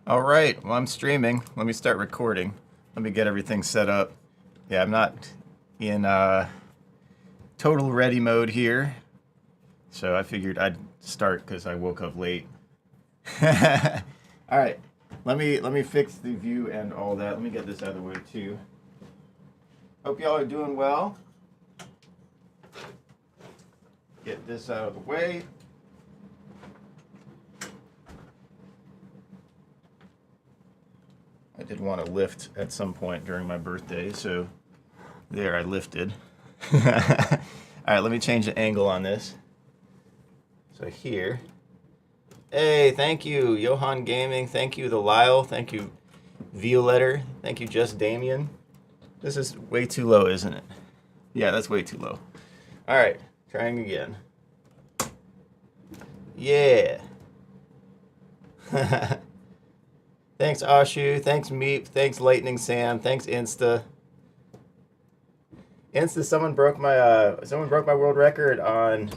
All right, well, I'm streaming. Let me start recording. Let me get everything set up. Yeah, I'm not in total ready mode here, so I figured I'd start because I woke up late. All right, let me fix the view and all that. Let me get this out of the way too. Hope y'all are doing well. Get this out of the way. I did want to lift at some point during my birthday, so there, I lifted. All right, let me change the angle on this. So here. Hey, thank you, Johan Gaming. Thank you, the Lyle. Thank you, Violetta. Thank you, Just Damien. This is way too low, isn't it? Yeah, that's way too low. All right, trying again. Yeah. Thanks, Ashu. Thanks, Meep. Thanks, Lightning Sam. Thanks, Insta. Insta, someone broke my world record on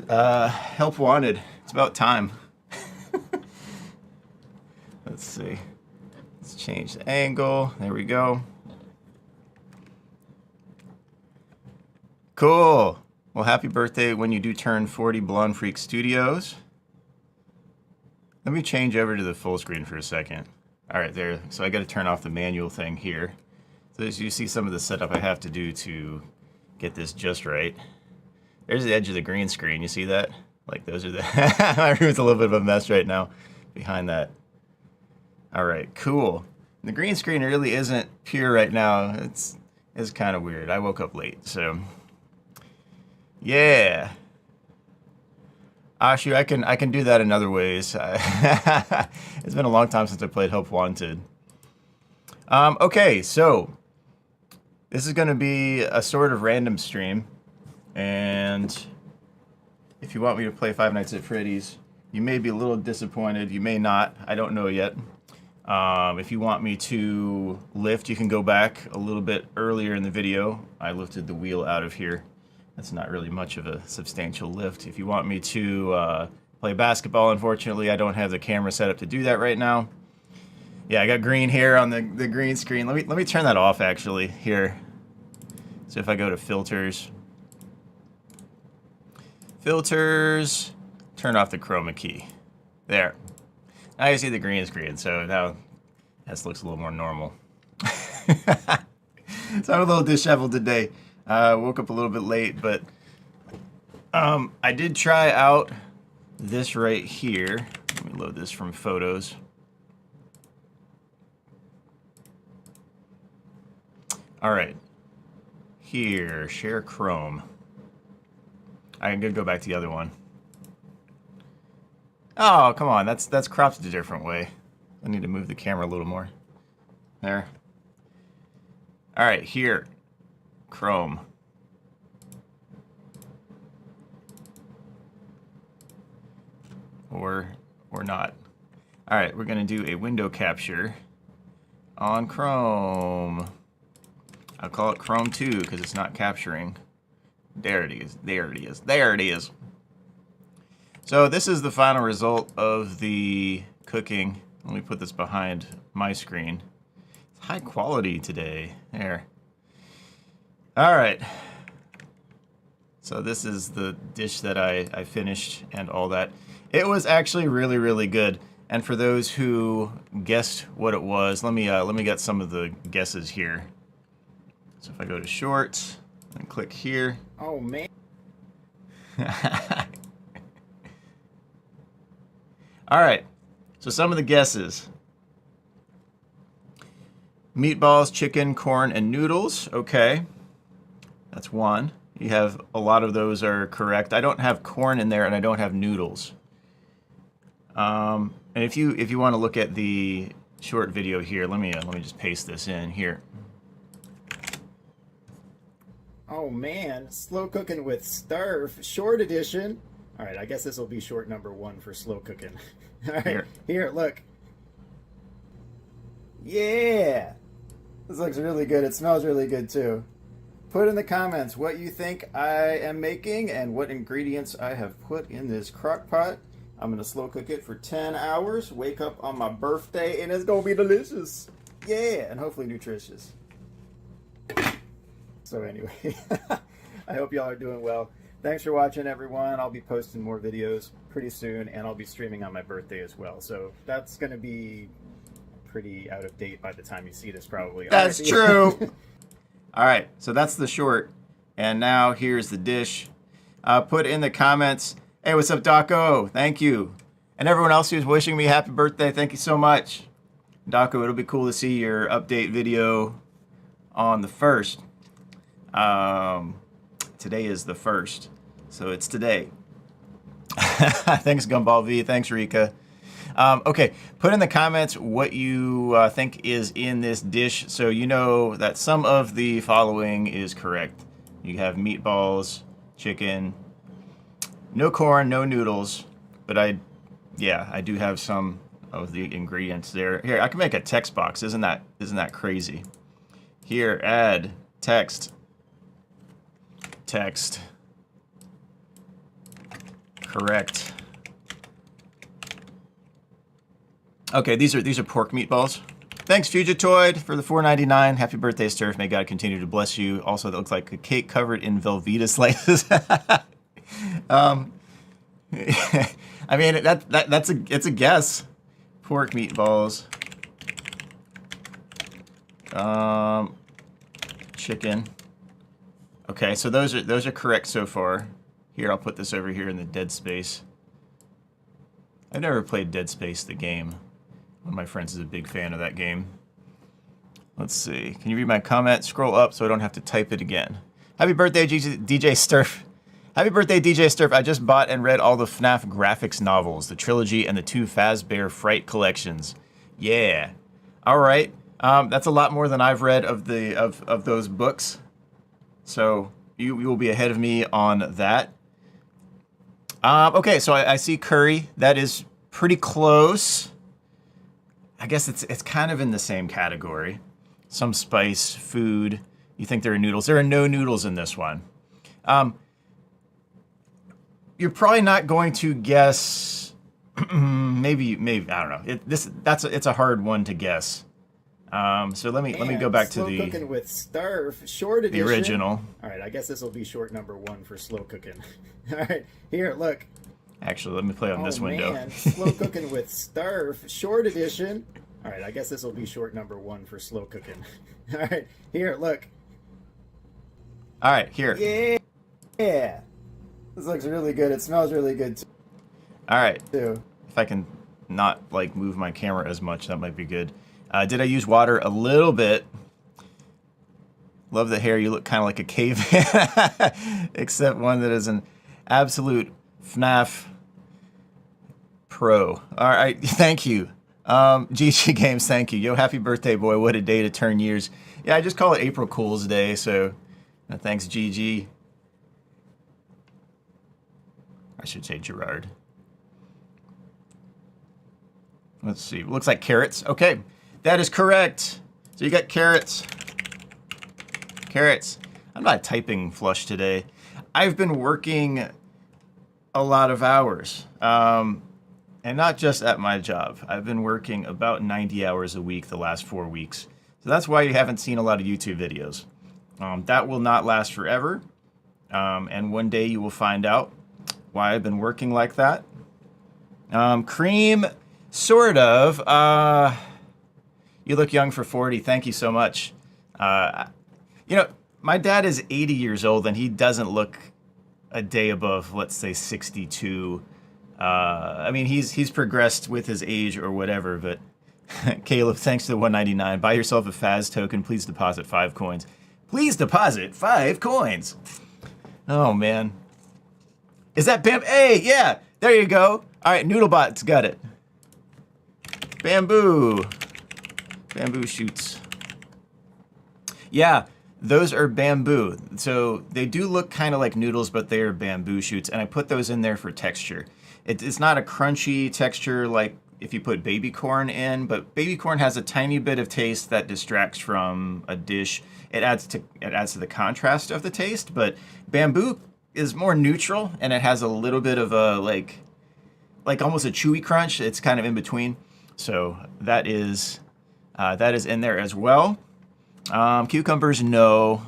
help wanted. It's about time. Let's see. Let's change the angle. There we go. Cool. Well, happy birthday when you do turn 40, Blonde Freak Studios. Let me change over to the full screen for a second. All right, there. So I got to turn off the manual thing here. So as you see some of the setup I have to do to get this just right. There's the edge of the green screen. You see that? Like those are the... My room's a little bit of a mess right now behind that. All right, cool. The green screen really isn't pure right now. It's kind of weird. I woke up late, so... Yeah. Ashu, I can do that in other ways. It's been a long time since I played Help Wanted. Okay, so this is going to be a sort of random stream, and if you want me to play Five Nights at Freddy's, you may be a little disappointed. You may not. I don't know yet. If you want me to lift, you can go back a little bit earlier in the video. I lifted the wheel out of here. That's not really much of a substantial lift. If you want me to play basketball, unfortunately, I don't have the camera set up to do that right now. Yeah, I got green here on the green screen. Let me turn that off, actually, here. So if I go to filters, turn off the chroma key. There. Now you see the green screen, so now this looks a little more normal. So I'm a little disheveled today. Woke up a little bit late, but I did try out this right here. Let me load this from photos. All right, here, share Chrome. I'm gonna go back to the other one. Oh, come on, that's cropped a different way. I need to move the camera a little more. There. All right, here. Chrome. Or not. All right, we're gonna do a window capture on Chrome. I'll call it Chrome 2 because it's not capturing. There it is, there it is, there it is. So this is the final result of the cooking. Let me put this behind my screen. It's high quality today. There. All right, so this is the dish that I finished and all that. It was actually really, really good. And for those who guessed what it was, let me get some of the guesses here. So if I go to shorts and click here. Oh man. All right, so some of the guesses. Meatballs, chicken, corn, and noodles. Okay. That's one. You have a lot of those are correct. I don't have corn in there, and I don't have noodles. And if you want to look at the short video here, let me just paste this in here. Oh man, slow cooking with Starf, short edition. All right, I guess this will be short number 1 for slow cooking. All right, here, look. Yeah, this looks really good. It smells really good too. Put in the comments what you think I am making and what ingredients I have put in this crock pot. I'm gonna slow cook it for 10 hours, wake up on my birthday, and it's gonna be delicious. Yeah, and hopefully nutritious. So anyway, I hope y'all are doing well. Thanks for watching, everyone. I'll be posting more videos pretty soon, and I'll be streaming on my birthday as well. So that's gonna be pretty out of date by the time you see this, probably. That's true. All right, so that's the short, and now here's the dish. Put in the comments, hey, what's up, Daco? Thank you. And everyone else who's wishing me happy birthday, thank you so much. Daco, it'll be cool to see your update video on the 1st. Today is the 1st, so it's today. Thanks, Gumball V. Thanks, Rika. Okay, put in the comments what you think is in this dish so you know that some of the following is correct. You have meatballs, chicken, no corn, no noodles, but I do have some of the ingredients there. Here, I can make a text box. Isn't that crazy? Here, add text. Text. Correct. Okay, these are pork meatballs. Thanks, Fugitoid, for the $4.99. Happy birthday, Sturf. May God continue to bless you. Also, that looks like a cake covered in Velveeta slices. I mean, it's a guess. Pork meatballs. Chicken. Okay, so those are correct so far. Here, I'll put this over here in the dead space. I've never played Dead Space, the game. One of my friends is a big fan of that game. Let's see. Can you read my comment? Scroll up so I don't have to type it again. Happy birthday, DJ Sturf. Happy birthday, DJ Sturf. I just bought and read all the FNAF graphics novels, the trilogy, and the 2 Fazbear Fright collections. Yeah. All right. That's a lot more than I've read of those books. So you will be ahead of me on that. Okay, so I see curry. That is pretty close. I guess it's kind of in the same category. Some spice, food. You think there are noodles. There are no noodles in this one. You're probably not going to guess. maybe I don't know. It's a hard one to guess. So let me go back to the cooking with Starve short edition. The original. All right, I guess this will be short number 1 for slow cooking. All right, here, look. Actually, let me play on this window. Man. Slow cooking with Starve short edition. All right, I guess this will be short number 1 for slow cooking. All right, here, look. All right, here. Yeah. This looks really good. It smells really good too. All right. If I can not like move my camera as much, that might be good. Did I use water? A little bit. Love the hair. You look kind of like a caveman, except one that is an absolute FNAF pro. All right, thank you. GG Games, thank you. Yo, happy birthday, boy. What a day to turn years. Yeah, I just call it April Fool's Day, so thanks, GG. I should say Gerard. Let's see. Looks like carrots. Okay, that is correct. So you got carrots. Carrots. I'm not typing flush today. I've been working a lot of hours. And not just at my job. I've been working about 90 hours a week the last 4 weeks. So that's why you haven't seen a lot of YouTube videos. That will not last forever. And one day you will find out why I've been working like that. Cream, sort of. You look young for 40. Thank you so much. You know, my dad is 80 years old and he doesn't look a day above, let's say, 62. I mean, he's progressed with his age or whatever, but Caleb, thanks to the 199. Buy yourself a Faz token. Please deposit 5 coins. Please deposit 5 coins. Oh, man. Is that Bam? Hey, yeah, there you go. All right, Noodlebot's got it. Bamboo. Bamboo shoots. Yeah, those are bamboo. So they do look kind of like noodles, but they are bamboo shoots, and I put those in there for texture. It's not a crunchy texture like if you put baby corn in, but baby corn has a tiny bit of taste that distracts from a dish. It adds to the contrast of the taste, but bamboo is more neutral and it has a little bit of a like like almost a chewy crunch. It's kind of in between. So that is in there as well. Cucumbers, no.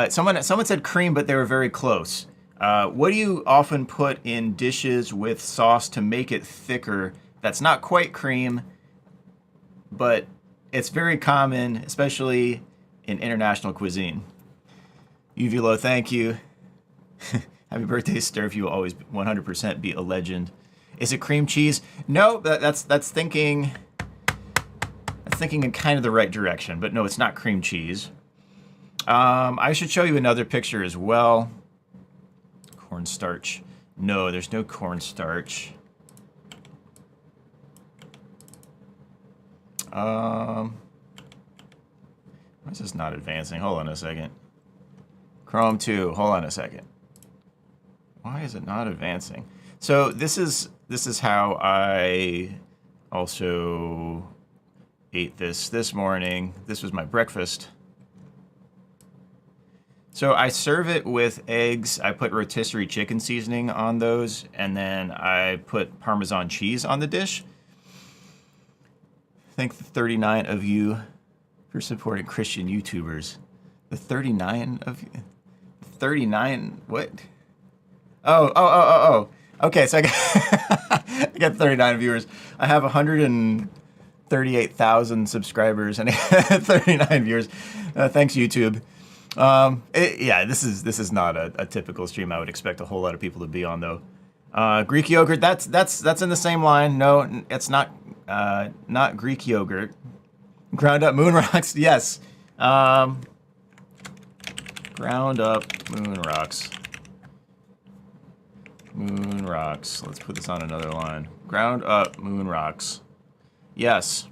Someone said cream, but they were very close. What do you often put in dishes with sauce to make it thicker? That's not quite cream, but it's very common, especially in international cuisine. Uvula, thank you. Happy birthday, Sturf. You will always 100% be a legend. Is it cream cheese? No, that's thinking. That's thinking in kind of the right direction, but no, it's not cream cheese. I should show you another picture as well. Cornstarch. No, there's no cornstarch. Why is this not advancing? Hold on a second. Chrome 2, hold on a second. Why is it not advancing? So this is how I also ate this morning. This was my breakfast. So I serve it with eggs. I put rotisserie chicken seasoning on those, and then I put Parmesan cheese on the dish. Thank the 39 of you for supporting Christian YouTubers. The 39 of you? 39, what? Oh. Okay, so I got 39 viewers. I have 138,000 subscribers and 39 viewers. Thanks, YouTube. Yeah, this is not a typical stream I would expect a whole lot of people to be on, though. Greek yogurt, that's in the same line. No, it's not Greek yogurt. Ground up moon rocks, yes. Ground up moon rocks. Moon rocks. Let's put this on another line. Ground up moon rocks. Yes.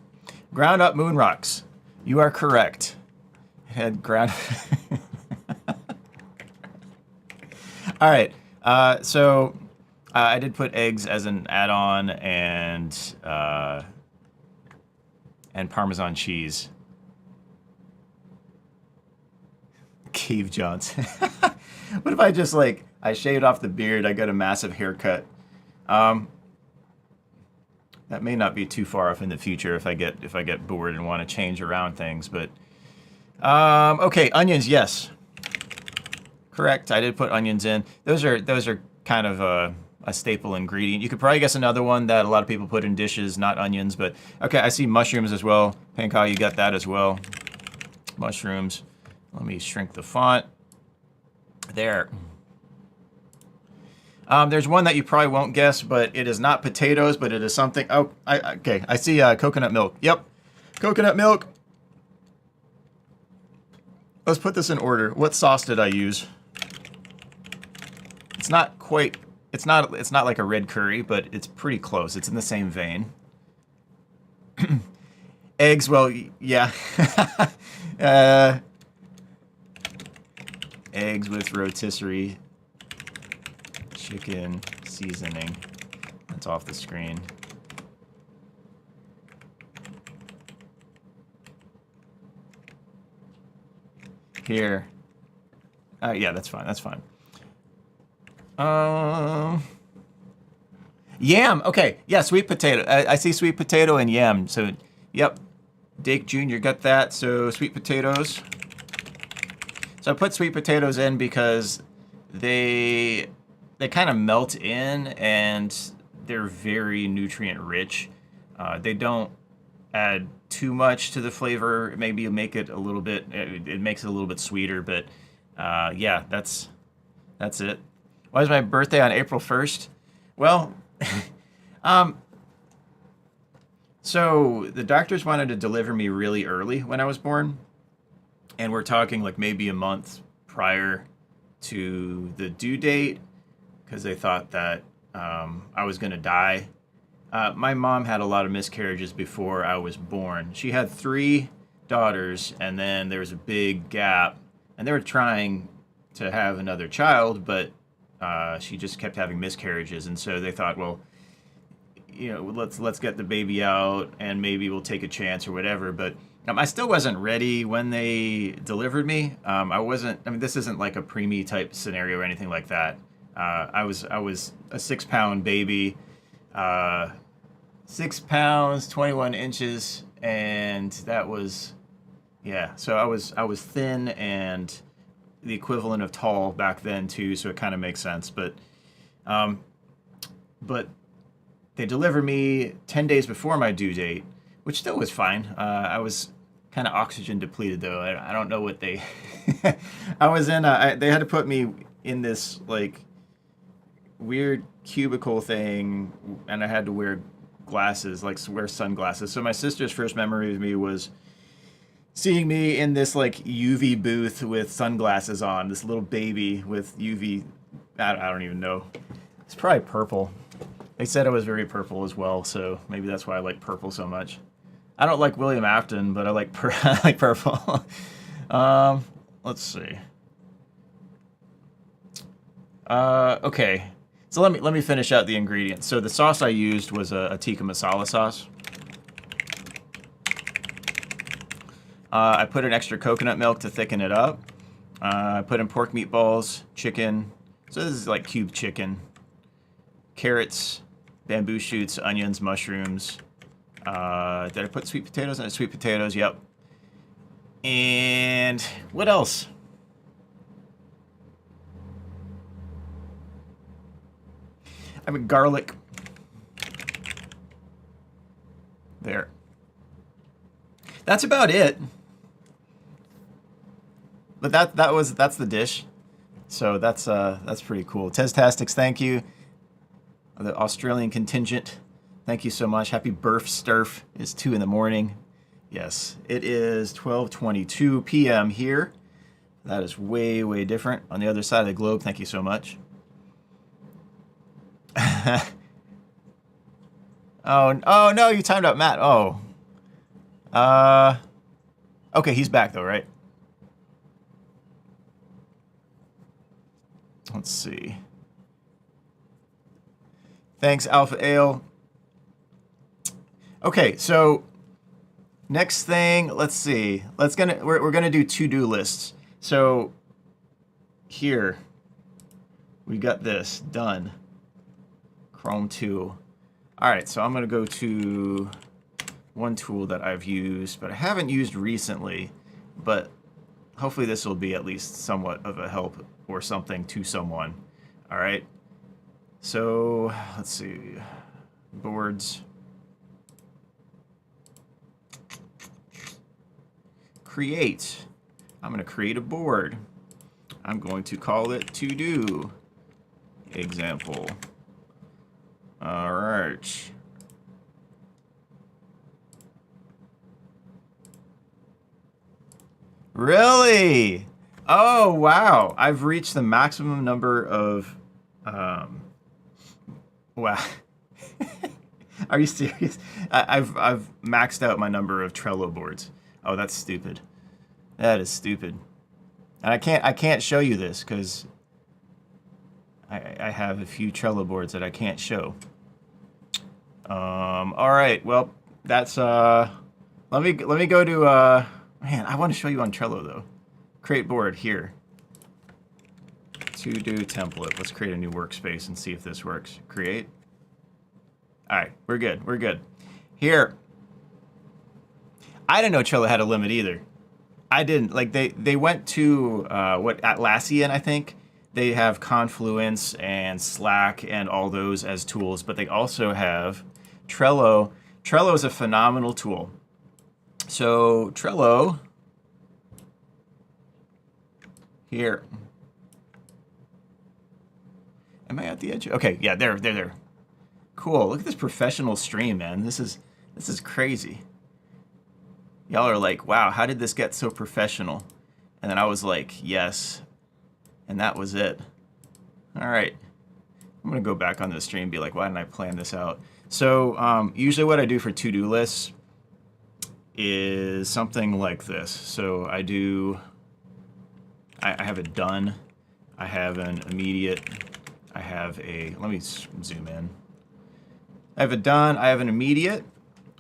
Ground up moon rocks. You are correct. Had ground. All right. So I did put eggs as an add-on and Parmesan cheese. Cave Johnson. What if I just I shaved off the beard, I got a massive haircut? That may not be too far off in the future if I get bored and want to change around things, but okay, onions, yes. Correct. I did put onions in. Those are kind of a staple ingredient. You could probably guess another one that a lot of people put in dishes, not onions, but okay, I see mushrooms as well. Pankau, you got that as well. Mushrooms. Let me shrink the font. There. There's one that you probably won't guess, but it is not potatoes, but it is something. Oh, okay. I see coconut milk. Yep. Coconut milk. Let's put this in order. What sauce did I use? It's not quite, it's not like a red curry, but it's pretty close. It's in the same vein. Eggs, well, yeah. Eggs with rotisserie chicken seasoning. That's off the screen. Here. Yeah, that's fine. That's fine. Yam. Okay. Yeah, sweet potato. I see sweet potato and yam. So, yep. Dake Jr. got that. So, sweet potatoes. So I put sweet potatoes in because they kind of melt in and they're very nutrient rich. They don't add too much to the flavor. Maybe you make it a little bit. It makes it a little bit sweeter, but yeah, that's it. Why is my birthday on April 1st? Well, so the doctors wanted to deliver me really early when I was born. And we're talking like maybe a month prior to the due date because they thought that I was going to die. My mom had a lot of miscarriages before I was born. She had 3 daughters, and then there was a big gap. And they were trying to have another child, but she just kept having miscarriages. And so they thought, well, you know, let's get the baby out, and maybe we'll take a chance or whatever. But I still wasn't ready when they delivered me. I mean, this isn't like a preemie type scenario or anything like that. I was a 6-pound baby. 6 pounds, 21 inches, and that was, yeah. So I was thin and the equivalent of tall back then too. So it kind of makes sense. But they delivered me 10 days before my due date, which still was fine. I was kind of oxygen depleted though. I don't know what they. I was in. They had to put me in this like weird cubicle thing, and I had to wear glasses, like wear sunglasses. So my sister's first memory of me was seeing me in this like UV booth with sunglasses on, this little baby with UV. I don't even know. It's probably purple. They said it was very purple as well, so maybe that's why I like purple so much. I don't like William Afton, but I like I like purple. Let's see. Okay. So let me finish out the ingredients. So the sauce I used was a tikka masala sauce. I put in extra coconut milk to thicken it up. I put in pork meatballs, chicken. So this is like cubed chicken. Carrots, bamboo shoots, onions, mushrooms. Did I put sweet potatoes in it? Sweet potatoes, yep. And what else? I mean, garlic. There. That's about it. But that's the dish. So that's pretty cool. Testastics, thank you. The Australian contingent, thank you so much. Happy birth sturf. It's 2 in the morning. Yes, it is 12:22 p.m. here. That is way, way different. On the other side of the globe, thank you so much. Oh no, you timed out Matt. Oh. Okay, he's back though, right? Let's see. Thanks, Alpha Ale. Okay, so next thing, let's see. We're gonna do to-do lists. So here we got this done. Chrome 2. All right, so I'm gonna go to one tool that I've used, but I haven't used recently, but hopefully this will be at least somewhat of a help or something to someone. All right, so let's see, boards. Create. I'm gonna create a board. I'm going to call it to do example. All right. Really? Oh, wow. I've reached the maximum number of, wow. Are you serious? I've maxed out my number of Trello boards. Oh, that's stupid. That is stupid. And I can't show you this because I have a few Trello boards that I can't show. All right. Well, that's let me go to man, I want to show you on Trello though. Create board here. To do template. Let's create a new workspace and see if this works. Create. All right, we're good. We're good. Here. I didn't know Trello had a limit either. I didn't. Like they went to Atlassian, I think. They have Confluence and Slack and all those as tools, but they also have Trello. Trello is a phenomenal tool. So Trello here. Am I at the edge? Okay, yeah, there. Cool. Look at this professional stream, man. This is crazy. Y'all are like, wow, how did this get so professional? And then I was like, yes. And that was it. All right. I'm going to go back on the stream and be like, why didn't I plan this out? So usually what I do for to-do lists is something like this. So I have a done. I have an immediate. I have a, let me zoom in. I have a done. I have an immediate.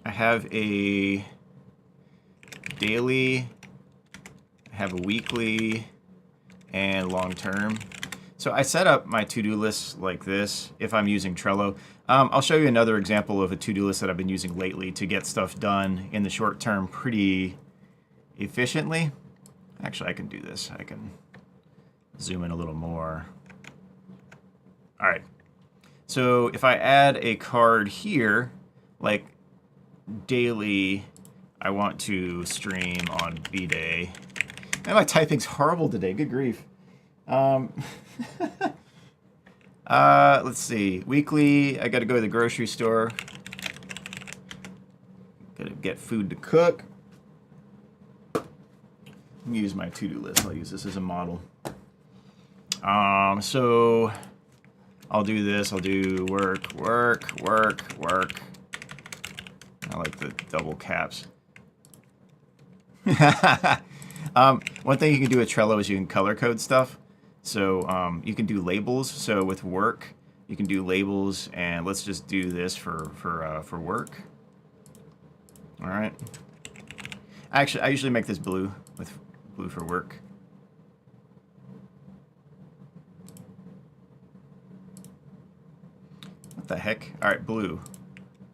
I have a daily. I have a weekly and long term. So I set up my to-do list like this if I'm using Trello. I'll show you another example of a to-do list that I've been using lately to get stuff done in the short term pretty efficiently. Actually, I can do this. I can zoom in a little more. All right. So if I add a card here, like daily, I want to stream on B-Day. And my typing's horrible today. Good grief. Let's see. Weekly, I got to go to the grocery store. Got to get food to cook. Use my to-do list. I'll use this as a model. So I'll do this. I'll do work, work, work, work. I like the double caps. One thing you can do with Trello is you can color code stuff. So you can do labels. So with work, you can do labels, and let's just do this for work. All right. Actually, I usually make this blue with blue for work. What the heck? All right, blue,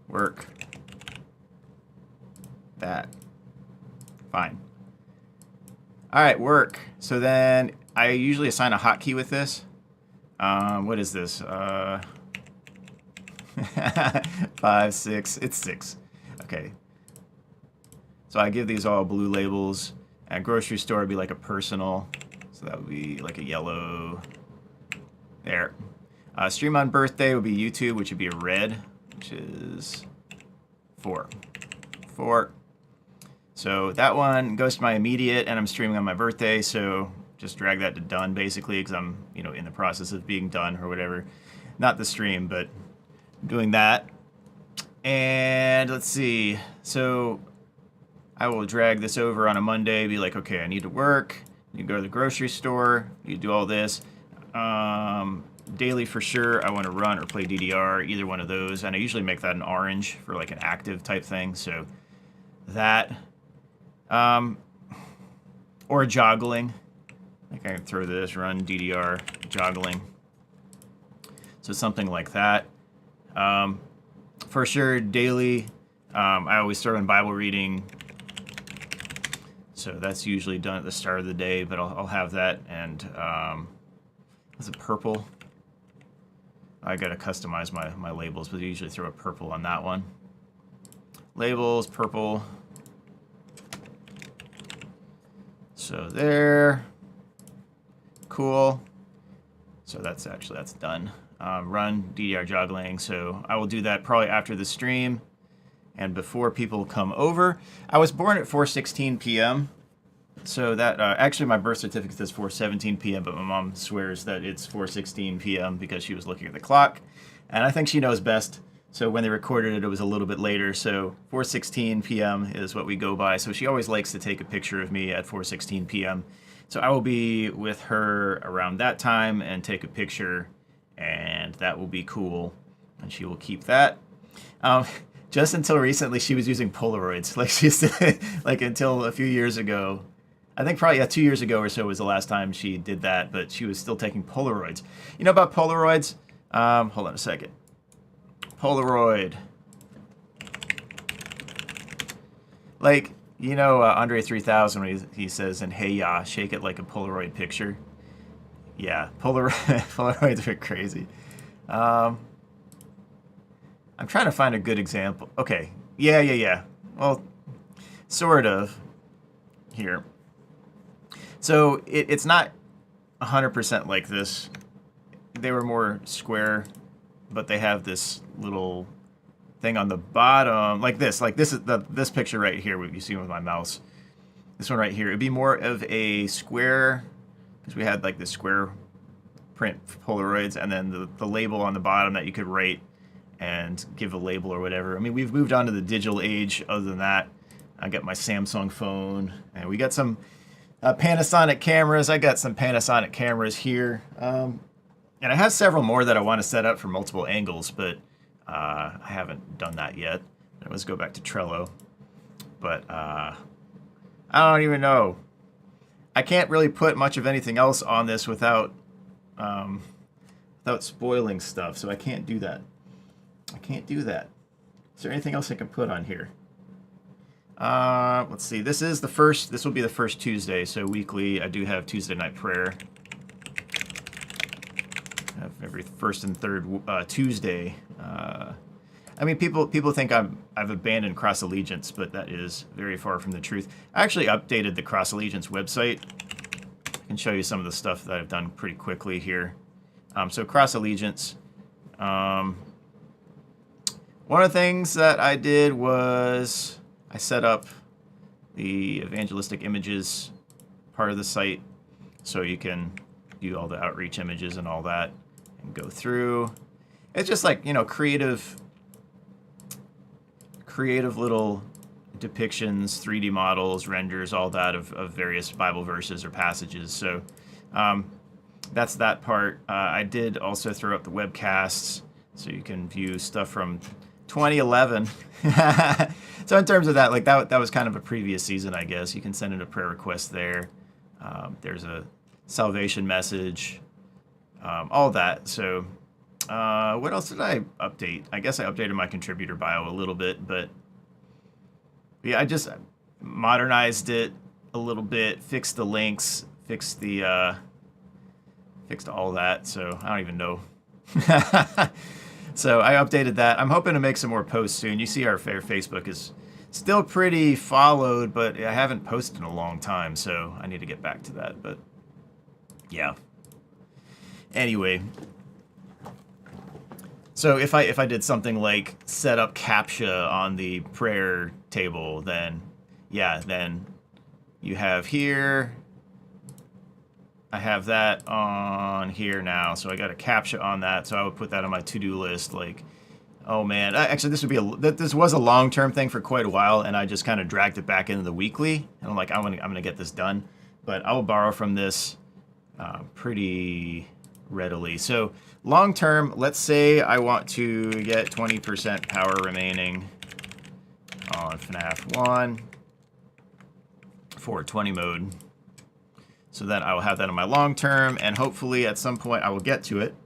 work. That. Fine. All right, work. So then I usually assign a hotkey with this. What is this? 5, 6. It's 6. Okay. So I give these all blue labels. At grocery store, it'd be like a personal. So that would be like a yellow. There. Stream on birthday would be YouTube, which would be a red, which is 4. 4. So that one goes to my immediate, and I'm streaming on my birthday, so just drag that to done, basically, because I'm, in the process of being done or whatever. Not the stream, but doing that. And let's see. So I will drag this over on a Monday, be like, okay, I need to work. You go to the grocery store. You do all this. Daily for sure, I want to run or play DDR, either one of those. And I usually make that an orange for like an active type thing. So that. Or joggling. Like I can throw this, run DDR, joggling. So something like that. For sure, daily, I always throw in Bible reading. So that's usually done at the start of the day, but I'll have that. And is it purple? I got to customize my labels, but I usually throw a purple on that one. Labels, purple. So there. Cool. So that's done. Run DDR joggling. So I will do that probably after the stream and before people come over. I was born at 4:16 p.m. So that actually my birth certificate says 4:17 p.m. but my mom swears that it's 4:16 p.m. because she was looking at the clock, and I think she knows best. So when they recorded it, it was a little bit later. So 4:16 p.m. is what we go by. So she always likes to take a picture of me at 4:16 p.m. So I will be with her around that time and take a picture, and that will be cool. And she will keep that. Just until recently, she was using Polaroids. Like she used to, like until a few years ago. I think probably 2 years ago or so was the last time she did that, but she was still taking Polaroids. You know about Polaroids? Hold on a second. Polaroid. Like, Andre 3000 when he says, and hey ya, shake it like a Polaroid picture. Yeah, Polaroids are crazy. I'm trying to find a good example. Okay, yeah. Well, sort of. Here. So it's not 100% like this. They were more square, but they have this little thing on the bottom, like this. Like this is this picture right here. What you see with my mouse. This one right here. It'd be more of a square, because we had like the square print Polaroids, and then the label on the bottom that you could write and give a label or whatever. I mean, we've moved on to the digital age. Other than that, I got my Samsung phone, and we got some Panasonic cameras. I got some Panasonic cameras here. And I have several more that I want to set up for multiple angles, but I haven't done that yet. Let's go back to Trello. But I don't even know. I can't really put much of anything else on this without without spoiling stuff, so I can't do that. I can't do that. Is there anything else I can put on here? Let's see. This will be the first Tuesday, so weekly. I do have Tuesday night prayer. I have every first and third Tuesday. I mean, people think I've abandoned Cross Allegiance, but that is very far from the truth. I actually updated the Cross Allegiance website. I can show you some of the stuff that I've done pretty quickly here. So Cross Allegiance. One of the things that I did was I set up the evangelistic images part of the site, so you can do all the outreach images and all that and go through. It's just like, you know, creative little depictions, 3D models, renders, all that of various Bible verses or passages. So that's that part. I did also throw up the webcasts, so you can view stuff from 2011. So in terms of that, like that was kind of a previous season, I guess. You can send in a prayer request there. There's a salvation message, all that. So what else did I update? I guess I updated my contributor bio a little bit, but yeah, I just modernized it a little bit, fixed the links, fixed all that. So I don't even know. So I updated that. I'm hoping to make some more posts soon. You see our Facebook is still pretty followed, but I haven't posted in a long time, so I need to get back to that. But yeah. Anyway, so if I did something like set up CAPTCHA on the prayer table, then yeah, then you have here. I have that on here now, so I got a CAPTCHA on that, so I would put that on my to-do list. Like, oh man, actually this was a long-term thing for quite a while, and I just kind of dragged it back into the weekly, and I'm like, I'm gonna get this done, but I will borrow from this pretty readily. So long-term, let's say I want to get 20% power remaining on FNAF 1 for 20 mode. So then I will have that on my long term, and hopefully at some point I will get to it.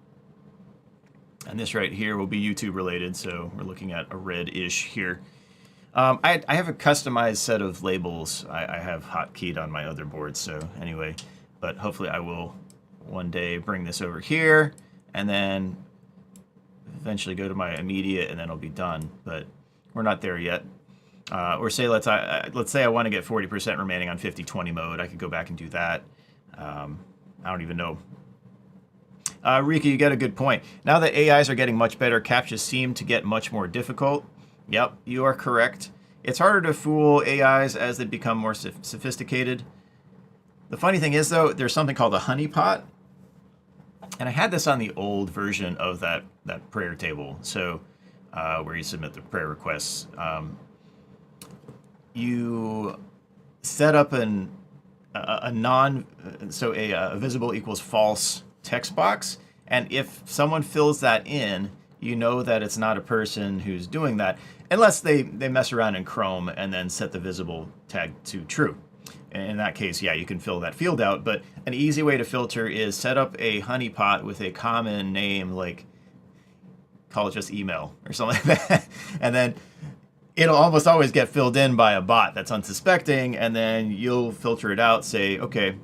And this right here will be YouTube related, so we're looking at a red-ish here. I have a customized set of labels I have hotkeyed on my other board, so anyway. But hopefully I will one day bring this over here, and then eventually go to my immediate, and then it'll be done. But we're not there yet. Or say let's say I want to get 40% remaining on 50/20 mode. I could go back and do that. I don't even know. Rika, you get a good point. Now that AIs are getting much better, CAPTCHAs seem to get much more difficult. Yep, you are correct. It's harder to fool AIs as they become more sophisticated. The funny thing is, though, there's something called a honeypot. And I had this on the old version of that prayer table, so where you submit the prayer requests. You set up a visible equals false text box, and if someone fills that in, you know that it's not a person who's doing that, unless they mess around in Chrome and then set the visible tag to true. In that case, yeah, you can fill that field out, but an easy way to filter is set up a honeypot with a common name, like call it just email or something like that, and then it'll almost always get filled in by a bot that's unsuspecting, and then you'll filter it out, say, okay,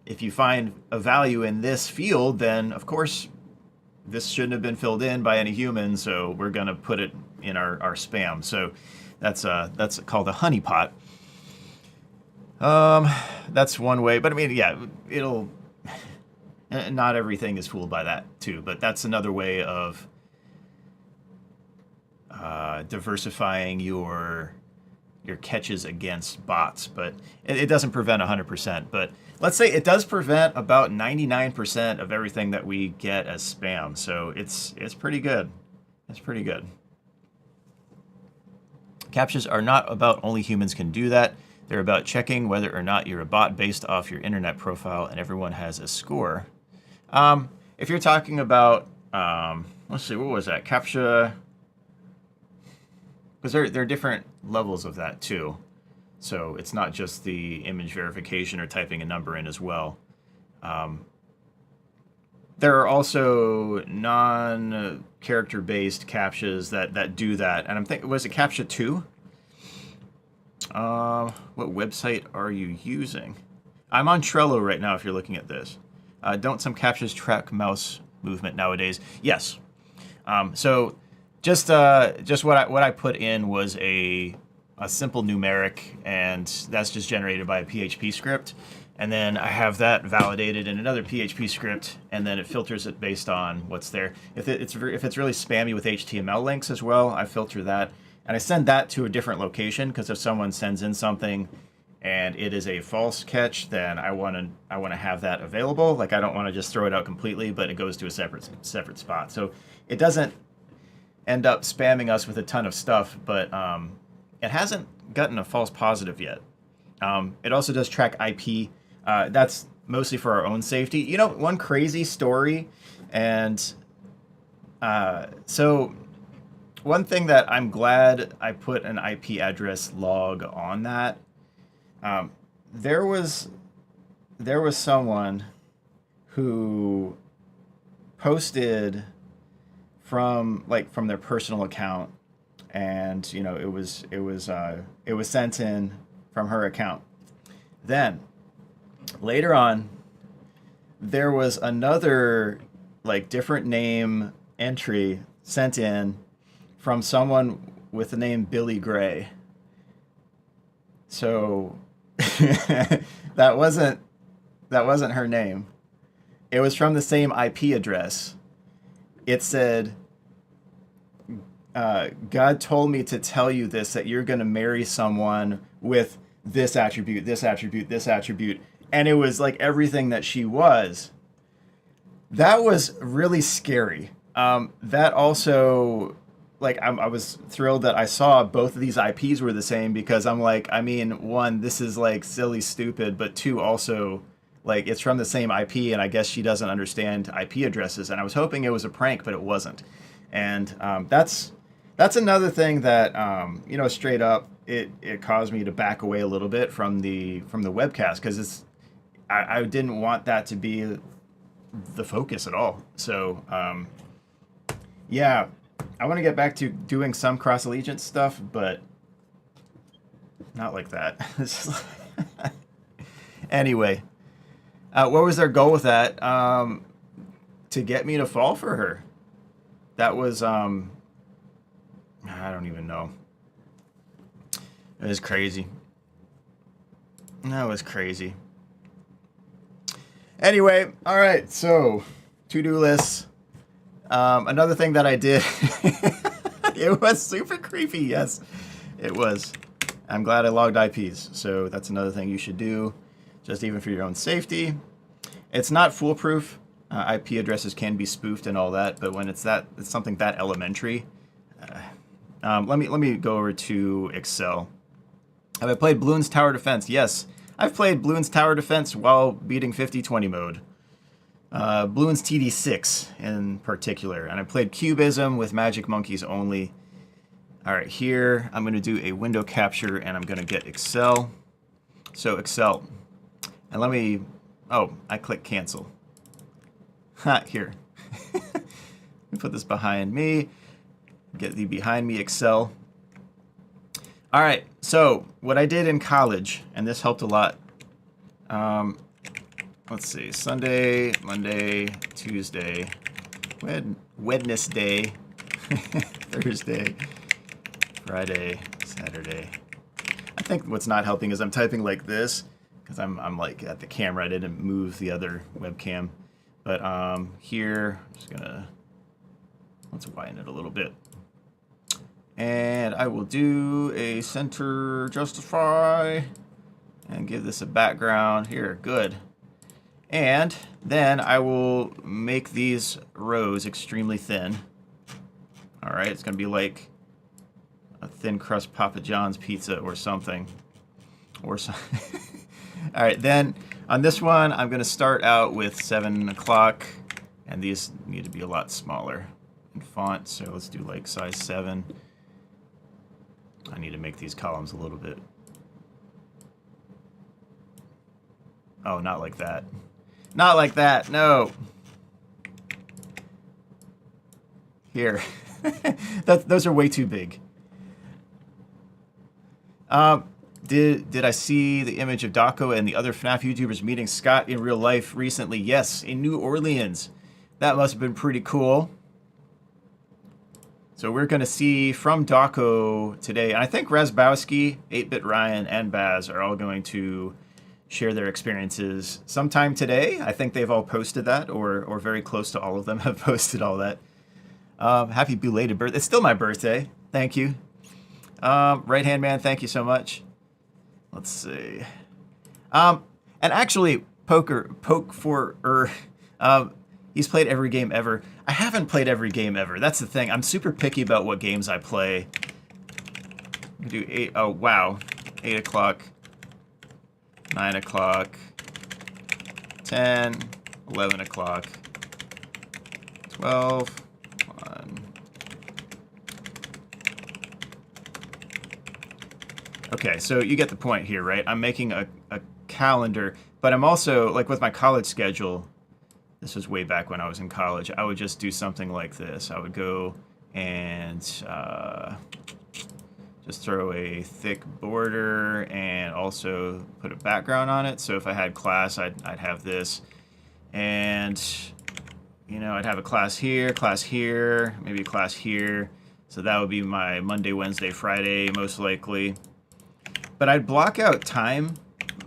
if you find a value in this field, then of course this shouldn't have been filled in by any human, so we're gonna put it in our spam. So that's called a honeypot. That's one way, but I mean, yeah, not everything is fooled by that too, but that's another way of diversifying your catches against bots, but it doesn't prevent 100%. But let's say it does prevent about 99% of everything that we get as spam. So it's pretty good. It's pretty good. CAPTCHAs are not about only humans can do that. They're about checking whether or not you're a bot based off your internet profile, and everyone has a score. If you're talking about, let's see, what was that? CAPTCHA. Because there are different levels of that too. So it's not just the image verification or typing a number in as well. there are also non-character based captchas that do that. And I'm thinking, was it CAPTCHA 2? What website are you using? I'm on Trello right now if you're looking at this. Don't some captchas track mouse movement nowadays? Yes. So just what I put in was a simple numeric, and that's just generated by a PHP script. And then I have that validated in another PHP script, and then it filters it based on what's there. If it's really spammy with HTML links as well, I filter that. And I send that to a different location, because if someone sends in something and it is a false catch, then I want to have that available. Like, I don't want to just throw it out completely, but it goes to a separate spot. So it doesn't end up spamming us with a ton of stuff, but it hasn't gotten a false positive yet. It also does track IP. That's mostly for our own safety. You know, one crazy story, and so one thing that I'm glad I put an IP address log on that. There was someone who posted from their personal account, and you know, it was sent in from her account. Then later on, there was another different name entry sent in from someone with the name Billy Gray. So that wasn't her name. It was from the same IP address. It said, God told me to tell you this, that you're going to marry someone with this attribute, this attribute, this attribute. And it was like everything that she was. That was really scary. That also, I was thrilled that I saw both of these IPs were the same, because I'm like, I mean, one, this is silly, stupid, but two, also, it's from the same IP, and I guess she doesn't understand IP addresses. And I was hoping it was a prank, but it wasn't. And that's another thing that, straight up, it caused me to back away a little bit from the webcast, because I didn't want that to be the focus at all. So, yeah, I want to get back to doing some cross allegiance stuff, but not like that. Anyway, what was their goal with that? To get me to fall for her. That was, I don't even know. It was crazy. That was crazy. Anyway, all right, so to-do lists. Another thing that I did, it was super creepy, yes, it was. I'm glad I logged IPs, so that's another thing you should do, just even for your own safety. It's not foolproof. IP addresses can be spoofed and all that, but when it's something that elementary. Let me go over to Excel. Have I played Bloons Tower Defense? Yes, I've played Bloons Tower Defense while beating 50-20 mode. Bloons TD6 in particular, and I played Cubism with Magic Monkeys only. All right, here I'm going to do a window capture, and I'm going to get Excel. So Excel, and I click cancel. Here. Let me put this behind me. Get the behind me Excel. All right, so what I did in college, and this helped a lot. Let's see, Sunday, Monday, Tuesday, Wednesday, Thursday, Friday, Saturday. I think what's not helping is I'm typing like this, because I'm at the camera. I didn't move the other webcam. But here, I'm just let's widen it a little bit. And I will do a center justify and give this a background here. Good. And then I will make these rows extremely thin. All right, it's going to be like a thin crust Papa John's pizza or something. All right, then on this one, I'm going to start out with 7 o'clock, and these need to be a lot smaller in font, so let's do size 7. I need to make these columns a little bit. Oh, not like that. Not like that, no. Here. Those are way too big. Did I see the image of Daco and the other FNAF YouTubers meeting Scott in real life recently? Yes, in New Orleans. That must have been pretty cool. So we're going to see from Daco today. And I think Razbowski, 8-Bit Ryan, and Baz are all going to share their experiences sometime today. I think they've all posted that, or very close to all of them have posted all that. Happy belated birthday. It's still my birthday. Thank you. Right Hand Man, thank you so much. Let's see. And actually, he's played every game ever. I haven't played every game ever. That's the thing. I'm super picky about what games I play. We do 8. Oh, wow. 8 o'clock. 9 o'clock. 10. 11 o'clock. 12. 1. Okay, so you get the point here, right? I'm making a calendar, but I'm also, like with my college schedule, this was way back when I was in college, I would just do something like this. I would go and just throw a thick border and also put a background on it. So if I had class, I'd have this. And, you know, I'd have a class here, maybe a class here. So that would be my Monday, Wednesday, Friday, most likely. But I'd block out time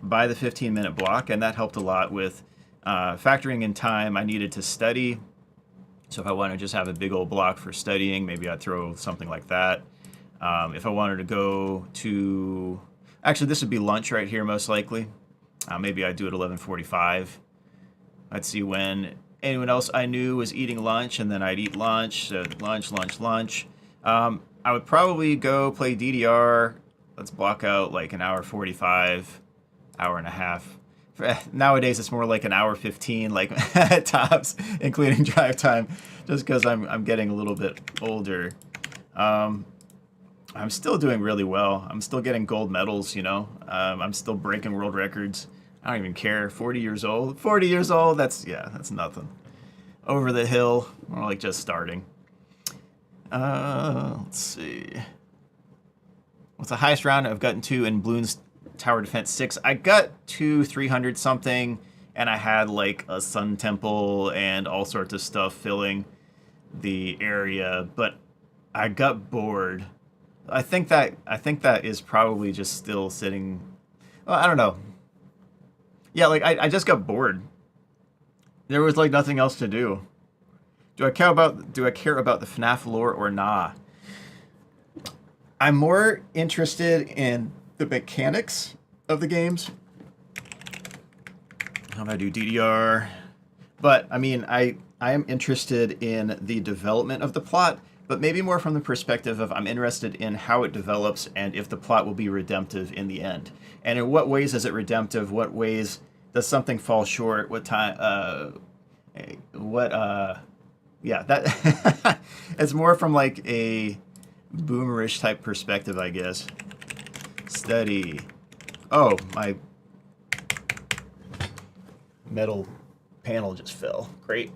by the 15-minute block, and that helped a lot with factoring in time I needed to study. So if I wanted to just have a big old block for studying, maybe I'd throw something like that. If I wanted to go to... Actually, this would be lunch right here, most likely. Maybe I'd do it 11:45. I'd see when anyone else I knew was eating lunch, and then I'd eat lunch. So lunch. I would probably go play DDR. Let's block out like an hour 45, hour and a half. Nowadays, it's more like an hour 15, like tops, including drive time, just because I'm getting a little bit older. I'm still doing really well. I'm still getting gold medals, you know. I'm still breaking world records. I don't even care. 40 years old. 40 years old, that's nothing. Over the hill, more like just starting. Let's see. What's the highest round I've gotten to in Bloons Tower Defense 6? I got to 300 something, and I had like a sun temple and all sorts of stuff filling the area, but I got bored. I think that is probably just still sitting. Well, I don't know. Yeah, like I just got bored. There was like nothing else to do. Do I care about the FNAF lore or nah? I'm more interested in the mechanics of the games. How do I do DDR? But I mean, I am interested in the development of the plot, but maybe more from the perspective of I'm interested in how it develops and if the plot will be redemptive in the end. And in what ways is it redemptive? What ways does something fall short? What time? Yeah, that it's more from like a boomerish type perspective, I guess. Study. Oh, my metal panel just fell. Great.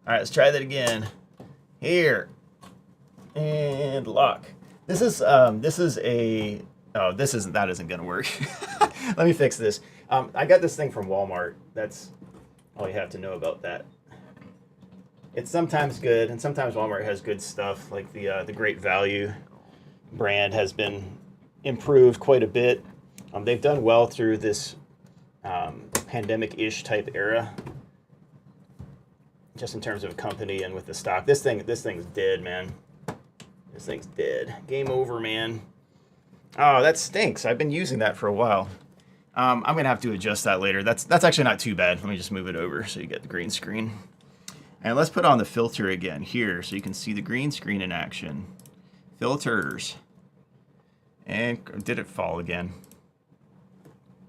All right, let's try that again. Here. And lock. That isn't gonna work. Let me fix this. I got this thing from Walmart. That's all you have to know about that. It's sometimes good, and sometimes Walmart has good stuff. Like the Great Value brand has been improved quite a bit. They've done well through this pandemic-ish type era, just in terms of a company and with the stock. This thing's dead, man. This thing's dead. Game over, man. Oh, that stinks. I've been using that for a while. I'm gonna have to adjust that later. That's actually not too bad. Let me just move it over so you get the green screen. And let's put on the filter again here so you can see the green screen in action. Filters. And did it fall again?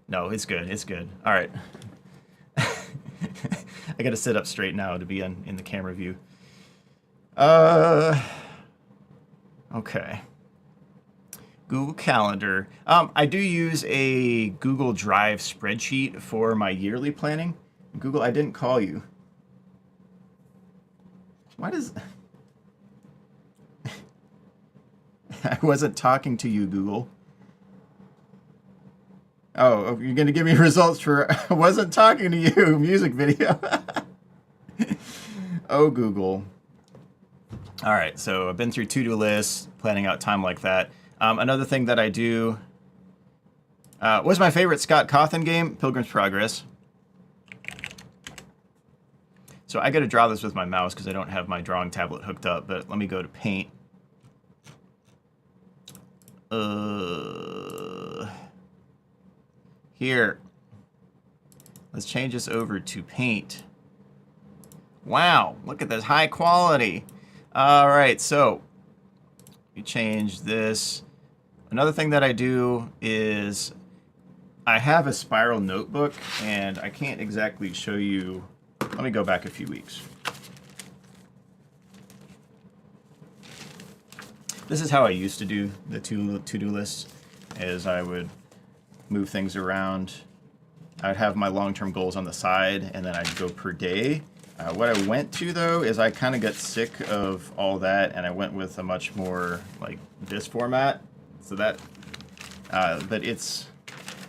No, it's good. It's good. All right. I got to sit up straight now to be in the camera view. Okay. Google Calendar. I do use a Google Drive spreadsheet for my yearly planning. Google, I didn't call you. Why does... I wasn't talking to you, Google. Oh, you're going to give me results for I wasn't talking to you music video. Oh, Google. All right, so I've been through to-do lists, planning out time like that. Another thing that I do... what's my favorite Scott Cawthon game? Pilgrim's Progress. So I got to draw this with my mouse because I don't have my drawing tablet hooked up, but let me go to Paint. Here. Let's change this over to Paint. Wow, look at this high quality. All right, so you change this. Another thing that I do is I have a spiral notebook, and I can't exactly show you. Let me go back a few weeks. This is how I used to do the to-do lists, is I would move things around. I'd have my long-term goals on the side, and then I'd go per day. What I went to, though, is I kind of got sick of all that, and I went with a much more, like, this format. So that, but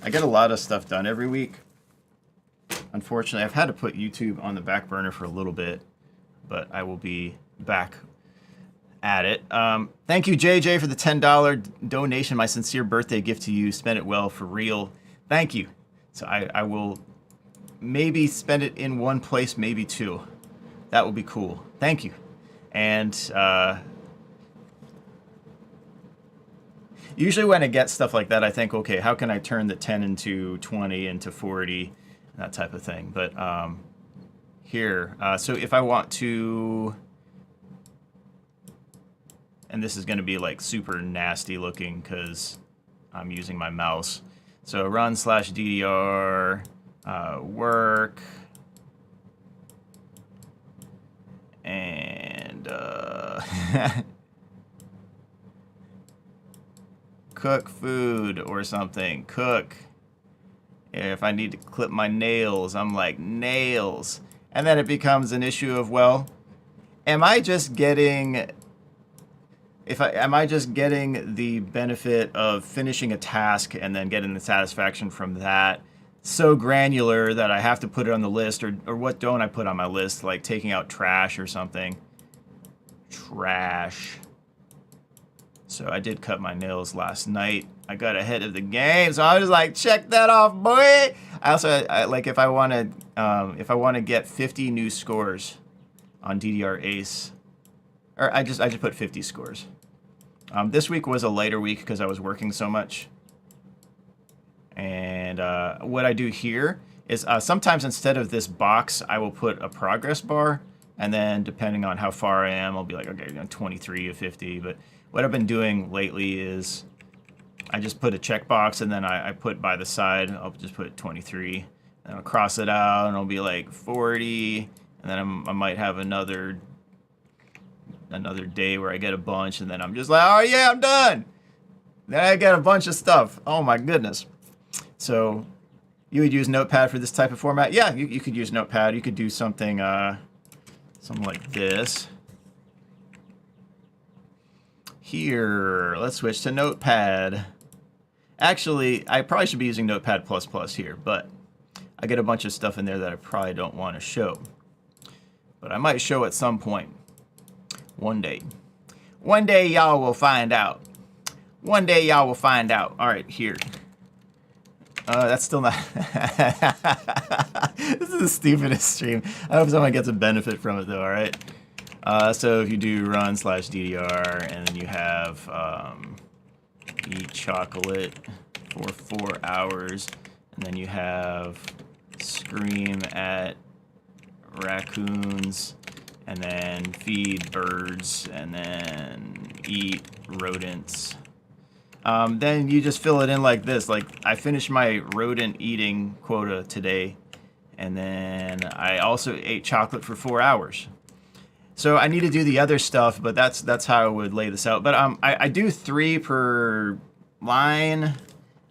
I get a lot of stuff done every week. Unfortunately, I've had to put YouTube on the back burner for a little bit, but I will be back at it. Thank you, JJ, for the $10 donation. My sincere birthday gift to you. Spend it well, for real. Thank you. So I will maybe spend it in one place, maybe two. That would be cool. Thank you. And usually when I get stuff like that, I think, okay, how can I turn the 10 into 20 into 40, that type of thing. But here, so if I want to, and this is going to be like super nasty looking because I'm using my mouse. So run/DDR, work, and cook food or something. Cook. If I need to clip my nails, I'm like, nails. And then it becomes an issue of, well, am I just getting the benefit of finishing a task and then getting the satisfaction from that so granular that I have to put it on the list, or what don't I put on my list, like taking out trash or something? Trash. So I did cut my nails last night. I got ahead of the game, so I was like, check that off, boy. I also like if I want to get 50 new scores on DDR Ace, or I just put 50 scores. This week was a lighter week because I was working so much. And what I do here is sometimes instead of this box, I will put a progress bar. And then depending on how far I am, I'll be like, okay, 23 of 50. But what I've been doing lately is I just put a checkbox, and then I put by the side, I'll just put 23. And I'll cross it out, and I'll be like 40. And then I might have another day where I get a bunch, and then I'm just like, oh yeah, I'm done. Then I get a bunch of stuff. Oh my goodness. So you would use Notepad for this type of format? Yeah, you could use Notepad. You could do something like this. Here, let's switch to Notepad. Actually, I probably should be using Notepad++ here, but I get a bunch of stuff in there that I probably don't want to show. But I might show at some point. One day. One day y'all will find out. One day y'all will find out. All right, here. That's still not... This is the stupidest stream. I hope someone gets a benefit from it, though, all right? So if you do run/DDR, and then you have eat chocolate for 4 hours, and then you have scream at raccoons, and then feed birds, and then eat rodents. Then you just fill it in like this. Like, I finished my rodent eating quota today, and then I also ate chocolate for 4 hours. So I need to do the other stuff, but that's how I would lay this out. But I do 3 per line.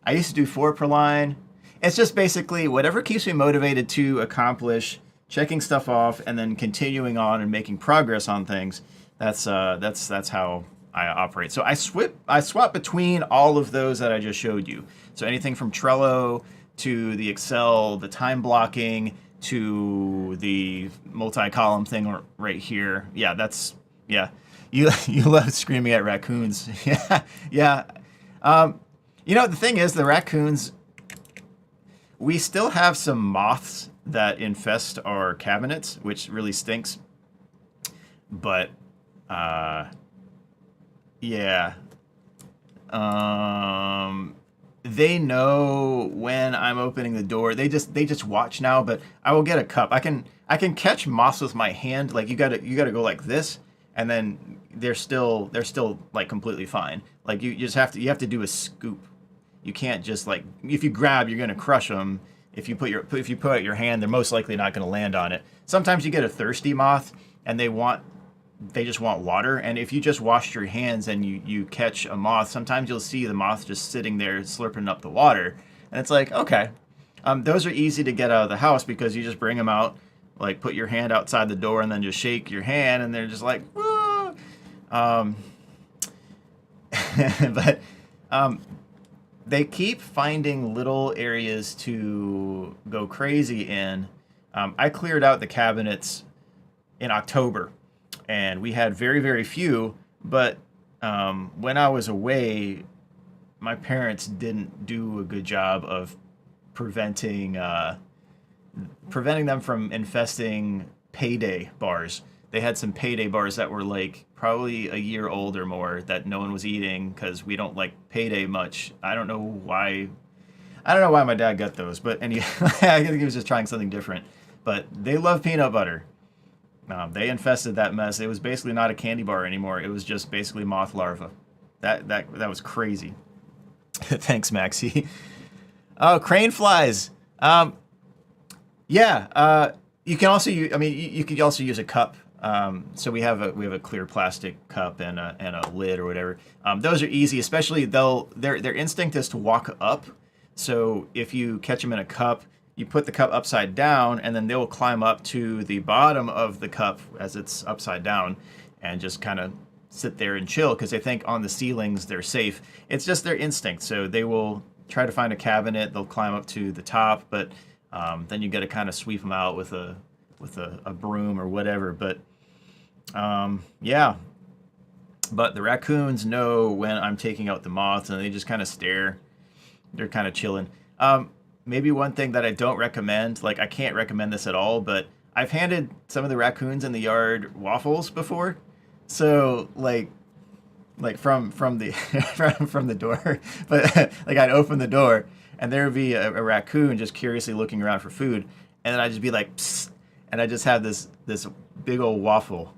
I used to do 4 per line. It's just basically whatever keeps me motivated to accomplish, checking stuff off, and then continuing on and making progress on things. That's how I operate. So I swap between all of those that I just showed you. So anything from Trello to the Excel, the time blocking, to the multi-column thing right here. Yeah, yeah. You love screaming at raccoons. Yeah, yeah. You know, the thing is, the raccoons, we still have some moths that infest our cabinets, which really stinks. But, yeah. They know when I'm opening the door. They just watch now, but I will get a cup. I can catch moths with my hand. Like you gotta go like this, and then they're still like completely fine. Like you just have to do a scoop. You can't just like, if you grab, you're gonna crush them. If you put out your hand, they're most likely not gonna land on it. Sometimes you get a thirsty moth, and they just want water. And if you just washed your hands and you catch a moth, sometimes you'll see the moth just sitting there slurping up the water. And it's like, okay, those are easy to get out of the house because you just bring them out, like put your hand outside the door and then just shake your hand and they're just like, woo! But they keep finding little areas to go crazy in. I cleared out the cabinets in October. And we had very, very few, but when I was away, my parents didn't do a good job of preventing them from infesting payday bars. They had some payday bars that were like probably a year old or more that no one was eating because we don't like payday much. I don't know why my dad got those, but anyway, I think he was just trying something different. But they love peanut butter. They infested that mess. It was basically not a candy bar anymore. It was just basically moth larvae. That was crazy. Thanks, Maxie. Oh, crane flies. Yeah. You can also use. I mean, you could also use a cup. So we have a clear plastic cup and a lid or whatever. Those are easy, especially their instinct is to walk up. So if you catch them in a cup, you put the cup upside down, and then they'll climb up to the bottom of the cup as it's upside down and just kind of sit there and chill because they think on the ceilings they're safe. It's just their instinct. So they will try to find a cabinet. They'll climb up to the top, but then you got to kind of sweep them out with a broom or whatever. But yeah. But the raccoons know when I'm taking out the moths, and they just kind of stare. They're kind of chilling. Maybe one thing that I don't recommend, like I can't recommend this at all, but I've handed some of the raccoons in the yard waffles before. So like from the from the door, but like I'd open the door and there would be a raccoon just curiously looking around for food, and then I'd just be like, psst, and I just have this big old waffle.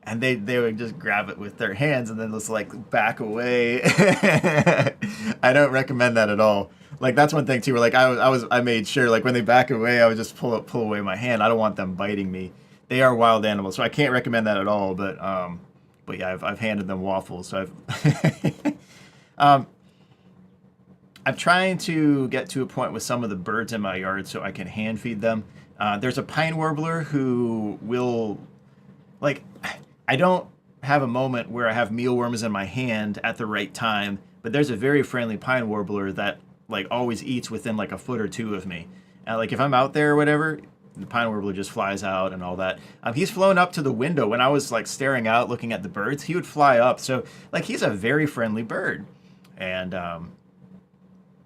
And they would just grab it with their hands and then just like back away. I don't recommend that at all. Like that's one thing too. Where like I made sure like when they back away, I would just pull away my hand. I don't want them biting me. They are wild animals, so I can't recommend that at all. But yeah, I've handed them waffles. So I'm trying to get to a point with some of the birds in my yard so I can hand feed them. There's a pine warbler who will like. I don't have a moment where I have mealworms in my hand at the right time, but there's a very friendly pine warbler that like always eats within like a foot or two of me. Like if I'm out there or whatever, the pine warbler just flies out and all that. He's flown up to the window when I was like staring out looking at the birds. He would fly up. So like he's a very friendly bird, and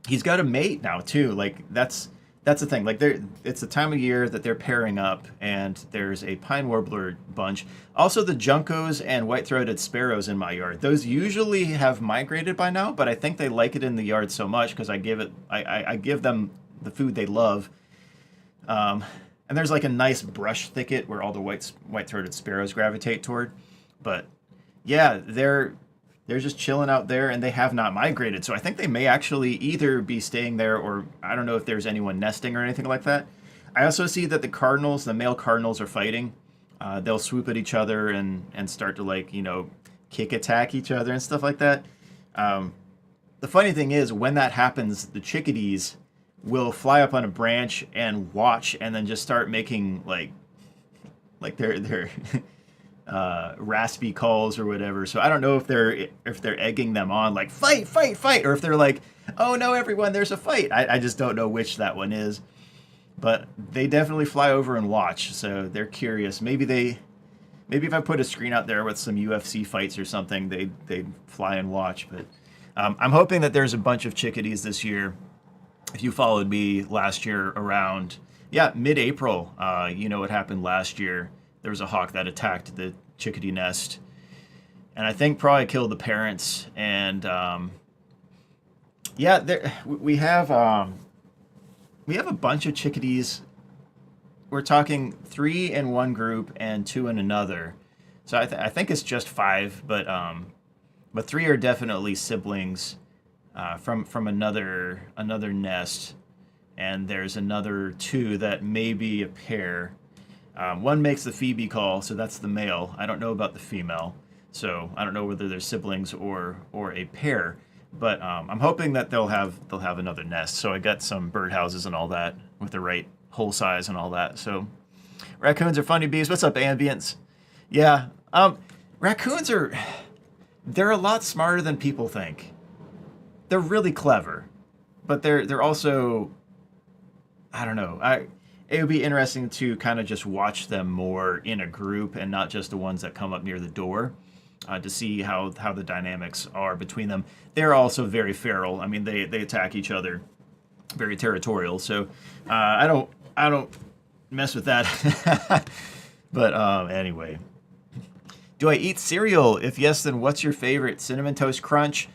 he's got a mate now too. Like that's the thing. Like it's the time of year that they're pairing up, and there's a pine warbler bunch. Also, the juncos and white-throated sparrows in my yard. Those usually have migrated by now, but I think they like it in the yard so much because I give them the food they love. And there's like a nice brush thicket where all the white-throated sparrows gravitate toward. But yeah, they're just chilling out there, and they have not migrated. So I think they may actually either be staying there, or I don't know if there's anyone nesting or anything like that. I also see that the male cardinals are fighting. They'll swoop at each other and start to like, kick attack each other and stuff like that. The funny thing is when that happens, the chickadees will fly up on a branch and watch and then just start making like their raspy calls or whatever. So I don't know if they're egging them on like fight, fight, fight, or if they're like, oh no, everyone, there's a fight. I just don't know which that one is. But they definitely fly over and watch, so they're curious. Maybe if I put a screen out there with some UFC fights or something, they'd fly and watch. But I'm hoping that there's a bunch of chickadees this year. If you followed me last year around, mid-April, you know what happened last year. There was a hawk that attacked the chickadee nest, and I think probably killed the parents. And we have a bunch of chickadees. We're talking 3 in one group and 2 in another. So I think it's just 5, but 3 are definitely siblings from another nest, and there's another 2 that may be a pair. One makes the Phoebe call, so that's the male. I don't know about the female, so I don't know whether they're siblings or a pair. But I'm hoping that they'll have another nest. So I got some birdhouses and all that with the right hole size and all that. So raccoons are funny bees. What's up, Ambience? Yeah, raccoons they're a lot smarter than people think. They're really clever, but they're also, I don't know. It would be interesting to kind of just watch them more in a group and not just the ones that come up near the door. To see how the dynamics are between them. They're also very feral. I mean, they attack each other, very territorial. So I don't mess with that. But anyway, do I eat cereal? If yes, then what's your favorite? Cinnamon Toast Crunch.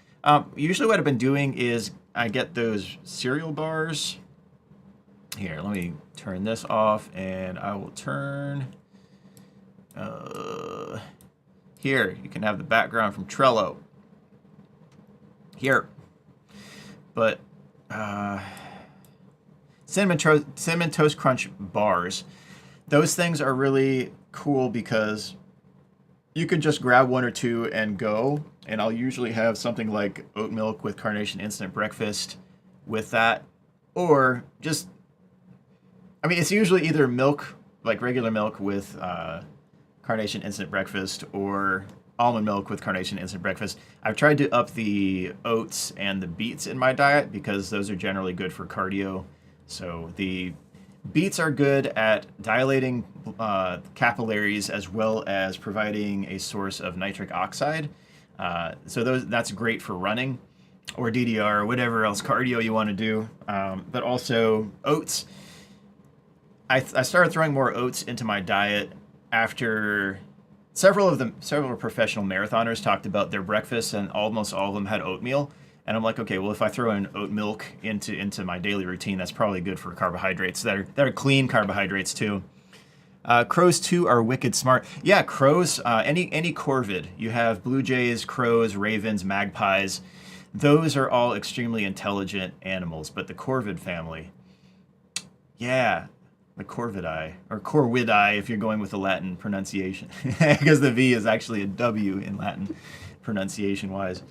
Usually, what I've been doing is I get those cereal bars. Here, let me turn this off, and I will turn. Here, you can have the background from Trello. Here. But Cinnamon Toast Crunch bars, those things are really cool because you can just grab 1 or 2 and go. And I'll usually have something like oat milk with Carnation Instant Breakfast with that. Or just, I mean, it's usually either milk, like regular milk with Carnation Instant Breakfast, or almond milk with Carnation Instant Breakfast. I've tried to up the oats and the beets in my diet because those are generally good for cardio. So the beets are good at dilating capillaries as well as providing a source of nitric oxide. So that's great for running or DDR or whatever else cardio you want to do. But also oats. I started throwing more oats into my diet after several professional marathoners talked about their breakfasts, and almost all of them had oatmeal. And I'm like, okay, well, if I throw in oat milk into my daily routine, that's probably good for carbohydrates that are clean carbohydrates too. Crows too are wicked smart. Yeah, crows. Any corvid. You have blue jays, crows, ravens, magpies. Those are all extremely intelligent animals. But the corvid family, yeah. The corvidae, or corvidae if you're going with the Latin pronunciation, because the V is actually a W in Latin pronunciation-wise.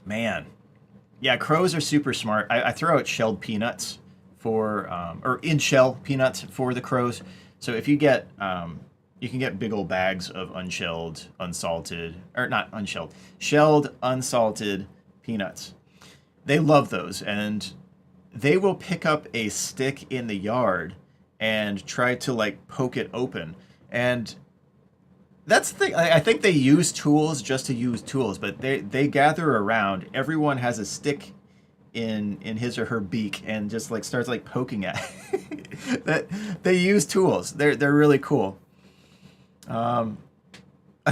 Man. Yeah, crows are super smart. I throw out shelled peanuts or in-shell peanuts for the crows. So if you get, you can get big old bags of unshelled, unsalted, or not unshelled, shelled, unsalted peanuts. They love those, and they will pick up a stick in the yard and try to like poke it open. And that's the thing. I think they use tools just to use tools, but they gather around. Everyone has a stick in his or her beak and just like starts like poking at that. They use tools. They're really cool. A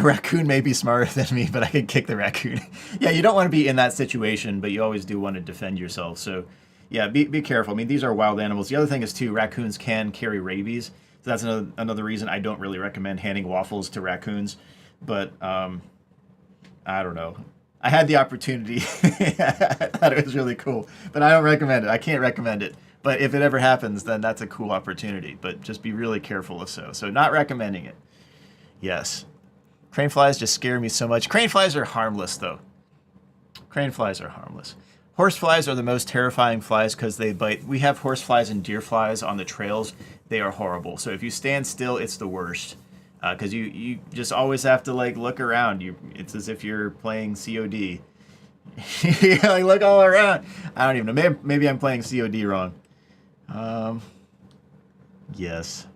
raccoon may be smarter than me, but I can kick the raccoon. Yeah, you don't want to be in that situation, but you always do want to defend yourself. So yeah, be careful. I mean, these are wild animals. The other thing is, too, raccoons can carry rabies. So that's another reason I don't really recommend handing waffles to raccoons. But I don't know. I had the opportunity. I thought it was really cool. But I don't recommend it. I can't recommend it. But if it ever happens, then that's a cool opportunity. But just be really careful if so. So not recommending it. Yes. Crane flies just scare me so much. Crane flies are harmless, though. Crane flies are harmless. Horseflies are the most terrifying flies because they bite. We have horseflies and deer flies on the trails. They are horrible. So if you stand still, it's the worst. because you just always have to like look around. It's as if you're playing COD. You like look all around. I don't even know. Maybe I'm playing COD wrong. Yes.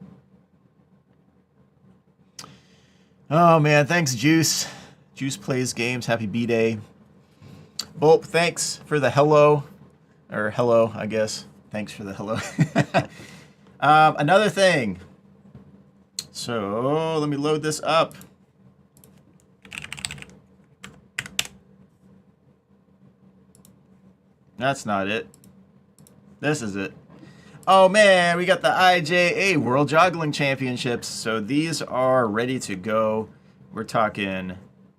Oh man, thanks Juice. Juice plays games. Happy B-Day. Bulp, thanks for the hello. Or hello, I guess. Thanks for the hello. Another thing. So let me load this up. That's not it. This is it. Oh man, we got the IJA World Juggling Championships. So these are ready to go. We're talking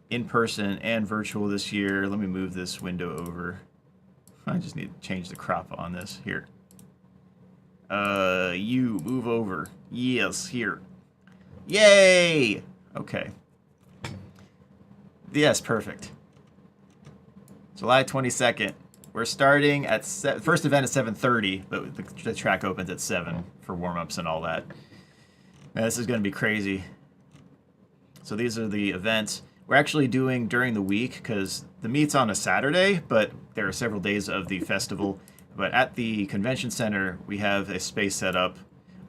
in person and virtual this year. Let me move this window over. I just need to change the crop on this. Here. You move over. Yes, here. Yay! Okay. Yes, perfect. July 22nd. We're starting at first event at 7:30, but the track opens at 7 for warm-ups and all that. Man, this is going to be crazy. So these are the events. We're actually doing during the week because the meet's on a Saturday, but there are several days of the festival. But at the convention center, we have a space set up,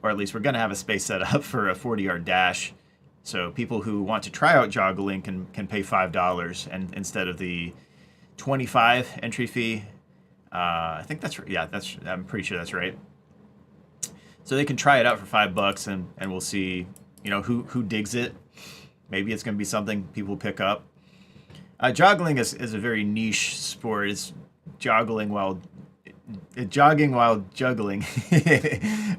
or at least we're going to have a space set up for a 40-yard dash. So people who want to try out Juggling can pay $5 and instead of the 25 entry fee. I think that's right. Yeah, I'm pretty sure that's right. So they can try it out for $5 and we'll see, you know, who digs it. Maybe it's going to be something people pick up. Juggling is a very niche sport. It's jogging while juggling.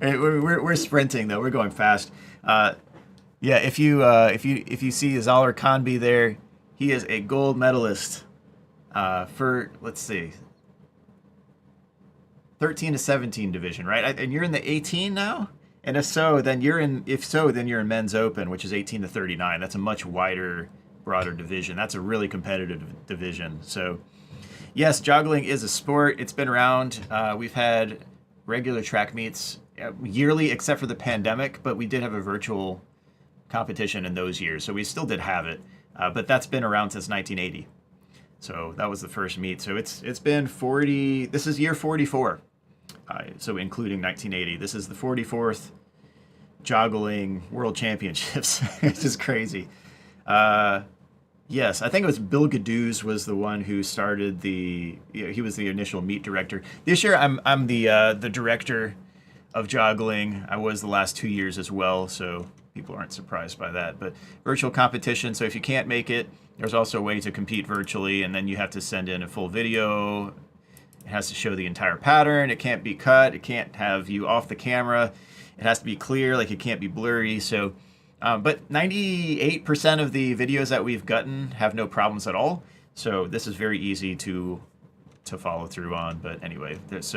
we're sprinting though. We're going fast. Yeah, if you see Zoller Khanbi there, he is a gold medalist for, let's see, 13 to 17 division, right? And you're in the 18 now? And if so, then you're in men's open, which is 18 to 39. That's a much wider, broader division. That's a really competitive division. So yes, juggling is a sport. It's been around. We've had regular track meets yearly, except for the pandemic, but we did have a virtual competition in those years. So we still did have it, but that's been around since 1980. So that was the first meet. So it's been 40. This is year 44. So including 1980. This is the 44th Juggling World Championships. It's just crazy. Yes, I think it was Bill Gaduz was the one who started he was the initial meet director. This year I'm the director of Juggling. I was the last 2 years as well, so people aren't surprised by that. But virtual competition, so if you can't make it, there's also a way to compete virtually, and then you have to send in a full video. It has to show the entire pattern. It can't be cut. It can't have you off the camera. It has to be clear, like it can't be blurry. So, but 98% of the videos that we've gotten have no problems at all. So this is very easy to follow through on. But anyway, there's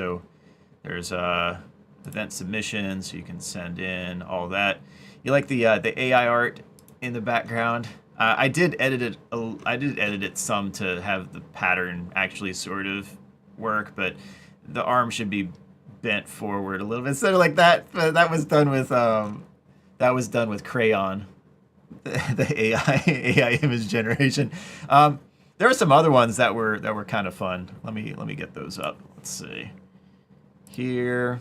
event submissions, so you can send in all that. You like the AI art in the background? I did edit it some to have the pattern actually sort of work, but the arm should be bent forward a little bit instead of like that. But that was done with crayon, the AI image generation. There are some other ones that were kind of fun. Let me get those up. Let's see here.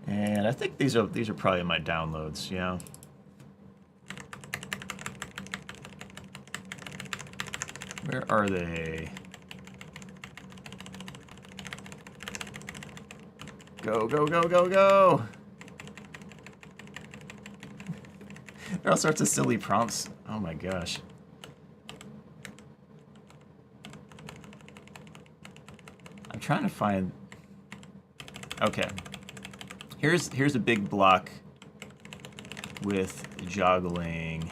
And I think these are probably my downloads, yeah. Where are they? Go, go, go, go, go! There are all sorts of silly prompts. Oh my gosh. I'm trying to find... Okay. Here's a big block with juggling.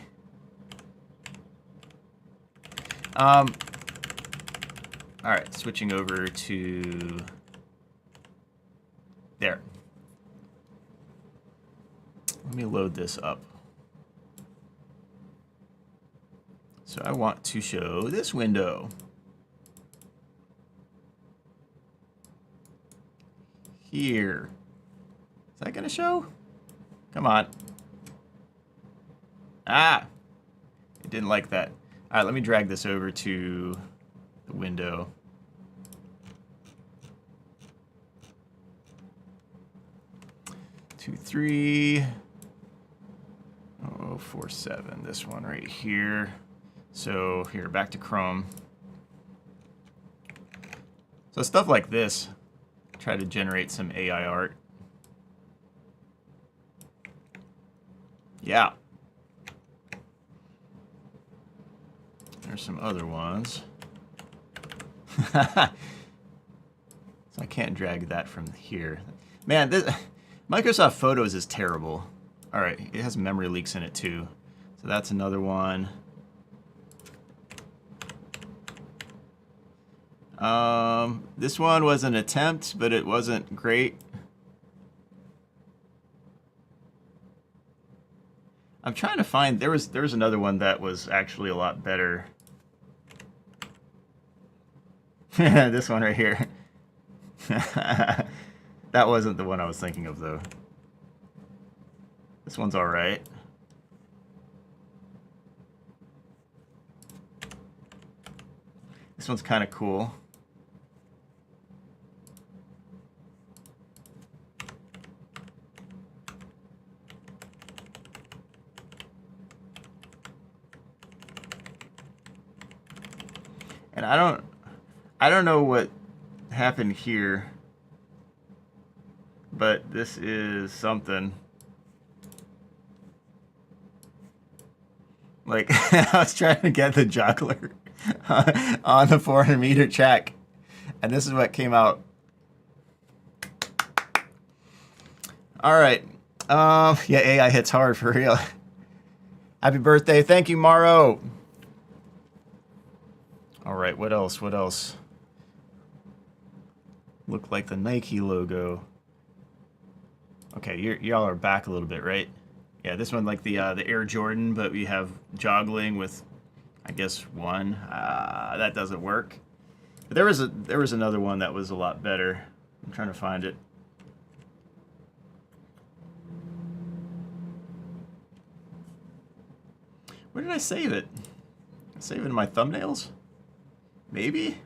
All right, switching over to there. Let me load this up. So I want to show this window. Here. Is that gonna show? Come on. Ah! It didn't like that. All right, let me drag this over to the window. Two, three. Oh, 4, 7. This one right here. So here, back to Chrome. So stuff like this. Try to generate some AI art. Yeah. There's some other ones. So I can't drag that from here. Man, this Microsoft Photos is terrible. All right, it has memory leaks in it too. So that's another one. This one was an attempt, but it wasn't great. I'm trying to find, there was another one that was actually a lot better. This one right here. That wasn't the one I was thinking of though. This one's all right. This one's kind of cool. And I don't know what happened here, but this is something. Like, I was trying to get the juggler on the 400-meter track, and this is what came out. All right. Yeah, AI hits hard for real. Happy birthday. Thank you, Morrow. All right, what else? What else? Look like the Nike logo. Okay, y'all are back a little bit, right? Yeah, this one like the Air Jordan, but we have Juggling with, I guess, one. That doesn't work. But there was another one that was a lot better. I'm trying to find it. Where did I save it? Save it in my thumbnails? Maybe?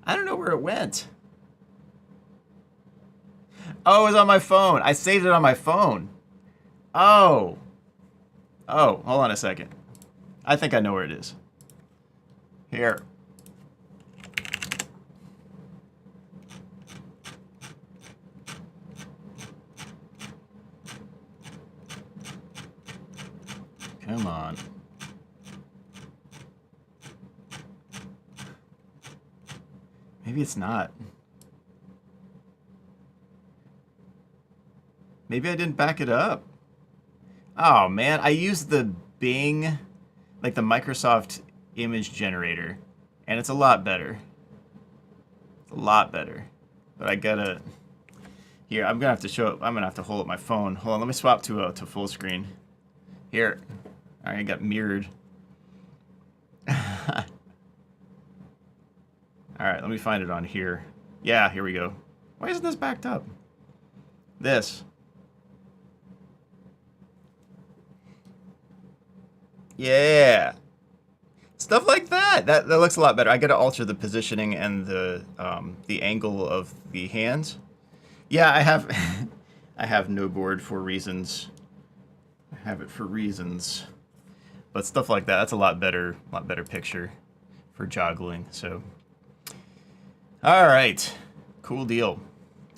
I don't know where it went. Oh, it was on my phone. I saved it on my phone. Oh. Oh, hold on a second. I think I know where it is. Here. Come on. Maybe it's not. Maybe I didn't back it up. Oh man, I used the Bing, like the Microsoft image generator, and it's a lot better. It's a lot better. But I gotta, here, I'm gonna have to show up, I'm gonna have to hold up my phone. Hold on, let me swap to full screen. Here, all right, I got mirrored. All right, let me find it on here. Yeah, here we go. Why isn't this backed up? This. Yeah. Stuff like that. That looks a lot better. I got to alter the positioning and the angle of the hands. Yeah, I have I have no board for reasons. I have it for reasons. But stuff like that, that's a lot better picture for juggling. So all right. Cool deal.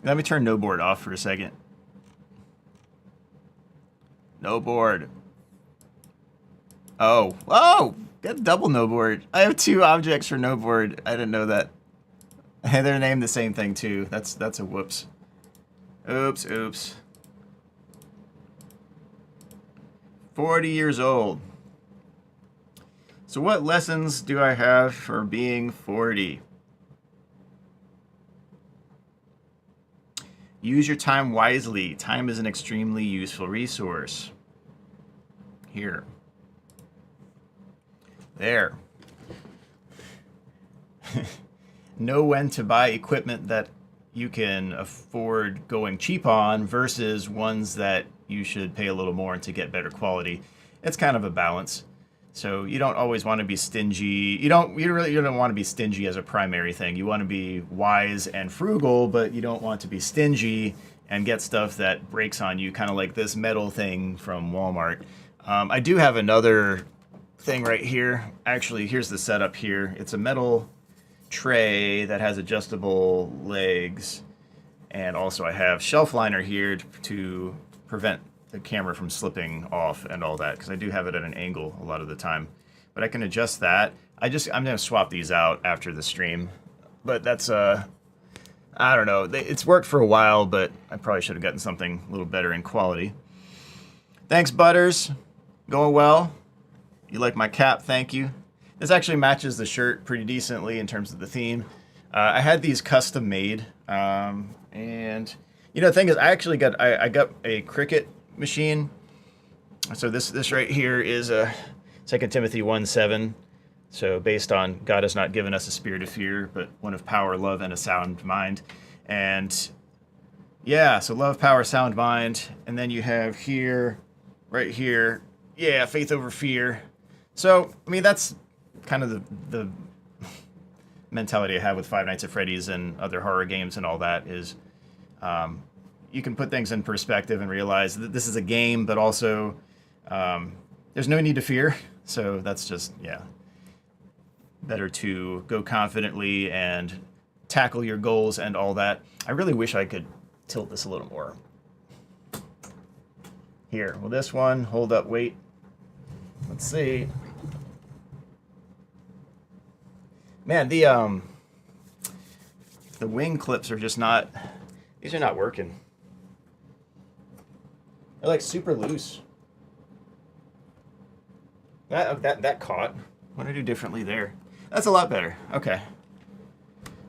Let me turn no board off for a second. No board. Oh, oh, got double no board. I have 2 objects for no board. I didn't know that. They're named the same thing too. That's a whoops. Oops, oops. 40 years old. So what lessons do I have for being 40? Use your time wisely. Time is an extremely useful resource. Here. There. Know when to buy equipment that you can afford going cheap on versus ones that you should pay a little more to get better quality. It's kind of a balance. So you don't always want to be stingy. You don't want to be stingy as a primary thing. You want to be wise and frugal, but you don't want to be stingy and get stuff that breaks on you, kind of like this metal thing from Walmart. I do have another thing right here. Actually, here's the setup here. It's a metal tray that has adjustable legs, and also I have shelf liner here to prevent the camera from slipping off and all that, because I do have it at an angle a lot of the time. But I can adjust that. I'm gonna swap these out after the stream. But that's I don't know. It's worked for a while, but I probably should have gotten something a little better in quality. Thanks, Butters. Going well. You like my cap? Thank you. This actually matches the shirt pretty decently in terms of the theme. I had these custom made, and you know the thing is, I actually got I got a Cricut machine. So this right here is a 2 Timothy 1:7. So based on God has not given us a spirit of fear, but one of power, love, and a sound mind. And yeah, so love, power, sound mind. And then you have here, right here, yeah, faith over fear. So, I mean, that's kind of the mentality I have with Five Nights at Freddy's and other horror games and all that is you can put things in perspective and realize that this is a game, but also there's no need to fear. So that's just, yeah, better to go confidently and tackle your goals and all that. I really wish I could tilt this a little more. Here, will this one hold up weight? Let's see. Man, the wing clips are just not, these are not working. They're like super loose. That caught. What did I do differently there? That's a lot better. Okay.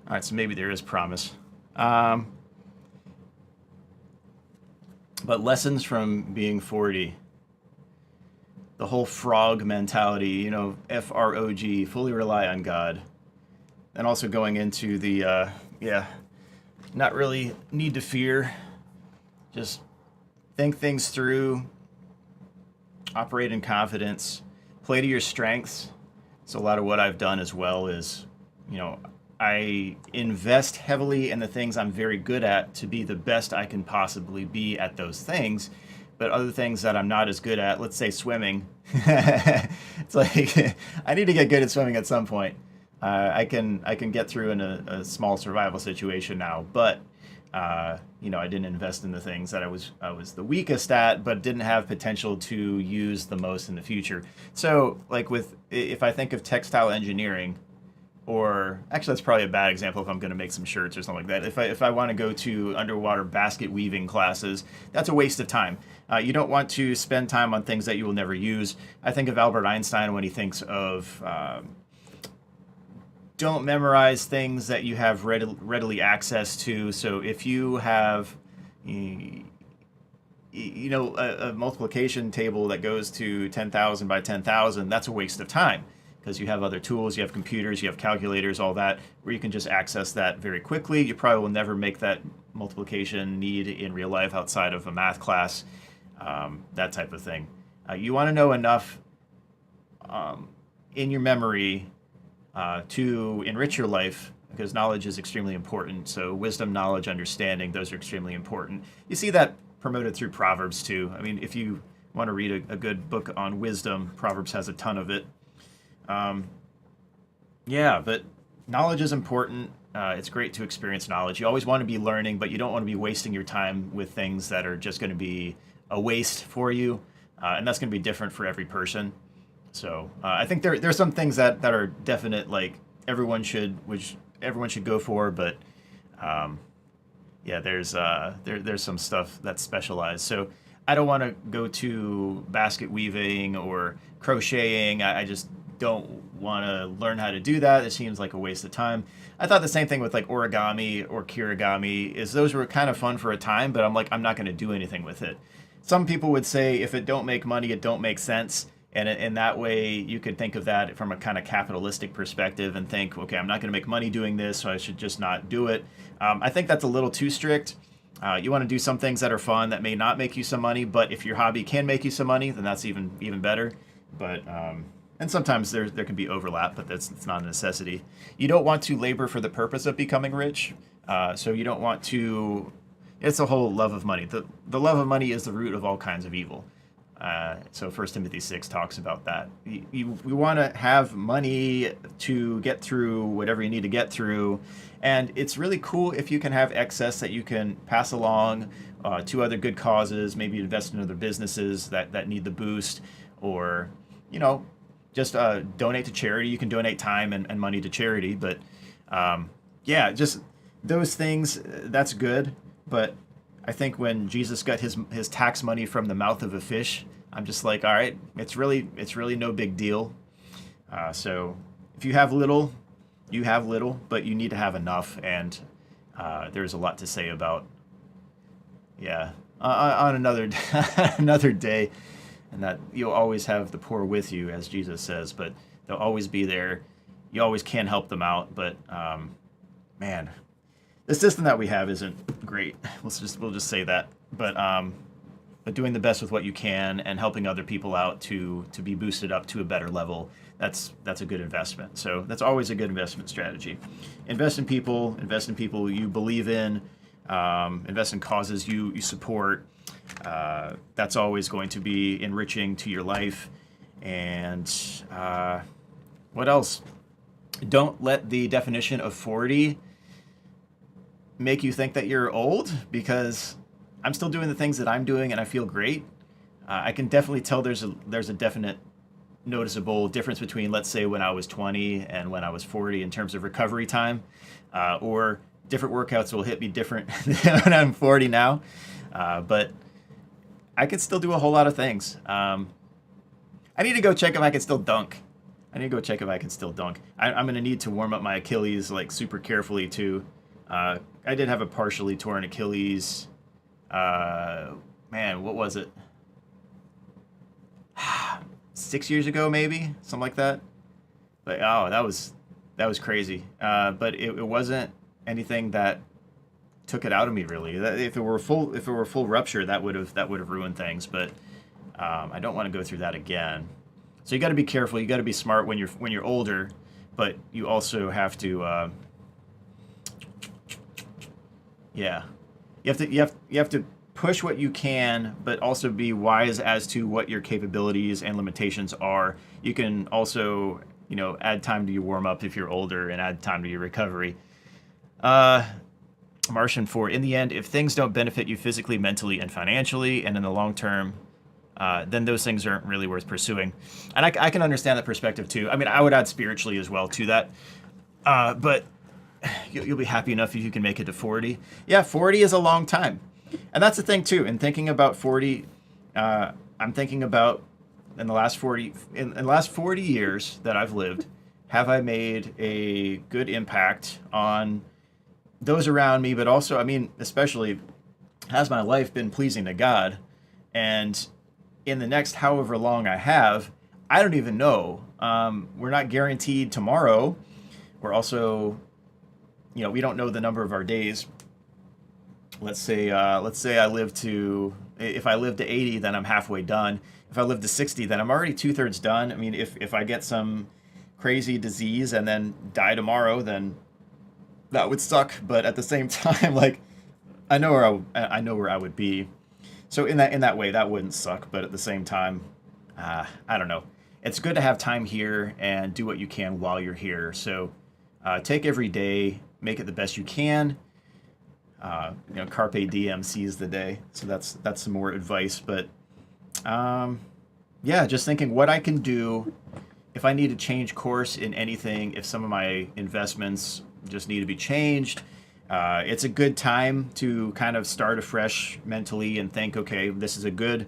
All right, so maybe there is promise. But lessons from being 40. The whole frog mentality, you know, FROG, fully rely on God. And also going into the, yeah, not really need to fear. Just think things through. Operate in confidence. Play to your strengths. So a lot of what I've done as well is, you know, I invest heavily in the things I'm very good at to be the best I can possibly be at those things. But other things that I'm not as good at, let's say swimming, it's like I need to get good at swimming at some point. I can get through in a small survival situation now, but you know, I didn't invest in the things that I was the weakest at, but didn't have potential to use the most in the future. So like if I think of textile engineering, or actually that's probably a bad example if I'm going to make some shirts or something like that. If I want to go to underwater basket weaving classes, that's a waste of time. You don't want to spend time on things that you will never use. I think of Albert Einstein when he thinks of don't memorize things that you have readily access to. So if you have, you know, a multiplication table that goes to 10,000 by 10,000, that's a waste of time. Because you have other tools, you have computers, you have calculators, all that, where you can just access that very quickly. You probably will never make that multiplication need in real life outside of a math class, that type of thing. You want to know enough in your memory to enrich your life, because knowledge is extremely important. So wisdom, knowledge, understanding, those are extremely important. You see that promoted through Proverbs too. I mean, if you want to read a good book on wisdom, Proverbs has a ton of it. Yeah, but knowledge is important. It's great to experience knowledge. You always want to be learning, but you don't want to be wasting your time with things that are just going to be a waste for you. And that's going to be different for every person. So I think there's some things that are definite, like everyone should go for, but yeah, there's some stuff that's specialized. So I don't want to go to basket weaving or crocheting. I just don't want to learn how to do that. It seems like a waste of time. I thought the same thing with like origami or kirigami, is those were kind of fun for a time, but I'm not going to do anything with it. Some people would say if it don't make money, it don't make sense. And in that way, you could think of that from a kind of capitalistic perspective and think, okay, I'm not going to make money doing this, so I should just not do it. I think that's a little too strict. You want to do some things that are fun that may not make you some money, but if your hobby can make you some money, then that's even better. But and sometimes there can be overlap, but it's not a necessity. You don't want to labor for the purpose of becoming rich. So you don't want to. It's a whole love of money. The love of money is the root of all kinds of evil. So 1 Timothy 6 talks about that. We want to have money to get through whatever you need to get through. And it's really cool if you can have excess that you can pass along to other good causes, maybe invest in other businesses that need the boost, or, just donate to charity. You can donate time and money to charity. But yeah, just those things, that's good. But I think when Jesus got his tax money from the mouth of a fish, I'm just like, all right, it's really no big deal. So if you have little, you have little, but you need to have enough. And there's a lot to say about, on another another day, and that you'll always have the poor with you, as Jesus says, but they'll always be there. You always can help them out, but man. The system that we have isn't great. We'll just say that. But doing the best with what you can and helping other people out to be boosted up to a better level, that's a good investment. So that's always a good investment strategy. Invest in people you believe in, invest in causes you support. That's always going to be enriching to your life. And what else? Don't let the definition of 40 make you think that you're old, because I'm still doing the things that I'm doing and I feel great. I can definitely tell there's a definite noticeable difference between, let's say, when I was 20 and when I was 40 in terms of recovery time, or different workouts will hit me different when I'm 40 now. But I could still do a whole lot of things. I need to go check if I can still dunk. I'm going to need to warm up my Achilles like super carefully too. I did have a partially torn Achilles. Man, what was it? 6 years ago, maybe something like that. But that was crazy. But it wasn't anything that took it out of me really. If it were a full rupture, that would have ruined things. But I don't want to go through that again. So you got to be careful. You got to be smart when you're older, but you also have to. Yeah, you have to push what you can, but also be wise as to what your capabilities and limitations are. You can also, add time to your warm up if you're older, and add time to your recovery. Martian 4. In the end, if things don't benefit you physically, mentally, and financially, and in the long term, then those things aren't really worth pursuing. And I can understand that perspective too. I mean, I would add spiritually as well to that, but. You'll be happy enough if you can make it to 40. Yeah, 40 is a long time. And that's the thing too. In thinking about 40, I'm thinking about in the last 40 years that I've lived, have I made a good impact on those around me, but also, especially, has my life been pleasing to God? And in the next however long I have, I don't even know. We're not guaranteed tomorrow. We're also, we don't know the number of our days. Let's say if I live to 80, then I'm halfway done. If I live to 60, then I'm already 2/3 done. I mean, if I get some crazy disease and then die tomorrow, then that would suck. But at the same time, like, I know where I would be. So in that way, that wouldn't suck. But at the same time, I don't know. It's good to have time here and do what you can while you're here. So take every day, make it the best you can. Carpe diem, seize the day. So that's some more advice. But just thinking what I can do if I need to change course in anything, if some of my investments just need to be changed. It's a good time to kind of start afresh mentally and think, okay, this is a good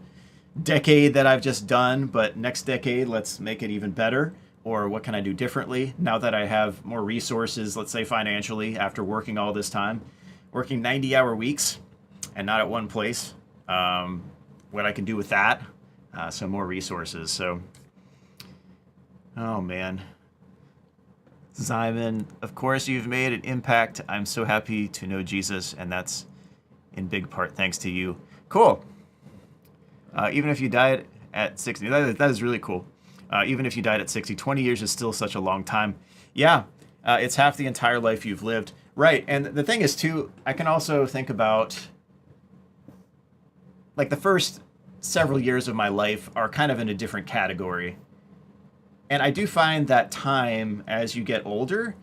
decade that I've just done, but next decade, let's make it even better. Or what can I do differently now that I have more resources, let's say financially, after working all this time, working 90-hour weeks and not at one place, what I can do with that, some more resources. So Oh, man. Simon, of course you've made an impact. I'm so happy to know Jesus, and that's in big part thanks to you. Cool. Even if you died at 60, that is really cool. Even if you died at 60, 20 years is still such a long time. Yeah, it's half the entire life you've lived. Right, and the thing is, too, I can also think about, like, the first several years of my life are kind of in a different category. And I do find that time, as you get older,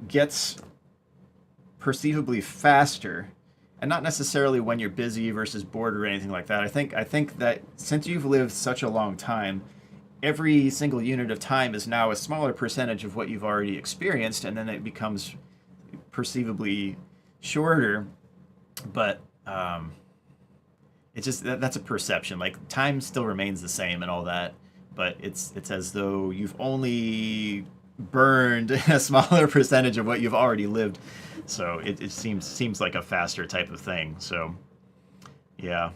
gets perceivably faster, and not necessarily when you're busy versus bored or anything like that. I think that since you've lived such a long time, every single unit of time is now a smaller percentage of what you've already experienced, and then it becomes perceivably shorter. But it's just that's a perception. Like, time still remains the same and all that, but it's as though you've only burned a smaller percentage of what you've already lived. So it seems like a faster type of thing. So yeah.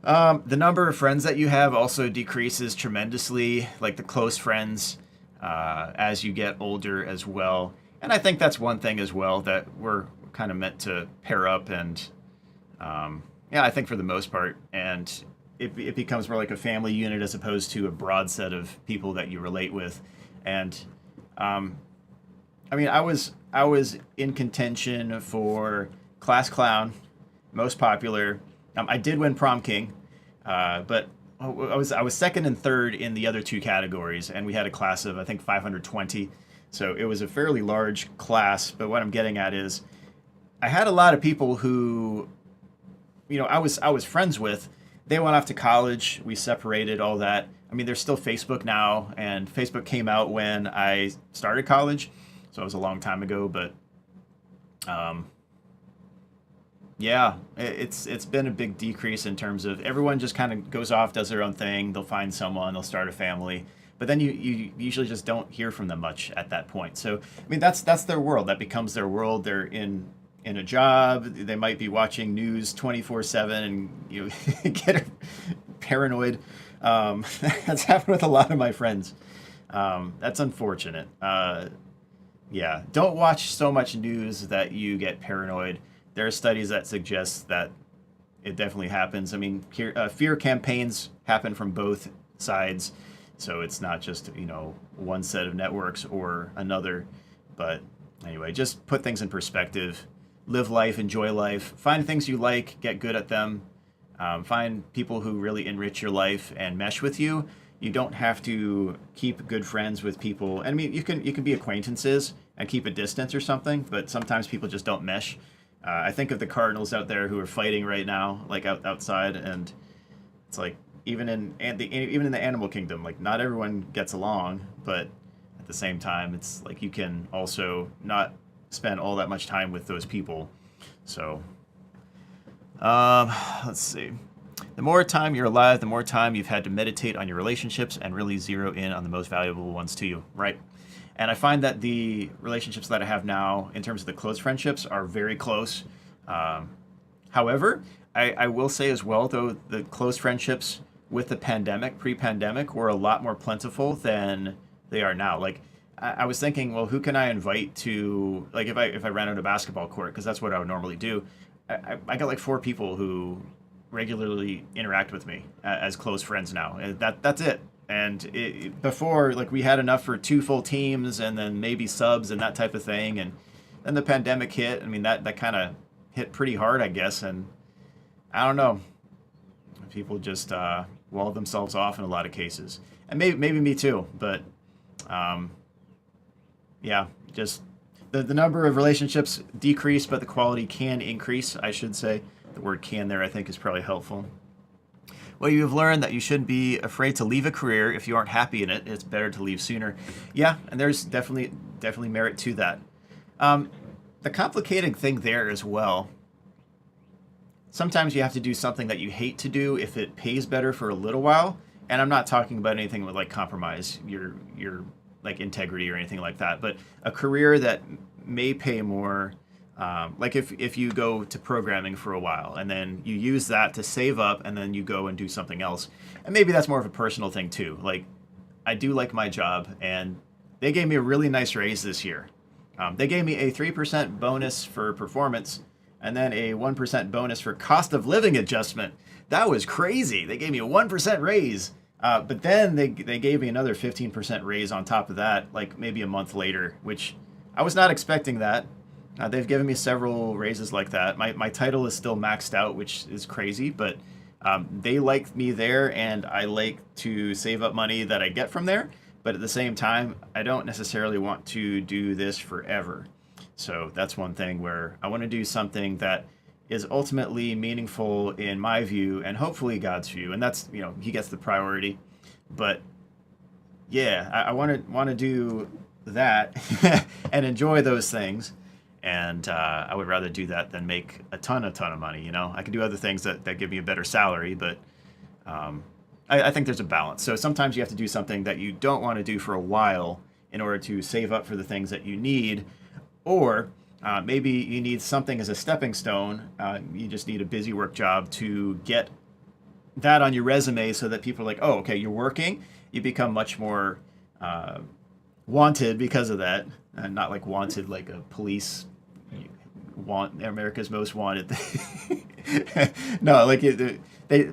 The number of friends that you have also decreases tremendously, like the close friends, as you get older as well. And I think that's one thing as well that we're kind of meant to pair up, and yeah, I think for the most part, and it becomes more like a family unit as opposed to a broad set of people that you relate with. And I mean, I was in contention for class clown, most popular. I did win prom king, but I was second and third in the other two categories, and we had a class of, I think, 520. So it was a fairly large class. But what I'm getting at is, I had a lot of people who, I was friends with. They went off to college. We separated, all that. I mean, there's still Facebook now, and Facebook came out when I started college, so it was a long time ago. But yeah, it's been a big decrease in terms of everyone just kind of goes off, does their own thing. They'll find someone, they'll start a family, but then you usually just don't hear from them much at that point. So I mean, that's their world. That becomes their world. They're in a job. They might be watching news 24/7, and you get paranoid. That's happened with a lot of my friends. That's unfortunate. Yeah, don't watch so much news that you get paranoid. There are studies that suggest that it definitely happens. I mean, fear campaigns happen from both sides, so it's not just one set of networks or another. But anyway, just put things in perspective. Live life, enjoy life, find things you like, get good at them, find people who really enrich your life and mesh with you. You don't have to keep good friends with people. I mean, you can be acquaintances and keep a distance or something, but sometimes people just don't mesh. I think of the Cardinals out there who are fighting right now, like outside, and it's like even in the animal kingdom, like not everyone gets along, but at the same time, it's like you can also not spend all that much time with those people. So let's see. The more time you're alive, the more time you've had to meditate on your relationships and really zero in on the most valuable ones to you, right? And I find that the relationships that I have now, in terms of the close friendships, are very close. However, I will say as well, though, the close friendships with the pandemic, pre-pandemic, were a lot more plentiful than they are now. Like, I was thinking, well, who can I invite to, like, if I ran out a basketball court, because that's what I would normally do. I got like 4 people who regularly interact with me as close friends now. And that's it. And before, like, we had enough for 2 full teams and then maybe subs and that type of thing. And then the pandemic hit. I mean, that kind of hit pretty hard, I guess. And I don't know. People just walled themselves off in a lot of cases. And maybe me too. But yeah, just the number of relationships decrease, but the quality can increase, I should say. The word "can" there, I think, is probably helpful. Well, you have learned that you shouldn't be afraid to leave a career if you aren't happy in it. It's better to leave sooner. Yeah, and there's definitely merit to that. The complicating thing there as well, sometimes you have to do something that you hate to do if it pays better for a little while. And I'm not talking about anything with like compromise your like integrity or anything like that, but a career that may pay more Like if you go to programming for a while and then you use that to save up and then you go and do something else. And maybe that's more of a personal thing too. Like I do like my job and they gave me a really nice raise this year. They gave me a 3% bonus for performance and then a 1% bonus for cost of living adjustment. That was crazy. They gave me a 1% raise. But then they gave me another 15% raise on top of that, like maybe a month later, which I was not expecting that. They've given me several raises like that. My title is still maxed out, which is crazy, but they like me there, and I like to save up money that I get from there. But at the same time, I don't necessarily want to do this forever. So that's one thing where I want to do something that is ultimately meaningful in my view and hopefully God's view. And that's, you know, he gets the priority. But yeah, I want to do that and enjoy those things. And I would rather do that than make a ton of money. You know, I can do other things that give me a better salary, but I think there's a balance. So sometimes you have to do something that you don't want to do for a while in order to save up for the things that you need, or maybe you need something as a stepping stone. You just need a busy work job to get that on your resume so that people are like, oh, okay, you're working. You become much more wanted because of that. And not like wanted like a police want America's Most Wanted. No, like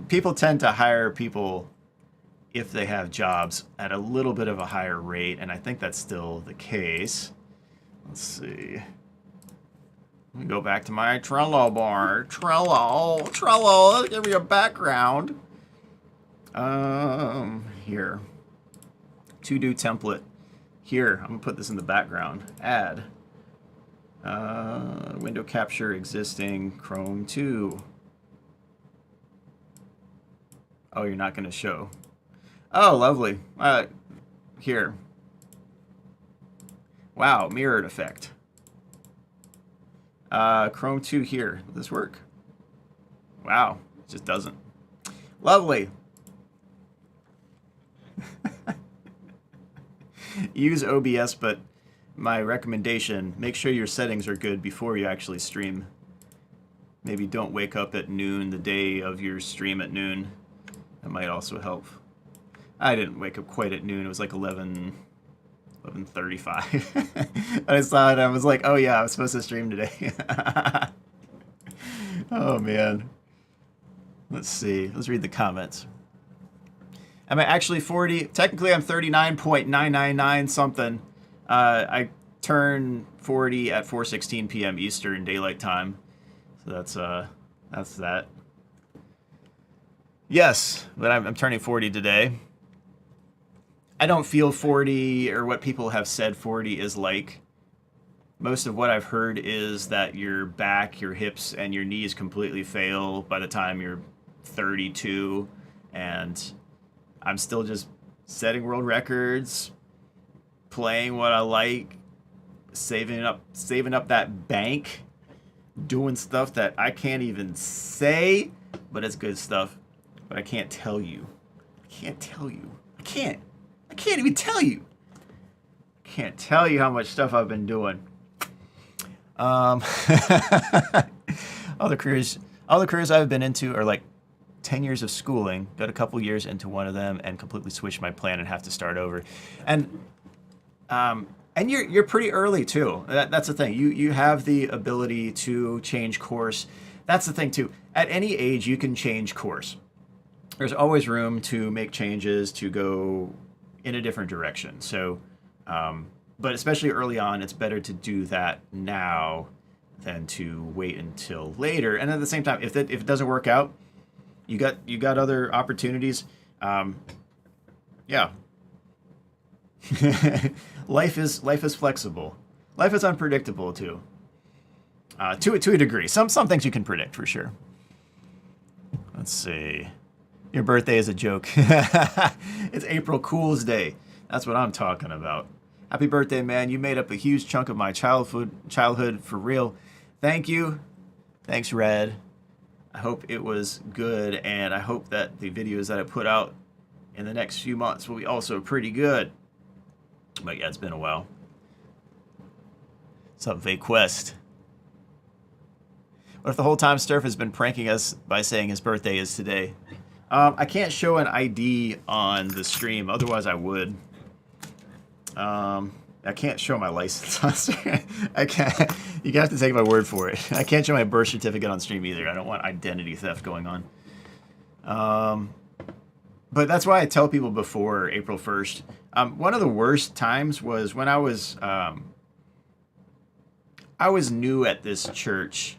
people tend to hire people if they have jobs at a little bit of a higher rate, and I think that's still the case. Let's see. Let me go back to my Trello bar. Trello, give me a background. Here. To-do template. Here, I'm gonna put this in the background. Add. Window capture existing Chrome 2. Oh, you're not gonna show. Oh, lovely. Here. Wow, mirrored effect. Chrome 2 here. Will this work? Wow, it just doesn't. Lovely. Use OBS, but my recommendation, make sure your settings are good before you actually stream. Maybe don't wake up at noon the day of your stream at noon. That might also help. I didn't wake up quite at noon. It was like 11:35. I saw it. I was like, oh yeah, I was supposed to stream today. Oh man. Let's see. Let's read the comments. Am I actually 40? Technically, I'm 39.999 something. I turn 40 at 4:16 p.m. Eastern Daylight Time. So that's that. Yes, but I'm turning 40 today. I don't feel 40 or what people have said 40 is like. Most of what I've heard is that your back, your hips, and your knees completely fail by the time you're 32, and I'm still just setting world records, playing what I like, saving up that bank, doing stuff that I can't even say, but it's good stuff. But I can't tell you. I can't even tell you. I can't tell you how much stuff I've been doing. All the careers I've been into are like 10 years of schooling, got a couple years into one of them and completely switched my plan and have to start over. And you're pretty early too. That's the thing. You have the ability to change course. That's the thing too. At any age you can change course. There's always room to make changes, to go in a different direction. So but especially early on, it's better to do that now than to wait until later. And at the same time, if it doesn't work out, you got other opportunities. Yeah. Life is flexible. Life is unpredictable too. To a degree. Some things you can predict for sure. Let's see. Your birthday is a joke. It's April Fool's Day. That's what I'm talking about. Happy birthday, man. You made up a huge chunk of my childhood for real. Thank you. Thanks, Red. I hope it was good, and I hope that the videos that I put out in the next few months will be also pretty good. But yeah, it's been a while. What's up, VaQuest? What if the whole time Sturf has been pranking us by saying his birthday is today? I can't show an ID on the stream, otherwise I would. I can't show my license on stream. I can't. You have to take my word for it. I can't show my birth certificate on stream either. I don't want identity theft going on. But that's why I tell people before April 1st. One of the worst times was when I was new at this church.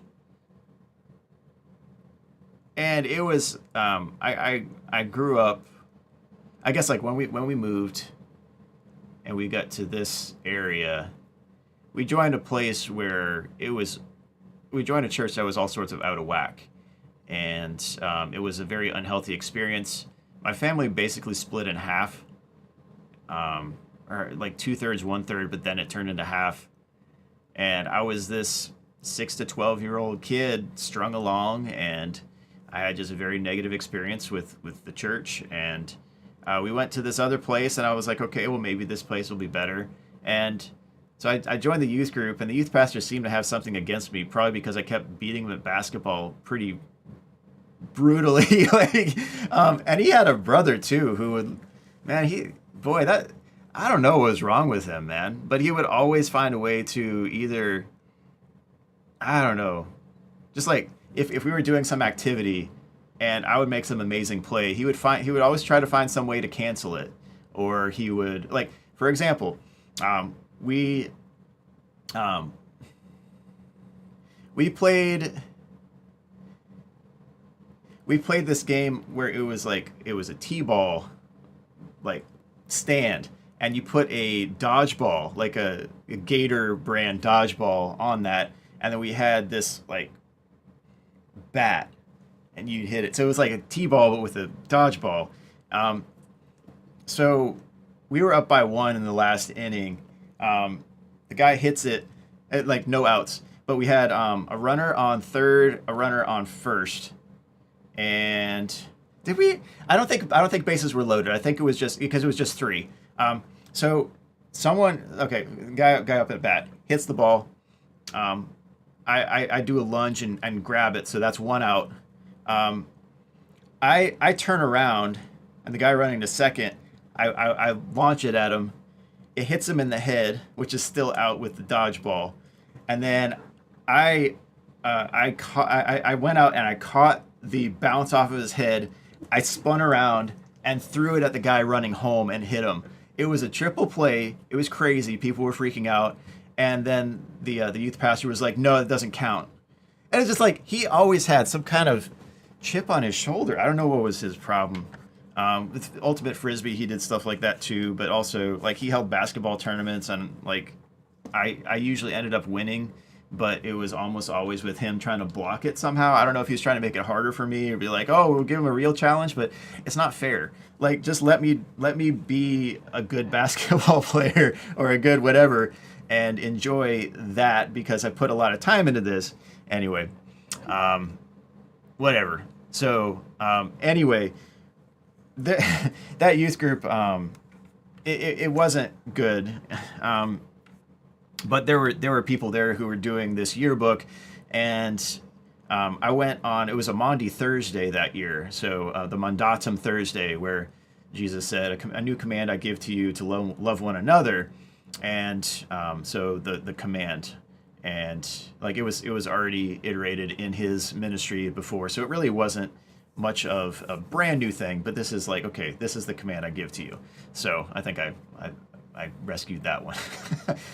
And it was I grew up, I guess, like when we moved and we got to this area, we joined a place where we joined a church that was all sorts of out of whack, and it was a very unhealthy experience. My family basically split in half, or like 2/3, 1/3, but then it turned into half, and I was this 6 to 12-year-old kid strung along, and I had just a very negative experience with the church, and we went to this other place, and I was like, okay, well, maybe this place will be better. And so I joined the youth group, and the youth pastor seemed to have something against me, probably because I kept beating him at basketball pretty brutally. And he had a brother too who would, man, I don't know what was wrong with him, man, but he would always find a way to either, I don't know, just like if we were doing some activity and I would make some amazing play, he would always try to find some way to cancel it. Or he would, like, for example, we played this game where it was a T-ball like stand, and you put a dodgeball, like a Gator brand dodgeball on that, and then we had this like bat, and you hit it. So it was like a T-ball but with a dodgeball. So we were up by 1 in the last inning. The guy hits it at like no outs, but we had a runner on third, a runner on first, and did we? I don't think bases were loaded. I think it was just because it was just 3. So guy up at bat hits the ball. I do a lunge and grab it, so that's 1 out. I turn around, and the guy running to second, I launch it at him. It hits him in the head, which is still out with the dodgeball. And then I went out and I caught the bounce off of his head. I spun around and threw it at the guy running home and hit him. It was a triple play. It was crazy. People were freaking out. And then the youth pastor was like, no, it doesn't count. And it's just like, he always had some kind of chip on his shoulder. I don't know what was his problem. With Ultimate Frisbee, he did stuff like that too, but also like he held basketball tournaments, and like I usually ended up winning, but it was almost always with him trying to block it somehow. I don't know if he's trying to make it harder for me or be like, oh, we'll give him a real challenge, but it's not fair. Like, just let me be a good basketball player or a good whatever and enjoy that, because I put a lot of time into this. Anyway, whatever. So anyway, that youth group, it wasn't good. But there were people there who were doing this yearbook, and I went on. It was a Maundy Thursday that year, so the Mandatum Thursday, where Jesus said, "A new command I give to you, to love one another," and so the command, and like it was already iterated in his ministry before, so it really wasn't much of a brand new thing. But this is like, okay, this is the command I give to you. So I think I rescued that one.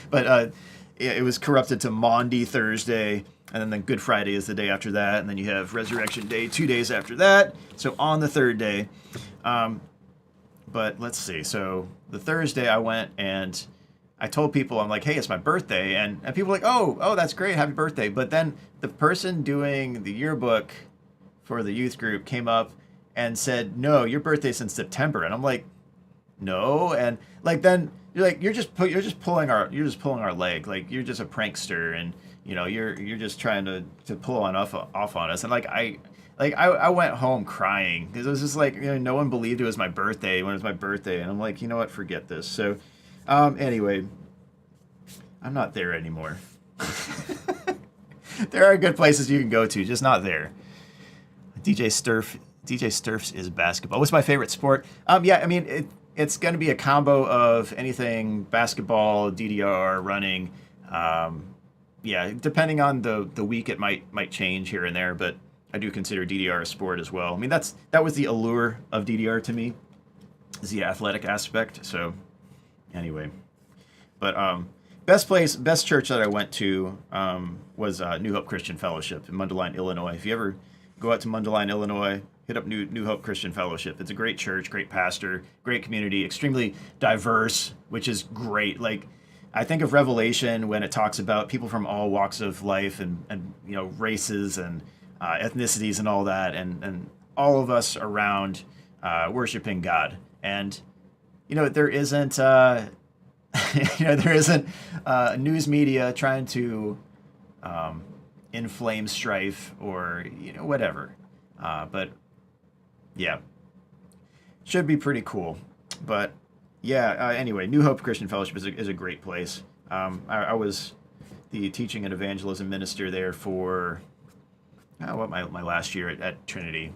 But it was corrupted to Maundy Thursday, and then Good Friday is the day after that, and then you have Resurrection Day 2 days after that, so on the third day. But let's see, so the Thursday I went and I told people, I'm like, hey, it's my birthday, and people were like, oh, that's great, happy birthday. But then the person doing the yearbook for the youth group came up and said, no, your birthday's in September. And I'm like, no. And like, then you're just pulling our leg. Like, you're just a prankster, and you know, you're just trying to pull off on us. And I went home crying, because it was just like, you know, no one believed it was my birthday when it was my birthday. And I'm like, you know what, forget this. So anyway, I'm not there anymore. There are good places you can go to, just not there. DJ Sturfs is basketball. What's my favorite sport? Yeah, I mean it's going to be a combo of anything basketball, DDR, running. Yeah, depending on the week, it might change here and there, but I do consider DDR a sport as well. I mean that was the allure of DDR to me, is the athletic aspect. So anyway, but best church that I went to was New Hope Christian Fellowship in Mundelein, Illinois. If you ever go out to Mundelein, Illinois, hit up New Hope Christian Fellowship. It's a great church, great pastor, great community, extremely diverse, which is great. Like, I think of Revelation when it talks about people from all walks of life and you know, races and ethnicities and all that, and all of us around worshiping God. And you know, there isn't news media trying to inflame strife or, you know, whatever. But yeah, should be pretty cool. But yeah, anyway, New Hope Christian Fellowship is a great place. I was the teaching and evangelism minister there for my last year at Trinity.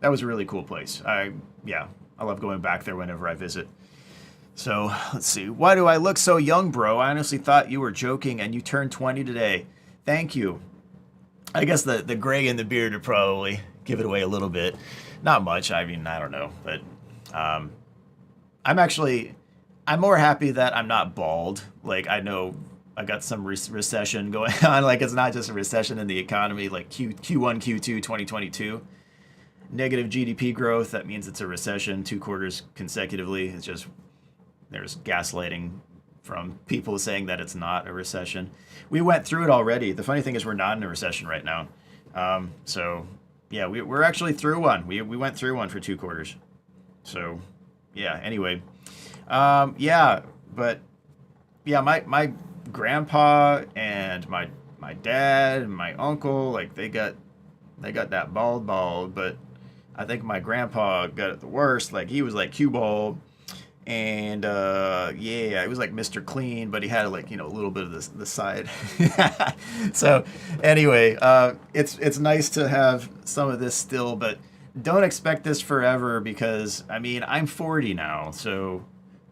That was a really cool place. I love going back there whenever I visit. So let's see. Why do I look so young, bro? I honestly thought you were joking and you turned 20 today. Thank you. I guess the gray in the beard would probably give it away a little bit. Not much. I mean, I don't know. But I'm more happy that I'm not bald. Like, I know I got some recession going on. Like, it's not just a recession in the economy, like Q1, Q2, 2022. Negative GDP growth. That means it's a recession 2 quarters consecutively. It's just, there's gaslighting from people saying that it's not a recession. We went through it already. The funny thing is we're not in a recession right now. So yeah, we're actually through one. We went through one for 2 quarters. So yeah, anyway. Yeah, but yeah, my grandpa and my dad and my uncle, like they got that bald, but I think my grandpa got it the worst. Like, he was like cue bald. And yeah, it was like Mr. Clean, but he had like, you know, a little bit of the side. So anyway, it's nice to have some of this still, but don't expect this forever because I mean I'm 40 now, so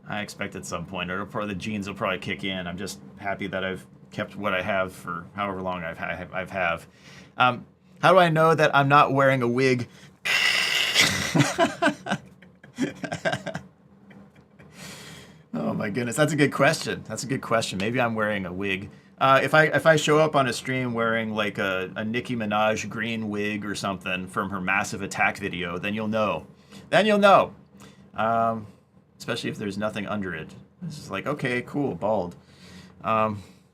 I expect at some point the genes will probably kick in. I'm just happy that I've kept what I have for however long I've have. How do I know that I'm not wearing a wig? Oh my goodness, that's a good question. Maybe I'm wearing a wig. If I show up on a stream wearing like a Nicki Minaj green wig or something from her Massive Attack video, then you'll know. Especially if there's nothing under it. It's just like, okay, cool, bald.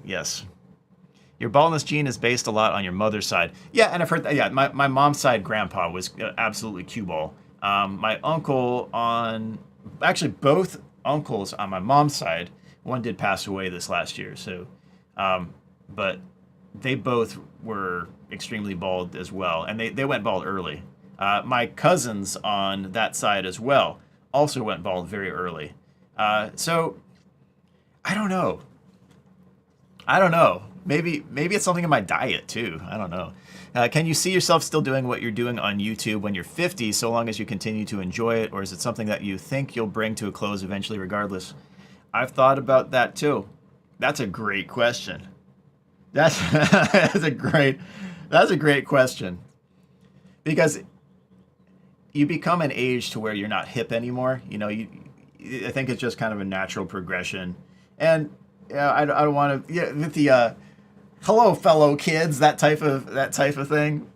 Yes. Your baldness gene is based a lot on your mother's side. Yeah, and I've heard that. Yeah, my mom's side grandpa was absolutely cue ball. My uncle actually both uncles on my mom's side, one did pass away this last year, so but they both were extremely bald as well, and they went bald early. My cousins on that side as well also went bald very early. So I don't know. Maybe it's something in my diet too. I don't know. Can you see yourself still doing what you're doing on YouTube when you're 50, so long as you continue to enjoy it, or is it something that you think you'll bring to a close eventually regardless? I've thought about that too. That's a great question. That's a great question. Because you become an age to where you're not hip anymore. You know, I think it's just kind of a natural progression. And yeah, I don't want to with the hello fellow kids, that type of thing.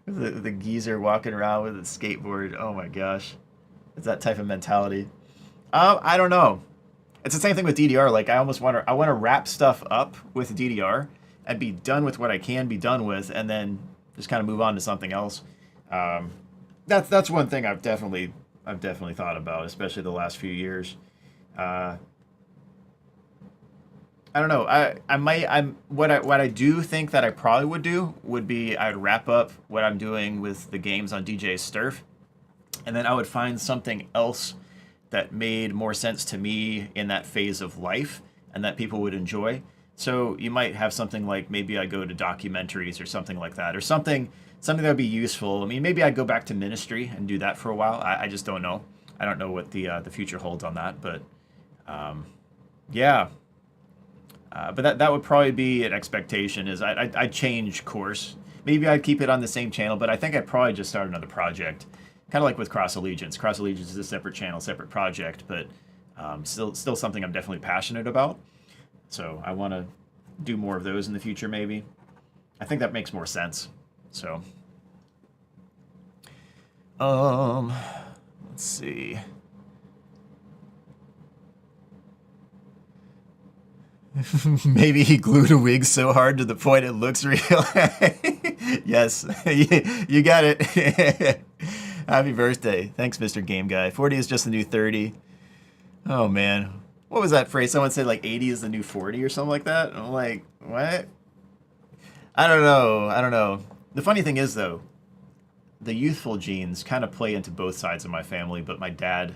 the geezer walking around with a skateboard. Oh my gosh, it's that type of mentality. I don't know. It's the same thing with DDR. Like, I want to wrap stuff up with DDR and be done with what I can be done with, and then just kind of move on to something else. That's one thing I've definitely thought about, especially the last few years. I don't know. What I do think that I probably would do would be I'd wrap up what I'm doing with the games on DJ Sturf, and then I would find something else that made more sense to me in that phase of life and that people would enjoy. So you might have something like maybe I go to documentaries or something like that, or something that would be useful. I mean, maybe I'd go back to ministry and do that for a while. I just don't know. I don't know what the future holds on that, but yeah. But that would probably be an expectation. Is I'd change course. Maybe I'd keep it on the same channel, but I think I'd probably just start another project, kind of like with Cross Allegiance. Cross Allegiance is a separate channel, separate project, but still something I'm definitely passionate about. So I want to do more of those in the future, maybe. I think that makes more sense. So, let's see. Maybe he glued a wig so hard to the point it looks real. Yes, you got it. Happy birthday. Thanks, Mr. Game Guy. 40 is just the new 30. Oh, man. What was that phrase? Someone said like 80 is the new 40 or something like that. I'm like, what? I don't know. The funny thing is, though, the youthful genes kind of play into both sides of my family, but my dad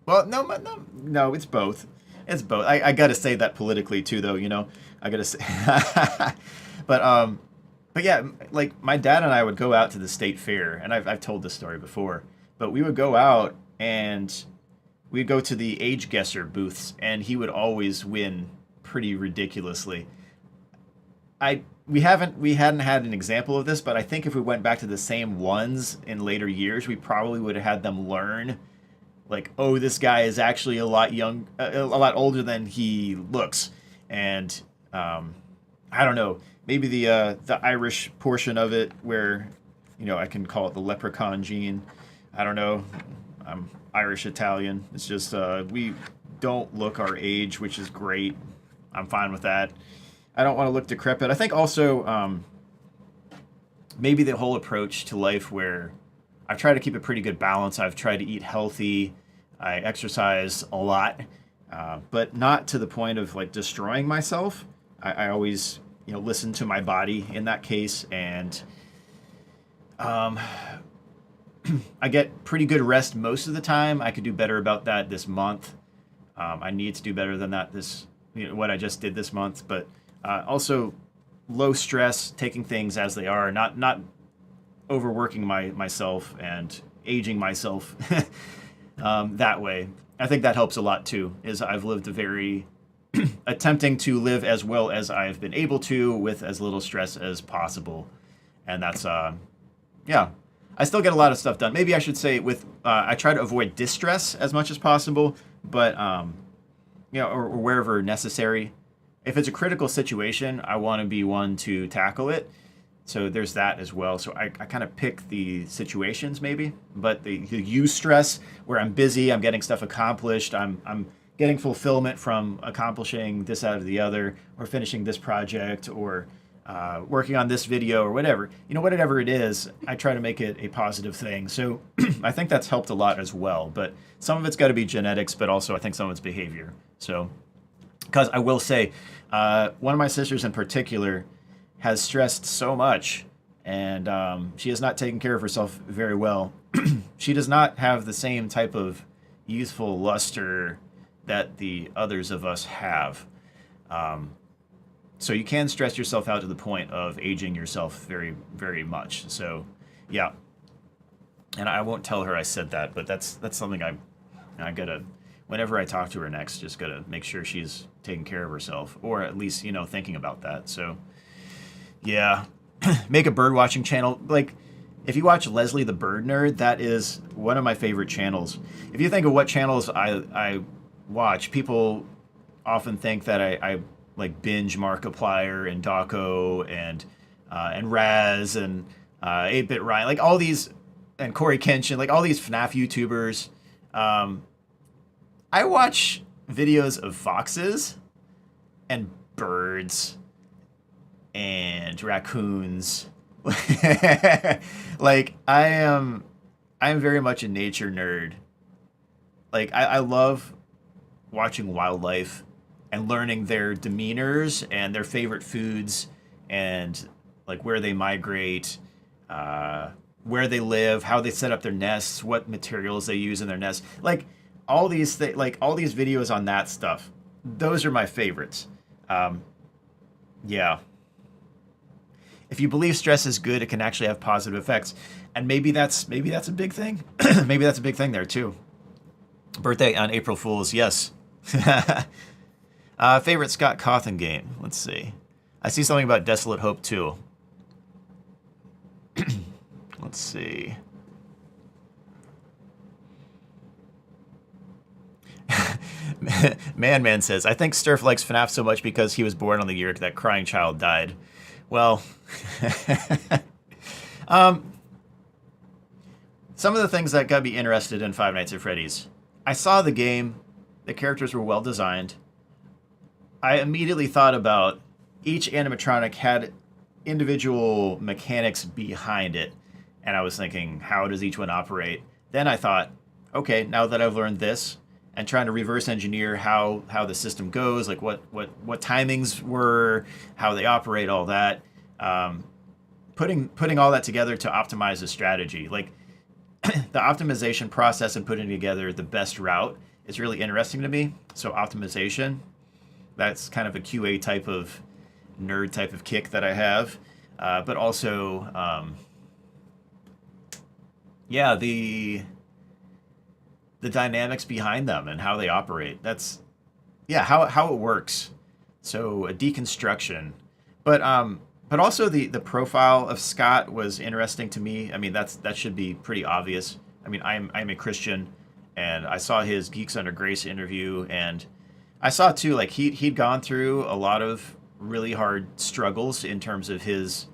well, no, it's both. It's both. I got to say that politically, too, though, you know. I got to say. But yeah, like my dad and I would go out to the state fair, and I've told this story before, but we would go out and we'd go to the age guesser booths, and he would always win pretty ridiculously. We hadn't had an example of this, but I think if we went back to the same ones in later years, we probably would have had them learn, like, oh, this guy is actually a lot older than he looks, and I don't know, maybe the Irish portion of it, where, you know, I can call it the leprechaun gene. I don't know. I'm Irish Italian. It's just we don't look our age, which is great. I'm fine with that. I don't want to look decrepit. I think also maybe the whole approach to life where I've tried to keep a pretty good balance. I've tried to eat healthy. I exercise a lot, but not to the point of like destroying myself. I always, you know, listen to my body in that case, and I get pretty good rest most of the time. I could do better about that this month. I need to do better than that what I just did this month, but also low stress, taking things as they are, not overworking myself and aging myself that way. I think that helps a lot too. Is I've lived a very attempting to live as well as I've been able to with as little stress as possible, and that's yeah. I still get a lot of stuff done. Maybe I should say I try to avoid distress as much as possible, but you know, or wherever necessary. If it's a critical situation, I want to be one to tackle it. So there's that as well. So I kind of pick the situations maybe, but the use stress where I'm busy, I'm getting stuff accomplished, I'm getting fulfillment from accomplishing this out of the other, or finishing this project, or working on this video, or whatever. You know, whatever it is, I try to make it a positive thing. So I think that's helped a lot as well. But some of it's got to be genetics, but also I think some of it's behavior. So, because I will say, one of my sisters in particular has stressed so much, and she has not taken care of herself very well. She does not have the same type of youthful luster that the others of us have. So you can stress yourself out to the point of aging yourself very, very much. So, yeah. And I won't tell her I said that, but that's something I gotta, whenever I talk to her next, just gotta make sure she's taking care of herself, or at least, you know, thinking about that. So, yeah. Make a bird watching channel. Like, if you watch Leslie the Bird Nerd, that is one of my favorite channels. If you think of what channels I watch, people often think that I like binge Markiplier and Dawko and Raz and 8-Bit Ryan, like all these, and Corey Kenshin, like all these FNAF YouTubers. I watch videos of foxes and birds and raccoons. Like I'm very much a nature nerd. Like I love watching wildlife and learning their demeanors and their favorite foods, and like where they migrate, where they live, how they set up their nests, what materials they use in their nests. Like all these videos on that stuff. Those are my favorites. Yeah. If you believe stress is good, it can actually have positive effects. And maybe that's a big thing. Maybe that's a big thing there too. Birthday on April Fools, yes. Favorite Scott Cawthon game? Let's see. I see something about Desolate Hope too. Let's see. Man says, I think Sturf likes FNAF so much because he was born on the year that crying child died. Well, some of the things that got me interested in Five Nights at Freddy's. I saw the game. The characters were well designed. I immediately thought about each animatronic had individual mechanics behind it. And I was thinking, how does each one operate? Then I thought, okay, now that I've learned this, and trying to reverse engineer how the system goes, like what timings were, how they operate, all that. Putting all that together to optimize a strategy. Like the optimization process and putting together the best route is really interesting to me. So optimization, that's kind of a QA type of nerd type of kick that I have. But also, yeah, the dynamics behind them and how they operate. That's, yeah, how it works. So a deconstruction, but also the profile of Scott was interesting to me. I mean, that should be pretty obvious. I mean, I'm a Christian, and I saw his Geeks Under Grace interview, and I saw too, like he'd gone through a lot of really hard struggles in terms of his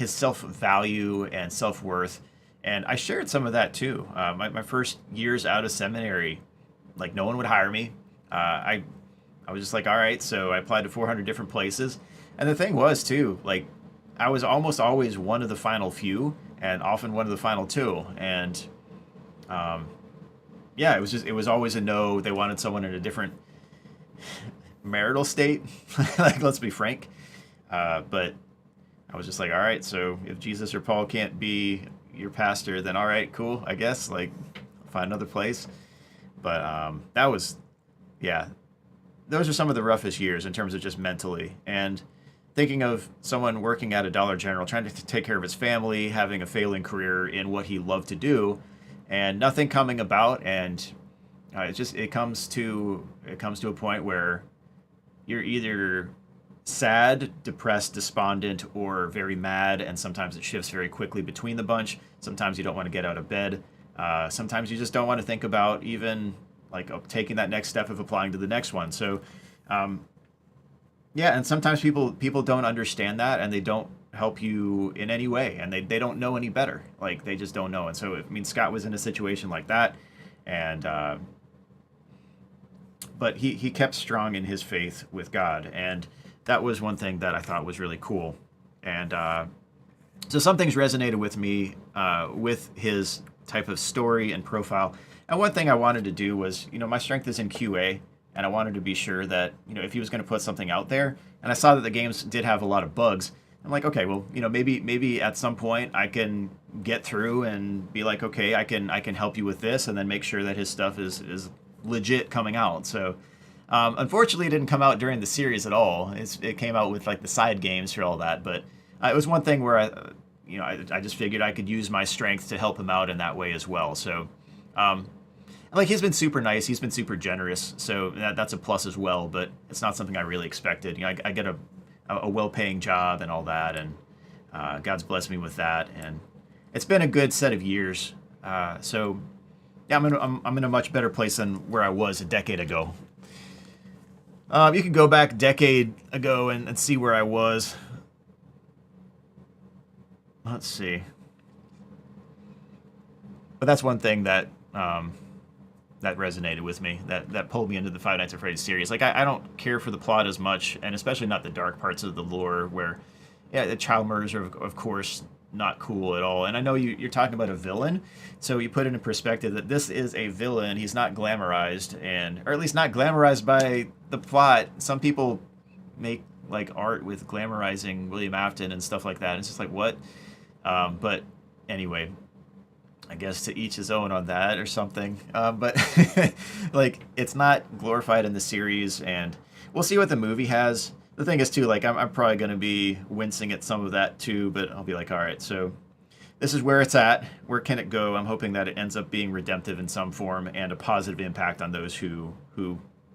self-value and self-worth. And I shared some of that too. My first years out of seminary, like no one would hire me. I was just like, all right, so I applied to 400 different places. And the thing was too, like I was almost always one of the final few and often one of the final two. And yeah, it was always a no. They wanted someone in a different marital state. Like, let's be frank. But I was just like, all right, so if Jesus or Paul can't be your pastor, then all right, cool, I guess, like find another place. But that was, yeah, those are some of the roughest years in terms of just mentally. And thinking of someone working at a Dollar General, trying to take care of his family, having a failing career in what he loved to do, and nothing coming about. And it comes to a point where you're either sad, depressed, despondent, or very mad, and sometimes it shifts very quickly between the bunch. Sometimes you don't want to get out of bed. Sometimes you just don't want to think about even like taking that next step of applying to the next one. So, yeah, and sometimes people don't understand that, and they don't help you in any way, and they don't know any better. Like they just don't know. And so, I mean, Scott was in a situation like that, and but he kept strong in his faith with God, and that was one thing that I thought was really cool. And so some things resonated with me with his type of story and profile. And one thing I wanted to do was, my strength is in QA, and I wanted to be sure that, if he was going to put something out there, and I saw that the games did have a lot of bugs, I'm like, okay, well, maybe at some point I can get through and be like, okay, I can help you with this, and then make sure that his stuff is legit coming out. So unfortunately, it didn't come out during the series at all. It came out with like the side games for all that, but it was one thing where I just figured I could use my strength to help him out in that way as well. So, like he's been super nice, he's been super generous, so that's a plus as well. But it's not something I really expected. I get a well-paying job and all that, and God's blessed me with that, and it's been a good set of years. So, yeah, I'm in a much better place than where I was a decade ago. You can go back a decade ago and see where I was. Let's see. But that's one thing that that resonated with me, that pulled me into the Five Nights at Freddy's series. Like, I don't care for the plot as much, and especially not the dark parts of the lore where, yeah, the child murders are, of course, not cool at all. And I know you're talking about a villain, so you put it in perspective that this is a villain. He's not glamorized, or at least not glamorized by the plot. Some people make like art with glamorizing William Afton and stuff like that. And it's just like, what? But anyway, I guess to each his own on that or something. But like, it's not glorified in the series, and we'll see what the movie has. the thing is too, like I'm probably going to be wincing at some of that too, but I'll be like, all right, so this is where it's at. Where can it go? I'm hoping that it ends up being redemptive in some form and a positive impact on those who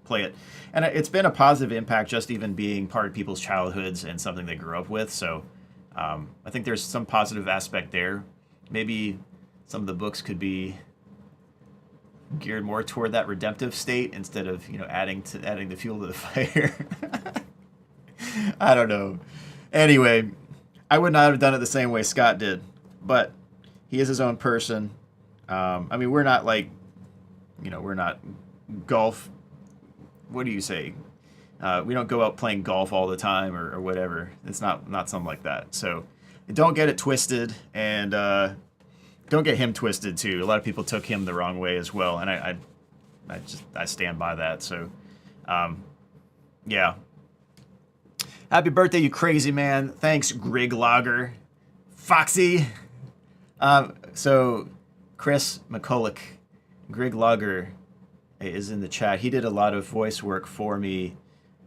play it. And it's been a positive impact just even being part of people's childhoods and something they grew up with. So I think there's some positive aspect there. Maybe some of the books could be geared more toward that redemptive state instead of, you know, adding the fuel to the fire. I don't know. Anyway, I would not have done it the same way Scott did, but he is his own person. I mean, we're not like, you know, we're not golf. What do you say? We don't go out playing golf all the time or whatever. It's not something like that. So don't get it twisted, and don't get him twisted too. A lot of people took him the wrong way as well, and I stand by that. So yeah. Happy birthday, you crazy man. Thanks, Grig Lager. Foxy. So Chris McCulloch, Grig Lager is in the chat. He did a lot of voice work for me.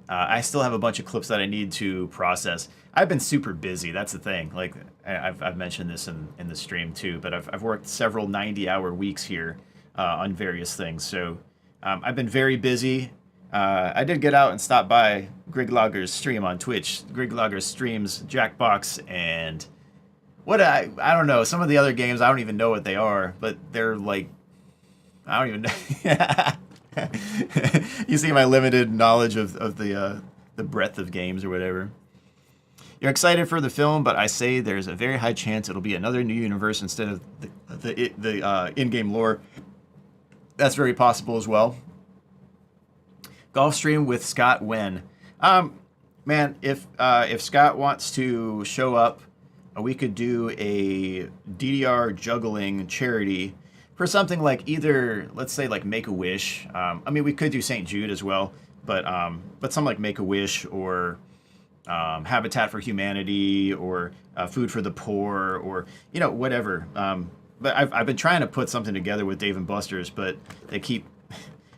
I still have a bunch of clips that I need to process. I've been super busy. That's the thing. Like I've mentioned this in the stream too, but I've worked several 90-hour weeks here on various things. So I've been very busy. I did get out and stop by Grig Lager's stream on Twitch. Grig Lager streams Jackbox and I don't know, some of the other games I don't even know what they are, but they're like, I don't even know. You see my limited knowledge of the breadth of games or whatever. You're excited for the film, but I say there's a very high chance it'll be another new universe instead of the in-game lore. That's very possible as well. Golf stream with Scott when? Man, if Scott wants to show up, we could do a DDR juggling charity for something like either, let's say, like Make-A-Wish. I mean, we could do St. Jude as well, but something like Make-A-Wish or Habitat for Humanity or Food for the Poor or, you know, whatever. But I've been trying to put something together with Dave & Buster's, but they keep...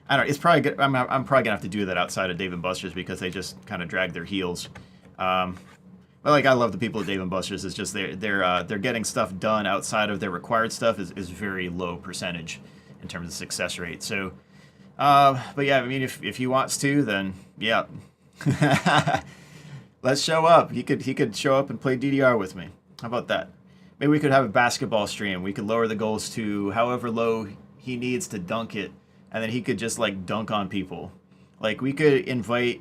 I don't know. It's probably good. I'm probably gonna have to do that outside of Dave & Buster's because they just kind of drag their heels. But like, I love the people at Dave & Buster's. It's just they're getting stuff done outside of their required stuff is very low percentage in terms of success rate. So, but yeah, I mean, if he wants to, then yeah, let's show up. He could show up and play DDR with me. How about that? Maybe we could have a basketball stream. We could lower the goals to however low he needs to dunk it. And then he could just like dunk on people. Like we could invite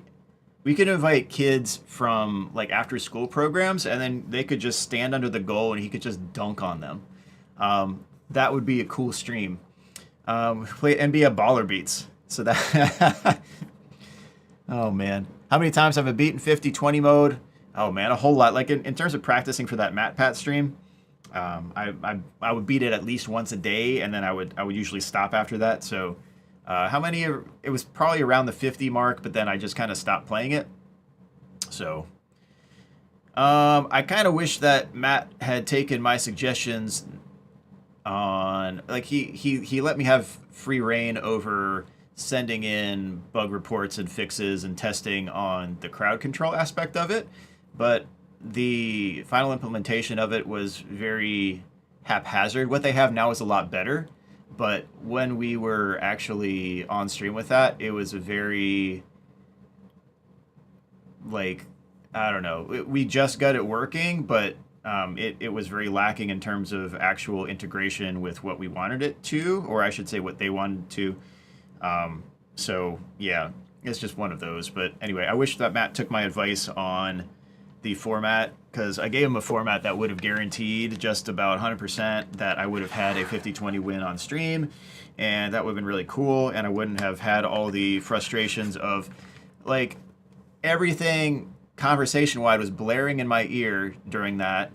kids from like after school programs, and then they could just stand under the goal and he could just dunk on them. That would be a cool stream. Play NBA Baller Beats. So that oh man. How many times have I beaten 50-20 mode? Oh man, a whole lot. Like in terms of practicing for that MatPat stream, I would beat it at least once a day, and then I would usually stop after that. So how many? It was probably around the 50 mark, but then I just kind of stopped playing it. So I kind of wish that Matt had taken my suggestions on, like he let me have free reign over sending in bug reports and fixes and testing on the crowd control aspect of it, but the final implementation of it was very haphazard. What they have now is a lot better. But when we were actually on stream with that, it was a very, like, I don't know. We just got it working, but it was very lacking in terms of actual integration with what we wanted it to, or I should say what they wanted to. So, yeah, it's just one of those. But anyway, I wish that Matt took my advice on the format, because I gave him a format that would have guaranteed just about 100% that I would have had a 50-20 win on stream, and that would have been really cool, and I wouldn't have had all the frustrations of, like, everything conversation-wide was blaring in my ear during that.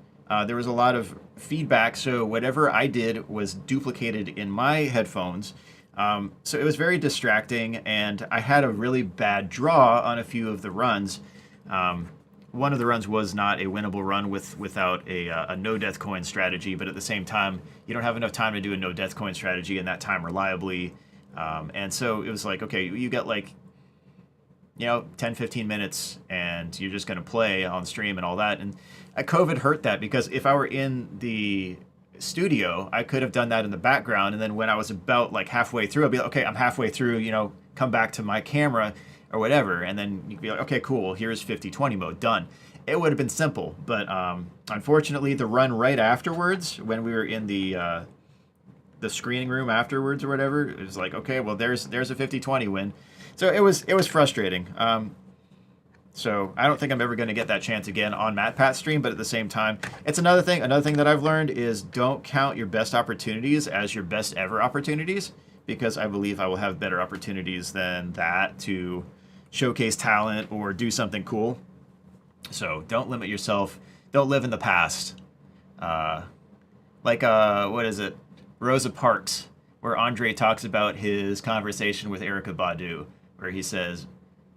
There was a lot of feedback, so whatever I did was duplicated in my headphones. So it was very distracting, and I had a really bad draw on a few of the runs. One of the runs was not a winnable run without a no-death coin strategy, but at the same time, you don't have enough time to do a no-death coin strategy in that time reliably. And so it was like, okay, you get like, 10, 15 minutes, and you're just going to play on stream and all that. And COVID hurt that, because if I were in the studio, I could have done that in the background. And then when I was about like halfway through, I'd be like, okay, I'm halfway through, come back to my camera or whatever. And then you'd be like, okay, cool, here's 50/20 mode, done. It would have been simple. But unfortunately, the run right afterwards, when we were in the screening room afterwards or whatever, it was like, okay, well, there's a 50/20 win. So it was frustrating. So I don't think I'm ever going to get that chance again on MatPat's stream, but at the same time, it's another thing. Another thing that I've learned is don't count your best opportunities as your best ever opportunities, because I believe I will have better opportunities than that to showcase talent or do something cool. So don't limit yourself. Don't live in the past. What is it? Rosa Parks, where Andre talks about his conversation with Erykah Badu, where he says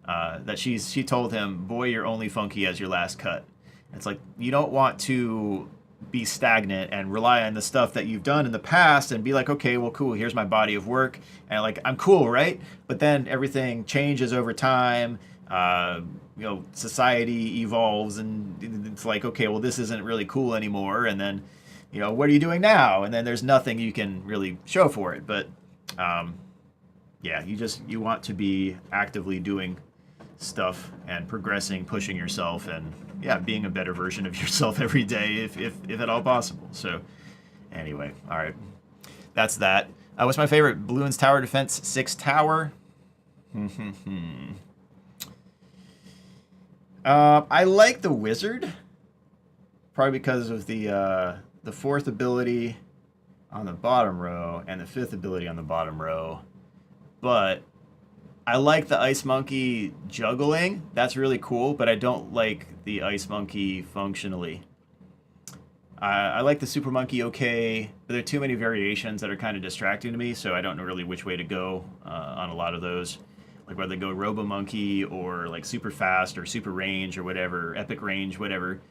that she told him, boy, you're only funky as your last cut. It's like, you don't want to be stagnant and rely on the stuff that you've done in the past and be like, okay, well, cool, here's my body of work, and like, I'm cool, right? But then everything changes over time. Society evolves, and it's like, okay, well, this isn't really cool anymore. And then, what are you doing now? And then there's nothing you can really show for it. But yeah, you want to be actively doing stuff and progressing, pushing yourself, and yeah, being a better version of yourself every day, if at all possible. So anyway, all right, that's that. What's my favorite? Balloons Tower Defense 6 Tower. I like the Wizard, probably because of the fourth ability on the bottom row and the fifth ability on the bottom row. But I like the Ice Monkey juggling. That's really cool, but I don't like the Ice Monkey functionally. I like the Super Monkey okay, but there are too many variations that are kind of distracting to me, so I don't know really which way to go on a lot of those. Like whether they go Robo Monkey or like Super Fast or Super Range or whatever, Epic Range, whatever.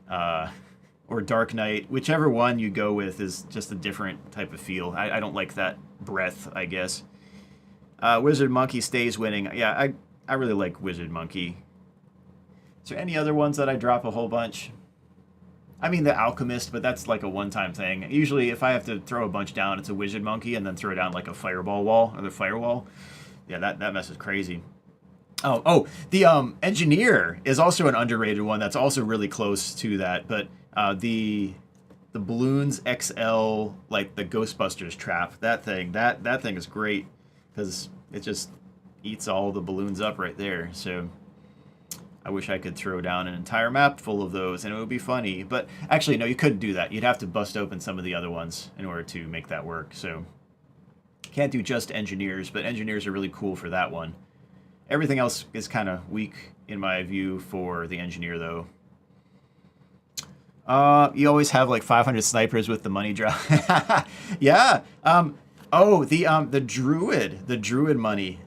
Or Dark Knight, whichever one you go with is just a different type of feel. I don't like that breath, I guess. Wizard Monkey stays winning. Yeah, I really like Wizard Monkey. Is there any other ones that I drop a whole bunch? I mean, the Alchemist, but that's like a one-time thing. Usually, if I have to throw a bunch down, it's a Wizard Monkey, and then throw down like a Fireball wall, or the Firewall. Yeah, that mess is crazy. Oh, the Engineer is also an underrated one that's also really close to that, but the Balloons XL, like the Ghostbusters trap, that thing is great, because it just eats all the balloons up right there. So I wish I could throw down an entire map full of those, and it would be funny. But actually, no, you couldn't do that. You'd have to bust open some of the other ones in order to make that work. So can't do just Engineers, but Engineers are really cool for that one. Everything else is kind of weak, in my view, for the Engineer, though. You always have like 500 snipers with the money drop. Yeah. The Druid money.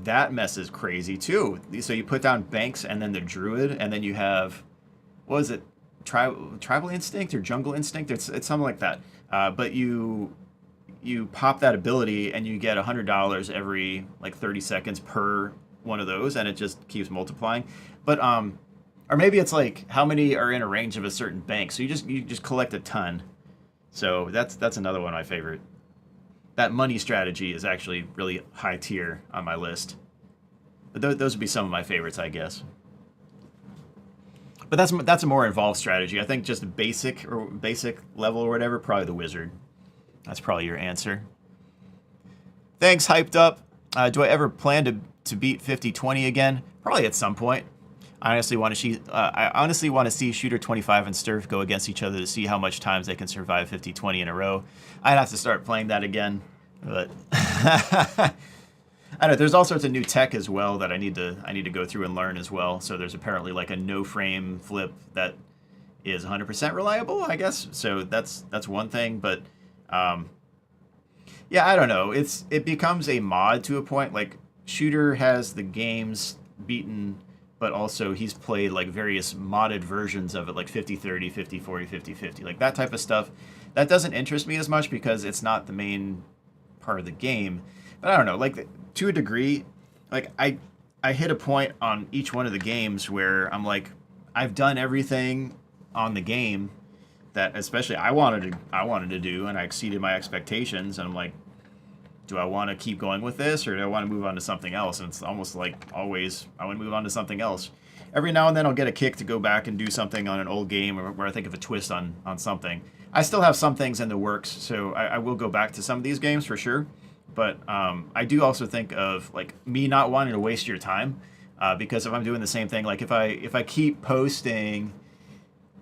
That mess is crazy too. So you put down banks and then the Druid, and then you have, what is it? Tribal Instinct or Jungle Instinct? It's something like that. But you pop that ability and you get $100 every like 30 seconds per one of those, and it just keeps multiplying. But or maybe it's like how many are in a range of a certain bank. So you just collect a ton. So that's another one of my favorite. That money strategy is actually really high tier on my list. But those would be some of my favorites, I guess. But that's a more involved strategy. I think just a basic level or whatever, probably the Wizard. That's probably your answer. Thanks, Hyped Up. Do I ever plan to beat 50/20 again? Probably at some point. I honestly want to see Shooter 25 and Sturf go against each other to see how much times they can survive 50/20 in a row. I'd have to start playing that again, but I don't know. There's all sorts of new tech as well that I need to go through and learn as well. So there's apparently like a no frame flip that is 100% reliable, I guess. So that's one thing, but yeah, I don't know. It becomes a mod to a point. Like Shooter has the games beaten, but also he's played like various modded versions of it, like 50/30, 50/40, 50/50, like that type of stuff. That doesn't interest me as much because it's not the main part of the game. But I don't know, like to a degree, like I I hit a point on each one of the games where I'm like, I've done everything on the game that especially I wanted to do, and I exceeded my expectations. And I'm like, do I want to keep going with this, or do I want to move on to something else? And it's almost like always I want to move on to something else. Every now and then I'll get a kick to go back and do something on an old game or where I think of a twist on something. I still have some things in the works, so I will go back to some of these games for sure. But I do also think of like me not wanting to waste your time, because if I'm doing the same thing, like if I keep posting,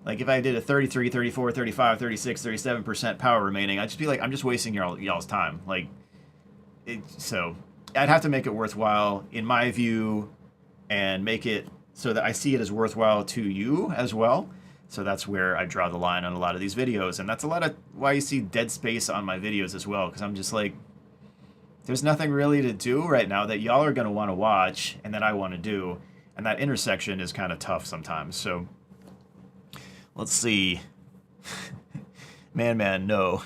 like if I did a 33, 34, 35, 36, 37% power remaining, I'd just be like, I'm just wasting y'all's time. Like, so I'd have to make it worthwhile in my view, and make it so that I see it as worthwhile to you as well. So that's where I draw the line on a lot of these videos, and that's a lot of why you see dead space on my videos as well, because I'm just like, there's nothing really to do right now that y'all are going to want to watch and that I want to do, and that intersection is kind of tough sometimes. So let's see. Man, no.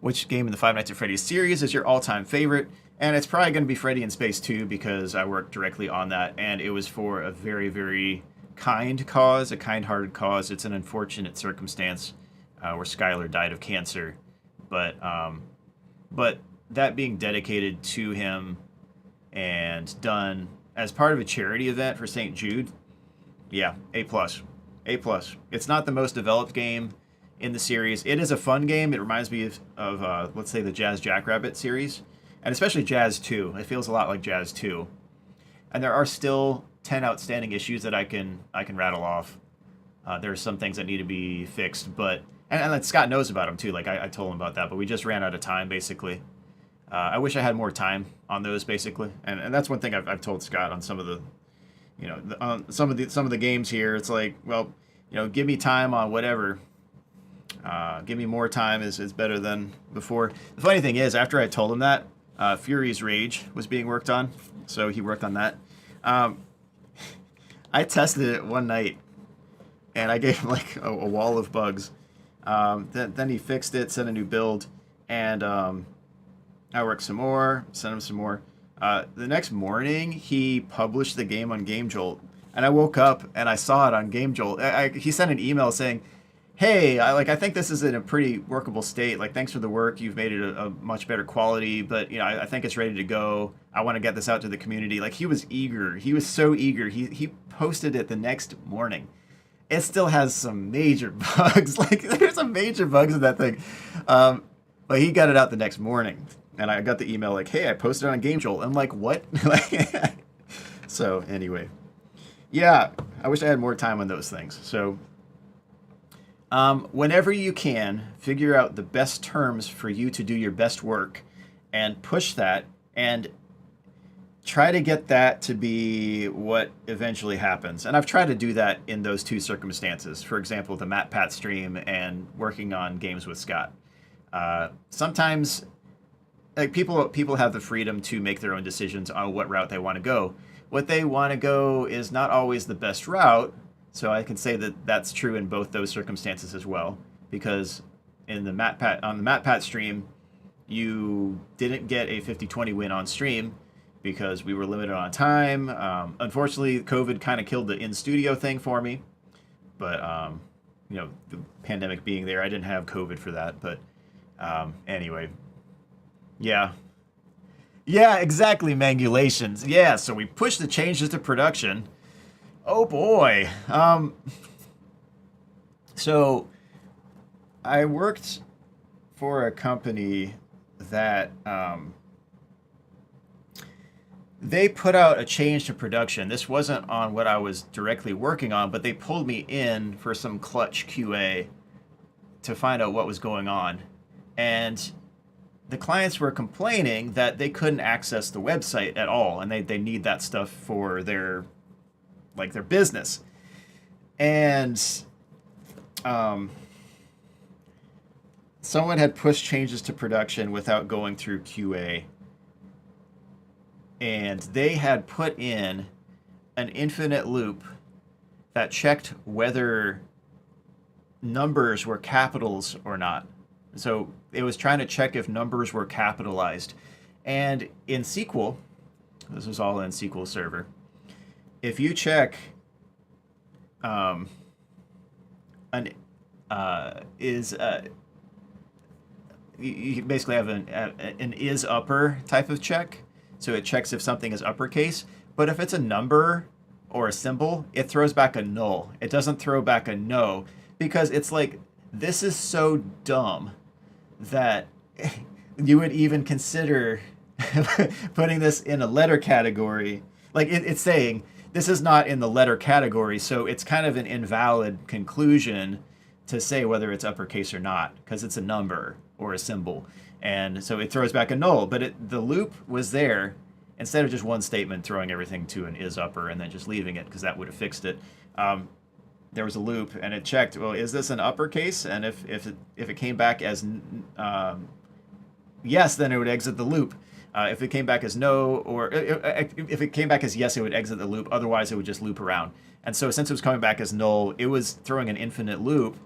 Which game in the Five Nights at Freddy's series is your all-time favorite? And it's probably going to be Freddy in Space 2, because I worked directly on that, and it was for a very, very kind cause, a kind-hearted cause. It's an unfortunate circumstance where Skylar died of cancer, but that being dedicated to him and done as part of a charity event for St. Jude, yeah, A+. A+. It's not the most developed game in the series. It is a fun game. It reminds me of let's say the Jazz Jackrabbit series, and especially Jazz 2. It feels a lot like Jazz 2. And there are still 10 outstanding issues that I can rattle off. There are some things that need to be fixed, but and Scott knows about them too. Like I told him about that, but we just ran out of time basically. I wish I had more time on those basically, and that's one thing I've told Scott on some of the, some of the games here. It's like, well, give me time on whatever. Give me more time is better than before. The funny thing is, after I told him that, Fury's Rage was being worked on, so he worked on that. I tested it one night, and I gave him like a wall of bugs. Then he fixed it, sent a new build, and I worked some more, sent him some more. The next morning, he published the game on GameJolt, and I woke up and I saw it on GameJolt. He sent an email saying, hey, I think this is in a pretty workable state. Like, thanks for the work. You've made it a much better quality, but I think it's ready to go. I want to get this out to the community. Like, he was eager. He was so eager. He posted it the next morning. It still has some major bugs. Like, there's some major bugs in that thing. But he got it out the next morning, and I got the email like, hey, I posted it on GameJolt. I'm like, what? So anyway, yeah, I wish I had more time on those things. So whenever you can, figure out the best terms for you to do your best work and push that, and try to get that to be what eventually happens. And I've tried to do that in those two circumstances. For example, the Matt Pat stream and working on games with Scott. Sometimes like people have the freedom to make their own decisions on what route they want to go. What they want to go is not always the best route. So I can say that that's true in both those circumstances as well, because in the Matt Pat stream, you didn't get a 50-20 win on stream because we were limited on time. Unfortunately, COVID kind of killed the in-studio thing for me, but the pandemic being there, I didn't have COVID for that. But anyway, yeah, exactly, Mangulations. Yeah, so we pushed the changes to production. Oh boy. So I worked for a company that they put out a change to production. This wasn't on what I was directly working on, but they pulled me in for some clutch QA to find out what was going on. And the clients were complaining that they couldn't access the website at all, and they need that stuff for their business. And someone had pushed changes to production without going through QA, and they had put in an infinite loop that checked whether numbers were capitals or not. So it was trying to check if numbers were capitalized. And in SQL, this was all in SQL Server, if you check an is you basically have an is upper type of check, so it checks if something is uppercase. But if it's a number or a symbol, it throws back a null. It doesn't throw back a no, because it's like, this is so dumb that you would even consider putting this in a letter category. Like it's saying this is not in the letter category, so it's kind of an invalid conclusion to say whether it's uppercase or not, because it's a number or a symbol. And so it throws back a null, but the loop was there instead of just one statement throwing everything to an is upper and then just leaving it, because that would have fixed it. There was a loop, and it checked, well, is this an uppercase? And if it came back as yes, then it would exit the loop. If it came back as no, or if it came back as yes, it would exit the loop. Otherwise, it would just loop around. And so since it was coming back as null, it was throwing an infinite loop,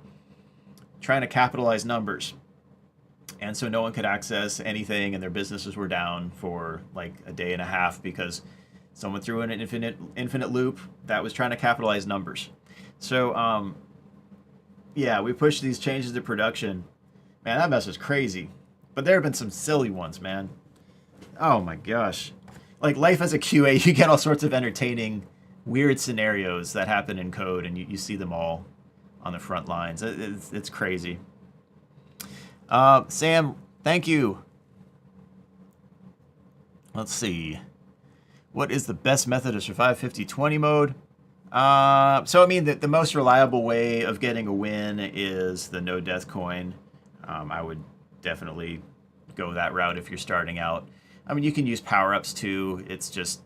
trying to capitalize numbers. And so no one could access anything, and their businesses were down for like a day and a half because someone threw in an infinite loop that was trying to capitalize numbers. So, yeah, we pushed these changes to production. Man, that mess was crazy. But there have been some silly ones, man. Oh my gosh. Like, life as a QA, you get all sorts of entertaining, weird scenarios that happen in code, and you see them all on the front lines. It's crazy. Sam, thank you. Let's see. What is the best method to survive 50-20 mode? So, I mean, the most reliable way of getting a win is the no death coin. I would definitely go that route if you're starting out. I mean, you can use power-ups too. It's just,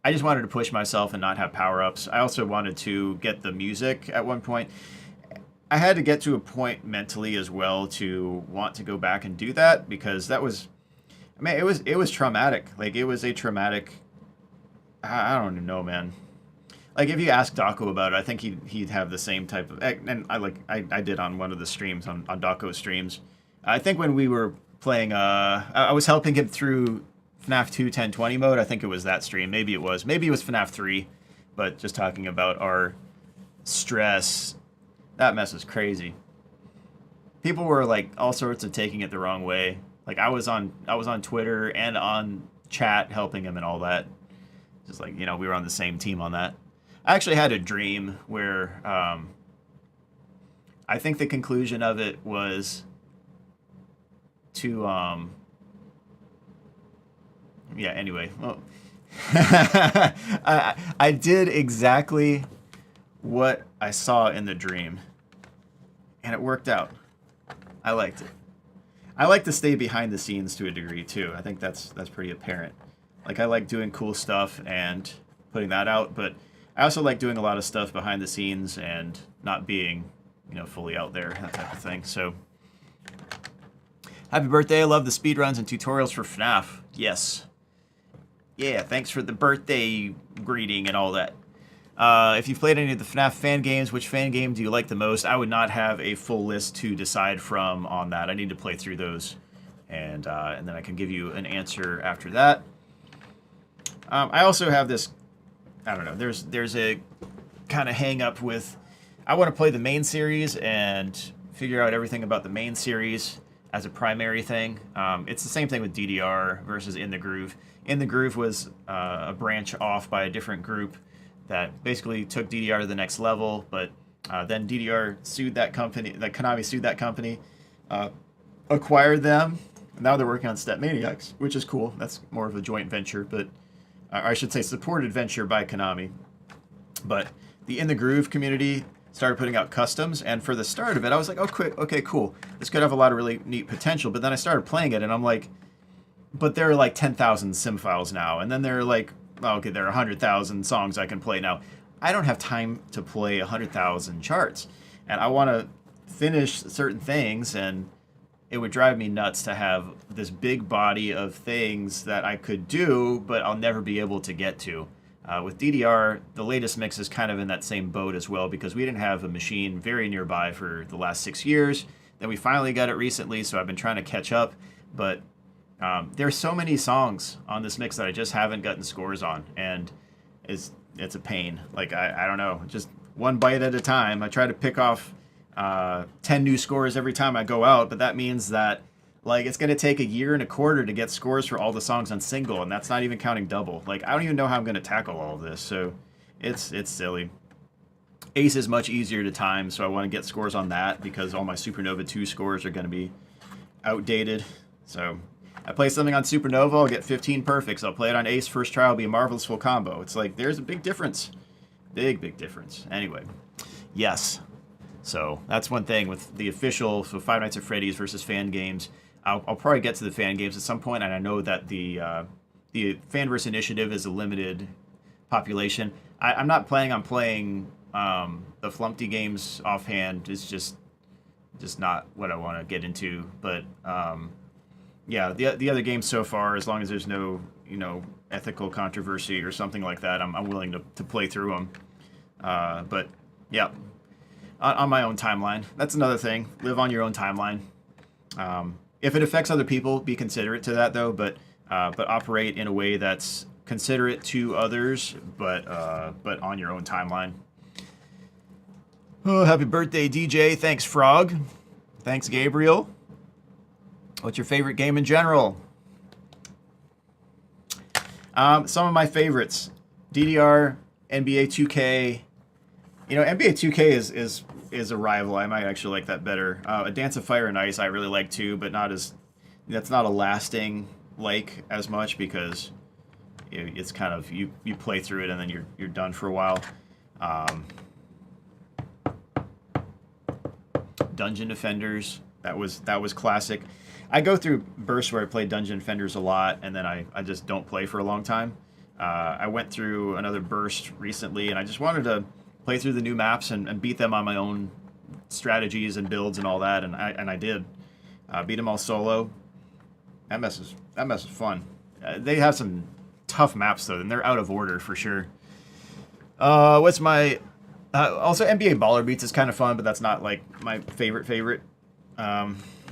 I just wanted to push myself and not have power-ups. I also wanted to get the music at one point. I had to get to a point mentally as well to want to go back and do that, because that was, I mean, it was traumatic. Like, it was a traumatic, I don't even know, man. Like, if you ask Daco about it, I think he'd have the same type of, and I did on one of the streams, on Daco's streams. I think when we were playing, I was helping him through FNAF 2 10-20 mode. I think it was that stream. Maybe it was FNAF 3, but just talking about our stress. That mess was crazy. People were like all sorts of taking it the wrong way. Like, I was on Twitter and on chat helping him and all that. Just like, you know, we were on the same team on that. I actually had a dream where I think the conclusion of it was to yeah, anyway, well, I did exactly what I saw in the dream, and it worked out. I liked it. I like to stay behind the scenes to a degree too. I think that's pretty apparent. Like, I like doing cool stuff and putting that out, but I also like doing a lot of stuff behind the scenes and not being, you know, fully out there, that type of thing. So, happy birthday. I love the speedruns and tutorials for FNAF. Yes. Yeah, thanks for the birthday greeting and all that. If you've played any of the FNAF fan games, which fan game do you like the most? I would not have a full list to decide from on that. I need to play through those, and then I can give you an answer after that. I also have this, I don't know, there's a kind of hang up with, I want to play the main series and figure out everything about the main series as a primary thing. It's the same thing with DDR versus In the Groove. In the Groove was a branch off by a different group that basically took DDR to the next level, but then DDR sued that company, Konami sued that company, acquired them, and now they're working on Step Maniacs, which is cool. That's more of a joint venture, but I should say supported venture by Konami. But the In the Groove community started putting out customs, and for the start of it, I was like, oh, okay, cool. This could have a lot of really neat potential, but then I started playing it, and I'm like, but there are like 10,000 sim files now, and then there are like, oh, okay, there are 100,000 songs I can play now. I don't have time to play 100,000 charts, and I want to finish certain things, and it would drive me nuts to have this big body of things that I could do, but I'll never be able to get to. With DDR, the latest mix is kind of in that same boat as well, because we didn't have a machine very nearby for the last 6 years. Then we finally got it recently, so I've been trying to catch up. But there's so many songs on this mix that I just haven't gotten scores on, and it's a pain. Like, I don't know, just one bite at a time. I try to pick off 10 new scores every time I go out, but that means that like it's going to take a year and a quarter to get scores for all the songs on single, and that's not even counting double. Like, I don't even know how I'm going to tackle all of this, so it's silly. Ace is much easier to time, so I want to get scores on that because all my Supernova 2 scores are going to be outdated. So I play something on Supernova, I'll get 15 perfects. I'll play it on Ace first try, it'll be a marvelous full combo. It's like, there's a big difference. Big difference. Anyway, yes. So that's one thing with the official, so Five Nights at Freddy's versus fan games. I'll probably get to the fan games at some point, and I know that the Fanverse Initiative is a limited population. I'm not planning on playing the Flumpty games offhand. It's just not what I want to get into. But yeah, the other games so far, as long as there's no ethical controversy or something like that, I'm willing to play through them. But yeah, on my own timeline. That's another thing. Live on your own timeline. If it affects other people, be considerate to that though. But operate in a way that's considerate to others, but on your own timeline. Oh, happy birthday, DJ. Thanks, Frog. Thanks, Gabriel. What's your favorite game in general? Some of my favorites. DDR, NBA 2K. NBA 2K is a rival. I might actually like that better. A Dance of Fire and Ice I really like too, but that's not a lasting like as much because it's kind of you play through it and then you're done for a while. Dungeon Defenders, that was classic. I go through bursts where I play Dungeon Defenders a lot and then I just don't play for a long time. I went through another burst recently and I just wanted to play through the new maps and beat them on my own strategies and builds and all that, and I did. Beat them all solo. That mess is fun. They have some tough maps though, and they're out of order for sure. What's my also NBA Baller Beats is kind of fun, but that's not like my favorite.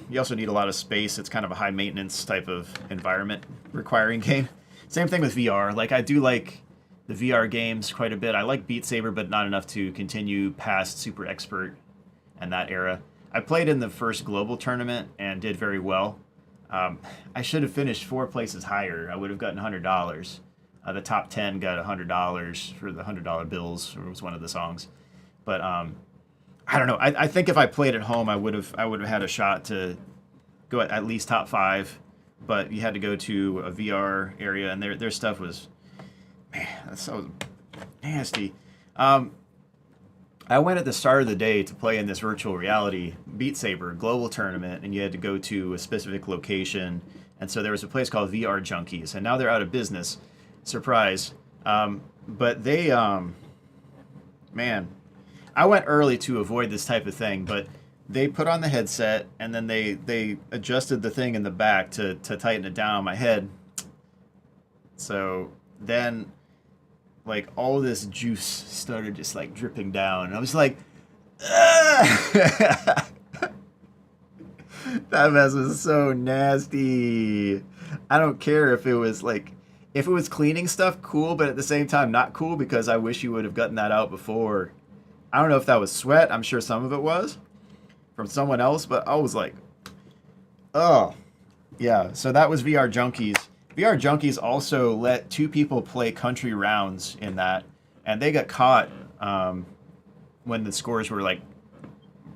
You also need a lot of space. It's kind of a high maintenance type of environment requiring game. Same thing with VR. Like, I do like the VR games quite a bit. I like Beat Saber, but not enough to continue past Super Expert and that era. I played in the first global tournament and did very well. I should have finished 4 places higher. I would have gotten $100. The top 10 got $100 for the $100 bills, or was one of the songs. But I don't know. I think if I played at home, I would have had a shot to go at least top 5. But you had to go to a VR area, and their stuff was, man, that's so nasty. I went at the start of the day to play in this virtual reality Beat Saber global tournament, and you had to go to a specific location. And so there was a place called VR Junkies, and now they're out of business. Surprise. But they, man, I went early to avoid this type of thing, but they put on the headset, and then they adjusted the thing in the back to tighten it down on my head. So then, like, all this juice started just, like, dripping down. And I was like, ah! That mess was so nasty. I don't care if it was, like, if it was cleaning stuff, cool, but at the same time, not cool, because I wish you would have gotten that out before. I don't know if that was sweat. I'm sure some of it was from someone else, but I was like, oh. Yeah, so that was VR Junkies. VR Junkies also let 2 people play country rounds in that, and they got caught when the scores were like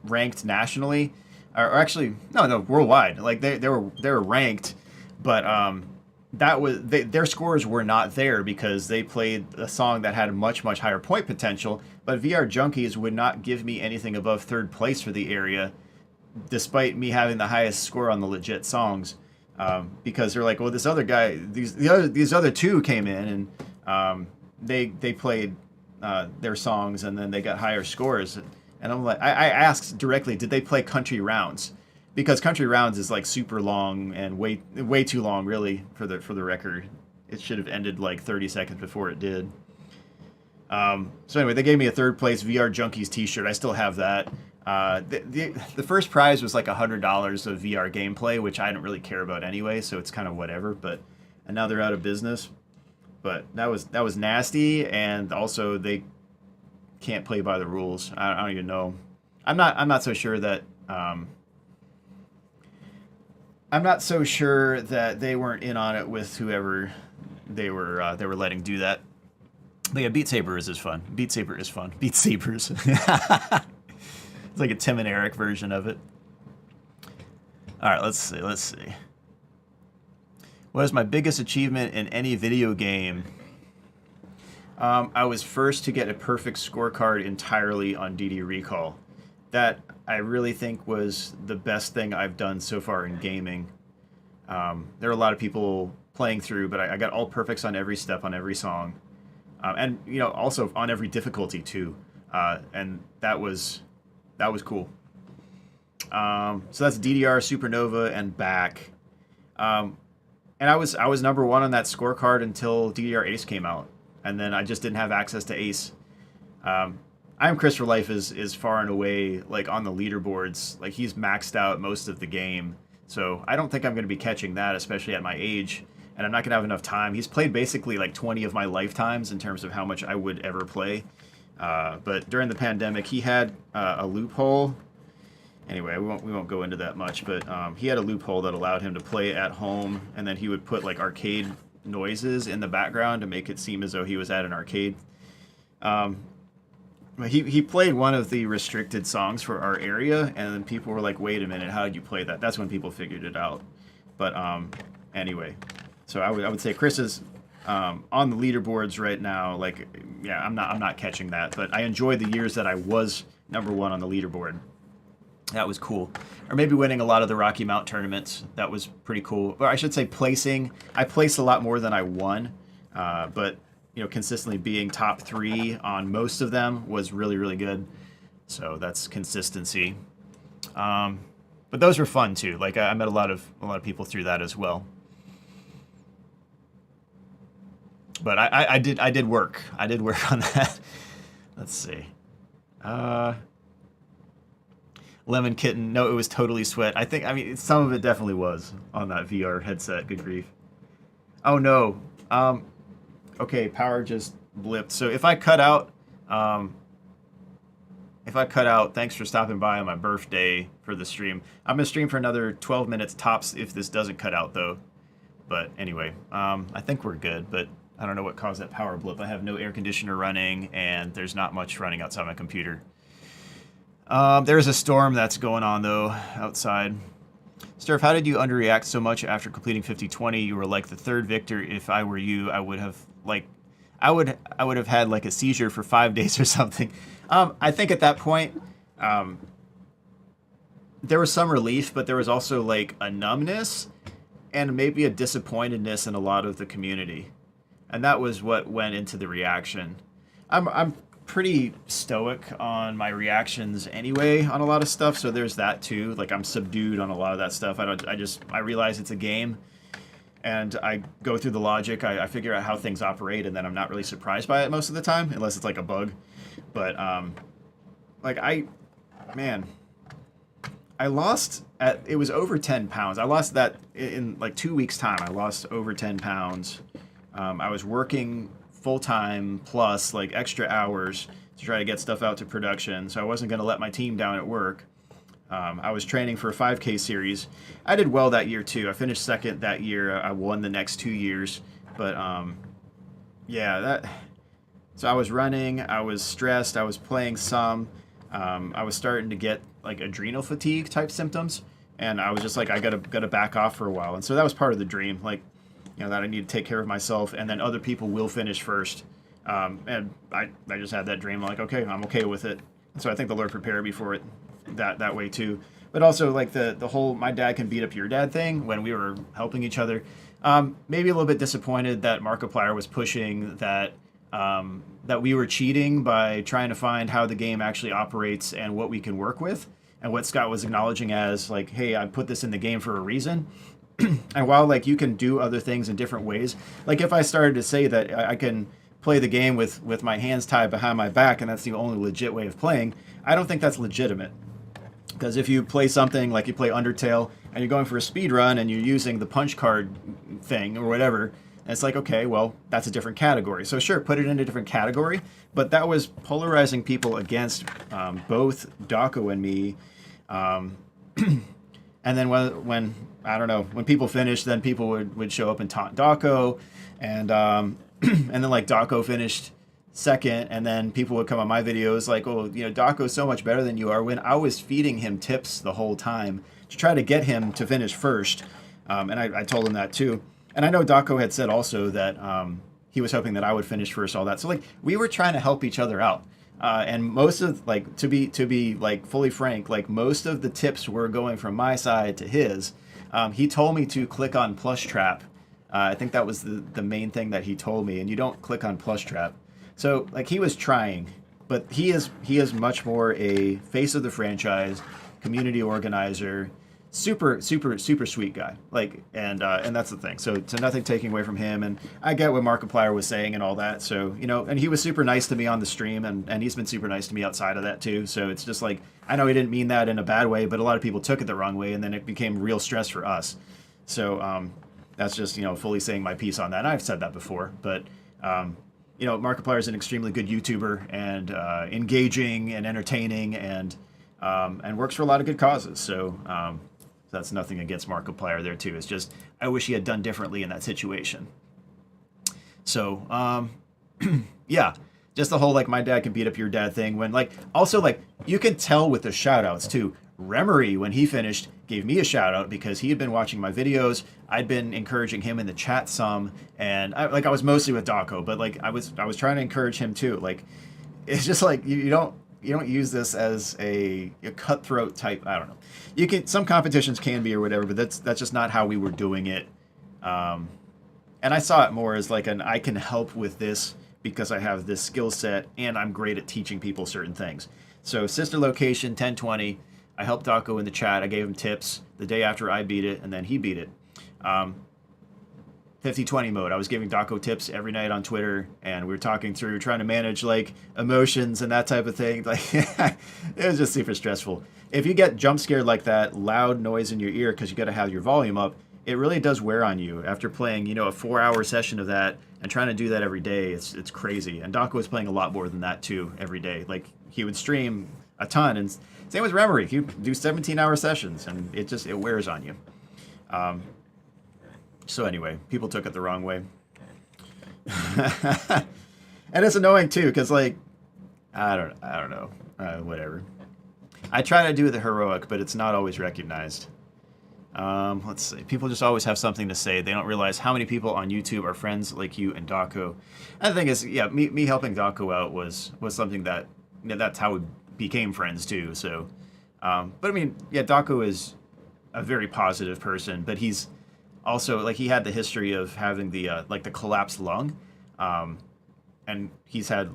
ranked nationally, or actually no worldwide. Like they were ranked, but their scores were not there because they played a song that had a much higher point potential. But VR Junkies would not give me anything above 3rd place for the area, despite me having the highest score on the legit songs. Because they're like, well, this other guy, these other 2 came in and they played their songs and then they got higher scores. And I'm like, I asked directly, did they play country rounds? Because country rounds is like super long and way too long, really, for the record. It should have ended like 30 seconds before it did. So anyway, they gave me a 3rd place VR Junkies T-shirt. I still have that. The first prize was like $100 of VR gameplay, which I don't really care about anyway, so it's kind of whatever. And now they're out of business. But that was nasty, and also they can't play by the rules. I don't even know. I'm not so sure that I'm not so sure that they weren't in on it with whoever they were letting do that. But yeah, Beat Saber is fun. Beat Saber is fun. Beat Sabers. It's like a Tim and Eric version of it. All right, let's see. What is my biggest achievement in any video game? I was first to get a perfect scorecard entirely on DD Recall. That I really think was the best thing I've done so far in gaming. There are a lot of people playing through, but I got all perfects on every step, on every song. And, also on every difficulty, too. And that was cool. So that's DDR, Supernova, and back. And I was number one on that scorecard until DDR Ace came out. And then I just didn't have access to Ace. I Am Chris for Life is far and away, like, on the leaderboards. Like, he's maxed out most of the game. So I don't think I'm going to be catching that, especially at my age. And I'm not going to have enough time. He's played basically like 20 of my lifetimes in terms of how much I would ever play. But during the pandemic, he had a loophole. Anyway, we won't go into that much. But he had a loophole that allowed him to play at home. And then he would put like arcade noises in the background to make it seem as though he was at an arcade. He played one of the restricted songs for our area, and then people were like, wait a minute, how did you play that? That's when people figured it out. But anyway, so I would say Chris is on the leaderboards right now. Like, yeah, I'm not catching that, but I enjoyed the years that I was number one on the leaderboard. That was cool. Or maybe winning a lot of the Rocky Mount tournaments. That was pretty cool. Or I should say placing. I placed a lot more than I won, but consistently being top 3 on most of them was really, really good. So that's consistency. But those were fun too. Like I met a lot of people through that as well. But I did work. I did work on that. Let's see. Lemon Kitten. No, it was totally Sweat. I mean, some of it definitely was on that VR headset. Good grief. Oh no. Okay, power just blipped. So if I cut out, thanks for stopping by on my birthday for the stream. I'm gonna stream for another 12 minutes tops if this doesn't cut out though. But anyway, I think we're good. But I don't know what caused that power blip. I have no air conditioner running, and there's not much running outside my computer. There's a storm that's going on though outside. Sturf, how did you underreact so much after completing 50-20? You were like the third victor. If I were you, I would have had like a seizure for 5 days or something. I think at that point, there was some relief, but there was also like a numbness and maybe a disappointedness in a lot of the community. And that was what went into the reaction. I'm pretty stoic on my reactions anyway on a lot of stuff, so there's that too. Like I'm subdued on a lot of that stuff. I realize it's a game, and I go through the logic. I figure out how things operate, and then I'm not really surprised by it most of the time, unless it's like a bug. But I lost it was over 10 pounds. I lost that in like 2 weeks time. I lost over 10 pounds. I was working full-time plus like extra hours to try to get stuff out to production, so I wasn't going to let my team down at work. I was training for a 5K series. I did well that year too. I finished second that year. I won the next 2 years, but so I was running, I was stressed, I was playing some, I was starting to get like adrenal fatigue type symptoms, and I was just like, I gotta back off for a while. And so that was part of the dream, like, that I need to take care of myself, and then other people will finish first. And I just had that dream, like, okay, I'm okay with it. And so I think the Lord prepared me for it that way too. But also like the whole my dad can beat up your dad thing when we were helping each other. Maybe a little bit disappointed that Markiplier was pushing that we were cheating by trying to find how the game actually operates and what we can work with. And what Scott was acknowledging as like, hey, I put this in the game for a reason. And while like you can do other things in different ways, like if I started to say that I can play the game with my hands tied behind my back and that's the only legit way of playing, I don't think that's legitimate. Because if you play something like you play Undertale and you're going for a speed run and you're using the punch card thing or whatever, and it's like, okay, well, that's a different category. So sure, put it in a different category, but that was polarizing people against both Daco and me. And then when I don't know, when people finished, then people would show up and taunt Daco, and and then like Daco finished second, and then people would come on my videos like, oh, you know, Daco's so much better than you are, when I was feeding him tips the whole time to try to get him to finish first. And I told him that too. And I know Daco had said also that he was hoping that I would finish first, all that. So like we were trying to help each other out. And most of, like, to be like fully frank, like most of the tips were going from my side to his. He told me to click on plush trap. I think that was the main thing that he told me, and you don't click on plush trap. So like he was trying, but he is much more a face of the franchise, community organizer, super sweet guy. Like, and that's the thing. So nothing taking away from him, and I get what Markiplier was saying and all that. So, you know, and he was super nice to me on the stream, and he's been super nice to me outside of that too. So it's just like, I know he didn't mean that in a bad way, but a lot of people took it the wrong way, and then it became real stress for us. So that's just, you know, fully saying my piece on that. And I've said that before, but you know, Markiplier is an extremely good YouTuber, and engaging and entertaining, and works for a lot of good causes. So that's nothing against Markiplier there too. It's just, I wish he had done differently in that situation. So yeah, just the whole like my dad can beat up your dad thing, when like also like you can tell with the shout outs too. Remery, when he finished, gave me a shout out because he had been watching my videos. I'd been encouraging him in the chat some, and I was mostly with Daco, but like I was trying to encourage him too. Like, it's just like you don't use this as a cutthroat type. I don't know. You can, some competitions can be or whatever, but that's just not how we were doing it. And I saw it more as like I can help with this because I have this skill set and I'm great at teaching people certain things. So sister location 1020. I helped Daco in the chat. I gave him tips the day after I beat it, and then he beat it. 50-20 mode. I was giving Daco tips every night on Twitter, and we were talking through, trying to manage like emotions and that type of thing. Like, it was just super stressful. If you get jump scared like that, loud noise in your ear because you got to have your volume up, it really does wear on you. After playing, you know, a 4-hour session of that and trying to do that every day, it's crazy. And Daco was playing a lot more than that too every day. Like, he would stream a ton, and same with Remery. You do 17-hour sessions, and it wears on you. So anyway, people took it the wrong way. And it's annoying too, because like, I don't know, whatever. I try to do the heroic, but it's not always recognized. Let's see. People just always have something to say. They don't realize how many people on YouTube are friends like you and Daco. And the thing is, yeah, me helping Daco out was something that, you know, that's how we became friends too. So, but I mean, yeah, Daco is a very positive person, but he's also like, he had the history of having the like the collapsed lung, and he's had,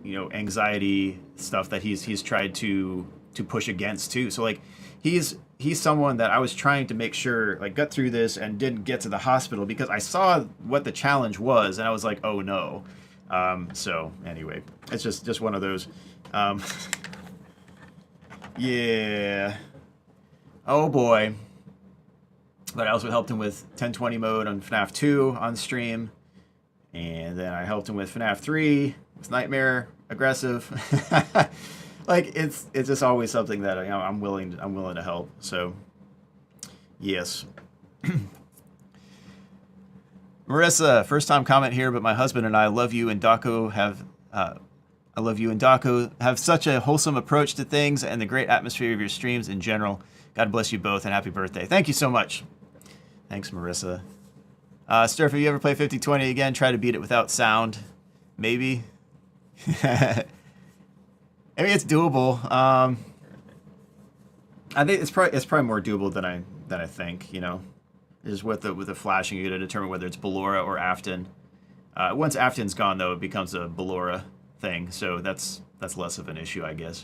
you know, anxiety stuff that he's tried to push against too. So like, he's someone that I was trying to make sure like got through this and didn't get to the hospital, because I saw what the challenge was and I was like, oh no. So anyway, it's just one of those. Yeah. Oh boy. But I also helped him with 1020 mode on FNAF 2 on stream. And then I helped him with FNAF 3 with Nightmare Aggressive. Like, it's just always something that, you know, I'm willing to help. So yes. Marissa, first time comment here, but my husband and I love you and Daco have such a wholesome approach to things and the great atmosphere of your streams in general. God bless you both and happy birthday. Thank you so much. Thanks, Marissa. Sturf, have you ever played 50-20 again? Try to beat it without sound. Maybe. I mean, it's doable. I think it's probably more doable than I think. You know, is with the flashing, you got to determine whether it's Ballora or Afton. Once Afton's gone, though, it becomes a Ballora thing. So that's less of an issue, I guess.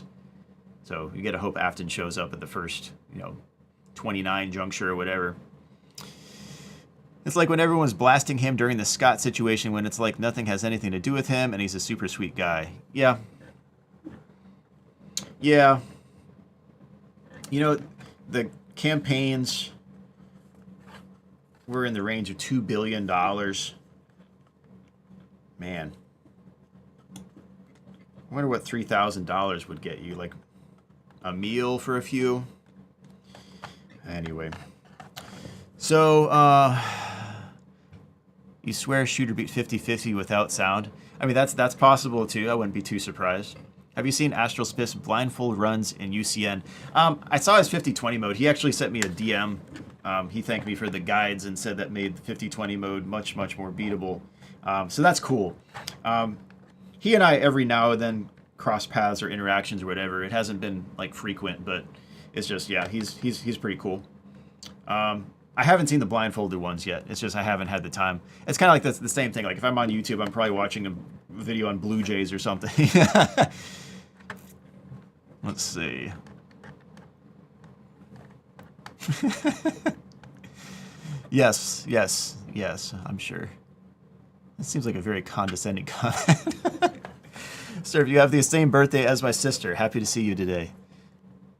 So you got to hope Afton shows up at the first, you know, 29 juncture or whatever. It's like when everyone's blasting him during the Scott situation, when it's like nothing has anything to do with him and he's a super sweet guy. Yeah. Yeah. You know, the campaigns were in the range of $2 billion. Man. I wonder what $3,000 would get you. Like a meal for a few. Anyway. So, you swear Shooter beat 50-50 without sound? I mean, that's possible too. I wouldn't be too surprised. Have you seen Astral Spiff's blindfold runs in UCN? I saw his 50-20 mode. He actually sent me a DM. He thanked me for the guides and said that made the 50-20 mode much, much more beatable. So that's cool. He and I every now and then cross paths or interactions or whatever. It hasn't been like frequent, but it's just, yeah, he's pretty cool. I haven't seen the blindfolded ones yet. It's just I haven't had the time. It's kind of like the same thing. Like if I'm on YouTube, I'm probably watching a video on Blue Jays or something. Let's see. Yes, I'm sure. That seems like a very condescending comment. Sir, you have the same birthday as my sister. Happy to see you today.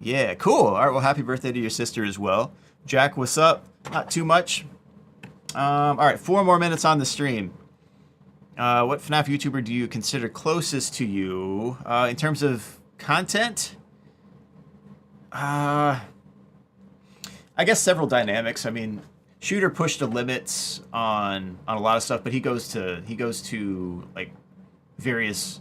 Yeah, cool. All right, well, happy birthday to your sister as well. Jack, what's up? Not too much. All right, 4 more minutes on the stream. What FNAF YouTuber do you consider closest to you in terms of content? I guess several dynamics. I mean, Shooter pushed the limits on a lot of stuff, but he goes to like various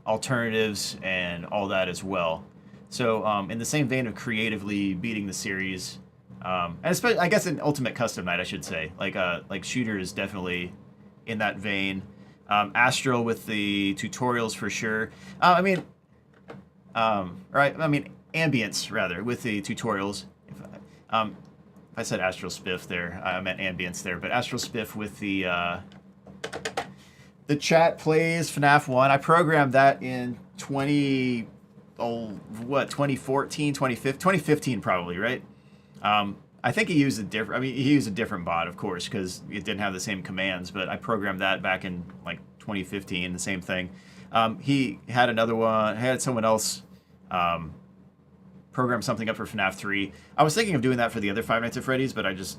alternatives and all that as well. So in the same vein of creatively beating the series, and especially I guess in Ultimate Custom Night, I should say, like Shooter is definitely in that vein. Astral with the tutorials for sure. Right? I mean Ambience rather with the tutorials. If I said Astral Spiff there, I meant Ambience there, but Astral Spiff with the chat plays FNAF 1. I programmed that in 2014, 2015 probably, right? I think he used a different bot, of course, because it didn't have the same commands, but I programmed that back in like 2015, the same thing. He had another one, had someone else program something up for FNAF 3. I was thinking of doing that for the other Five Nights at Freddy's, but it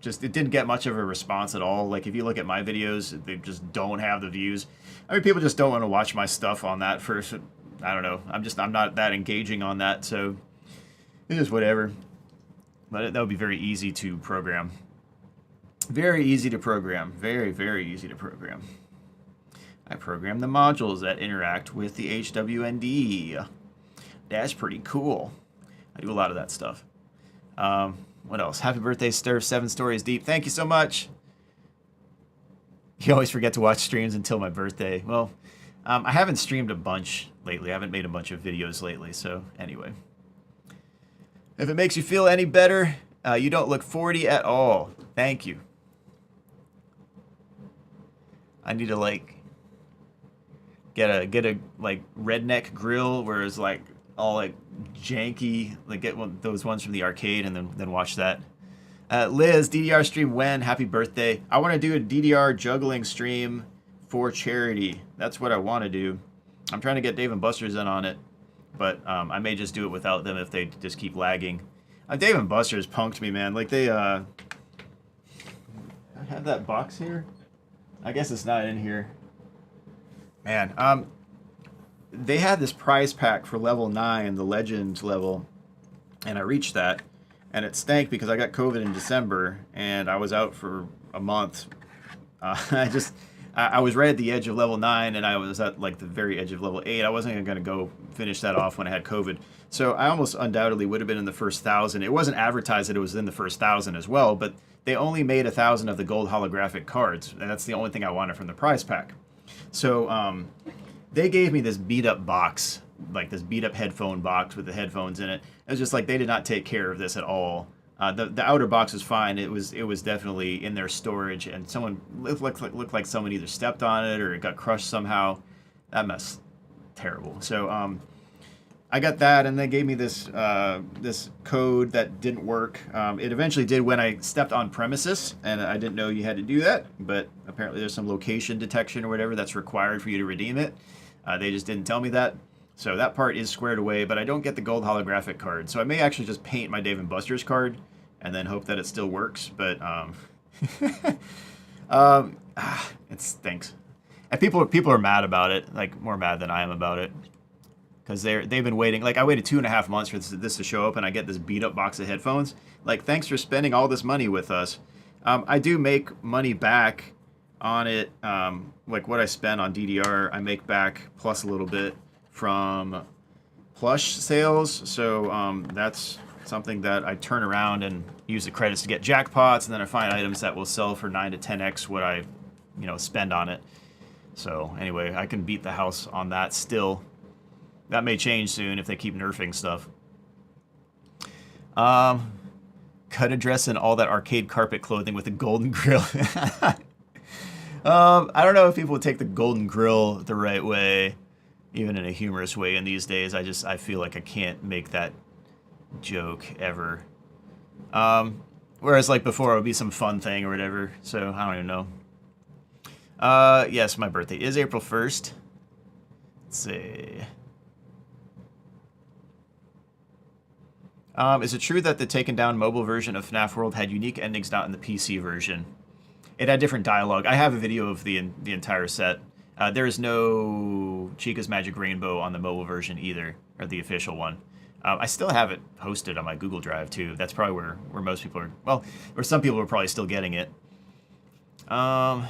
didn't get much of a response at all. Like if you look at my videos, they just don't have the views. I mean, people just don't want to watch my stuff on that first. I don't know. I'm not that engaging on that, so it's just whatever. But that would be very easy to program. Very easy to program. Very, very easy to program. I program the modules that interact with the HWND. That's pretty cool. I do a lot of that stuff. What else? Happy birthday, Stir, 7 stories deep. Thank you so much. You always forget to watch streams until my birthday. Well, I haven't streamed a bunch lately. I haven't made a bunch of videos lately. So anyway, if it makes you feel any better, you don't look 40 at all. Thank you. I need to like get a like redneck grill where it's like all like janky, like get those ones from the arcade and then watch that. Liz, DDR stream when? Happy birthday. I want to do a DDR juggling stream for charity. That's what I want to do. I'm trying to get Dave and Buster's in on it, but I may just do it without them if they just keep lagging. Dave and Buster's punked me, man. Like they I have that box here. I guess it's not in here. Man, they had this prize pack for level 9, the Legends level, and I reached that, and it stank because I got COVID in December, and I was out for a month. I was right at the edge of level 9, and I was at like the very edge of level 8. I wasn't going to go finish that off when I had COVID. So I almost undoubtedly would have been in the first 1,000. It wasn't advertised that it was in the first 1,000 as well, but they only made 1,000 of the gold holographic cards, and that's the only thing I wanted from the prize pack. So they gave me this beat up box, like this beat up headphone box with the headphones in it. It was just like they did not take care of this at all. The outer box was fine. It was definitely in their storage, and someone looked like someone either stepped on it or it got crushed somehow. That mess, terrible. So I got that, and they gave me this this code that didn't work. It eventually did when I stepped on premises, and I didn't know you had to do that. But apparently, there's some location detection or whatever that's required for you to redeem it. They just didn't tell me that. So that part is squared away, but I don't get the gold holographic card. So I may actually just paint my Dave & Buster's card and then hope that it still works. But it stinks. And people are mad about it, like more mad than I am about it. Because they've been waiting. Like, I waited 2.5 months for this to show up, and I get this beat-up box of headphones. Like, thanks for spending all this money with us. I do make money back on it. Like, what I spend on DDR, I make back plus a little bit from plush sales. So that's something that I turn around and use the credits to get jackpots, and then I find items that will sell for 9 to 10x what I, spend on it. So, anyway, I can beat the house on that still. That may change soon if they keep nerfing stuff. Cut a dress in all that arcade carpet clothing with a golden grill. I don't know if people would take the golden grill the right way, even in a humorous way in these days. I feel like I can't make that joke ever. Whereas like before it would be some fun thing or whatever. So I don't even know. Yes, my birthday is April 1st. Let's see. Is it true that the taken down mobile version of FNAF World had unique endings not in the PC version? It had different dialogue. I have a video of the entire set. There is no Chica's Magic Rainbow on the mobile version either, or the official one. I still have it hosted on my Google Drive too. That's probably where most people are. Well, or some people are probably still getting it. What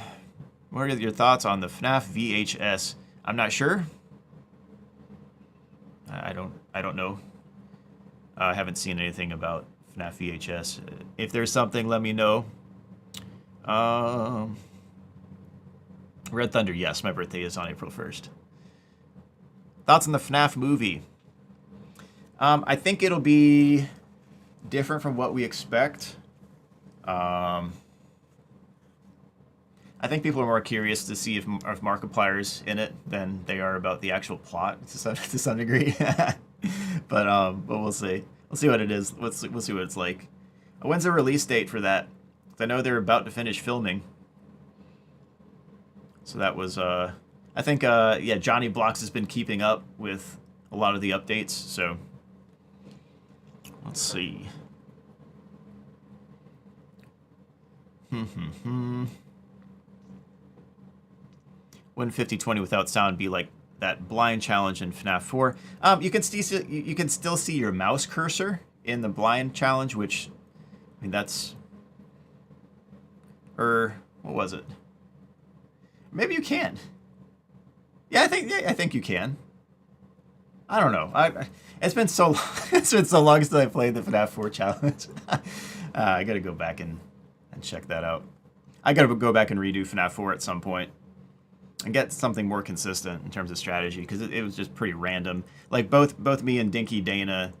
are your thoughts on the FNAF VHS? I'm not sure. I don't know. I haven't seen anything about FNAF VHS. If there's something, let me know. Red Thunder, yes, my birthday is on April 1st. Thoughts on the FNAF movie? I think it'll be different from what we expect. I think people are more curious to see if Markiplier's in it than they are about the actual plot to some degree. But we'll see. We'll see what it is. We'll see what it's like. When's the release date for that? 'Cause I know they're about to finish filming. So that was, I think, yeah, Johnny Blocks has been keeping up with a lot of the updates. So let's see. Wouldn't 50/20 without sound be like that blind challenge in FNAF 4? You can still see your mouse cursor in the blind challenge, which, I mean, that's, or what was it? Maybe you can. Yeah, I think you can. I don't know. It's been so long. It's been so long since I played the FNAF 4 challenge. I gotta go back and check that out. I gotta go back and redo FNAF 4 at some point and get something more consistent in terms of strategy, because it was just pretty random. Like both me and Dinky Dana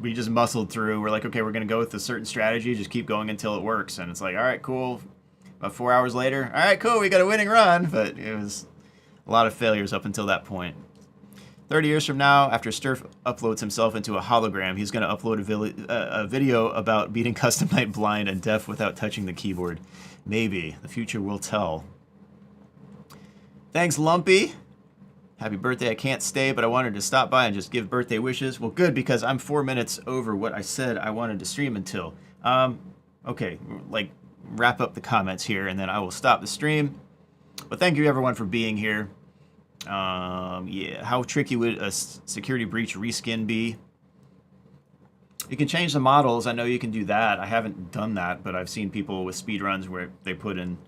we just muscled through. We're like, okay, we're gonna go with a certain strategy, just keep going until it works. And it's like, all right, cool. About 4 hours later, all right, cool, we got a winning run. But it was a lot of failures up until that point. 30 years from now, after Sturf uploads himself into a hologram, he's going to upload a video about beating Custom Night blind and deaf without touching the keyboard. Maybe. The future will tell. Thanks, Lumpy. Happy birthday. I can't stay, but I wanted to stop by and just give birthday wishes. Well, good, because I'm 4 minutes over what I said I wanted to stream until. Okay, like, wrap up the comments here, and then I will stop the stream. But thank you, everyone, for being here. Yeah, how tricky would a security breach reskin be? You can change the models. I know you can do that. I haven't done that, but I've seen people with speedruns where they put in,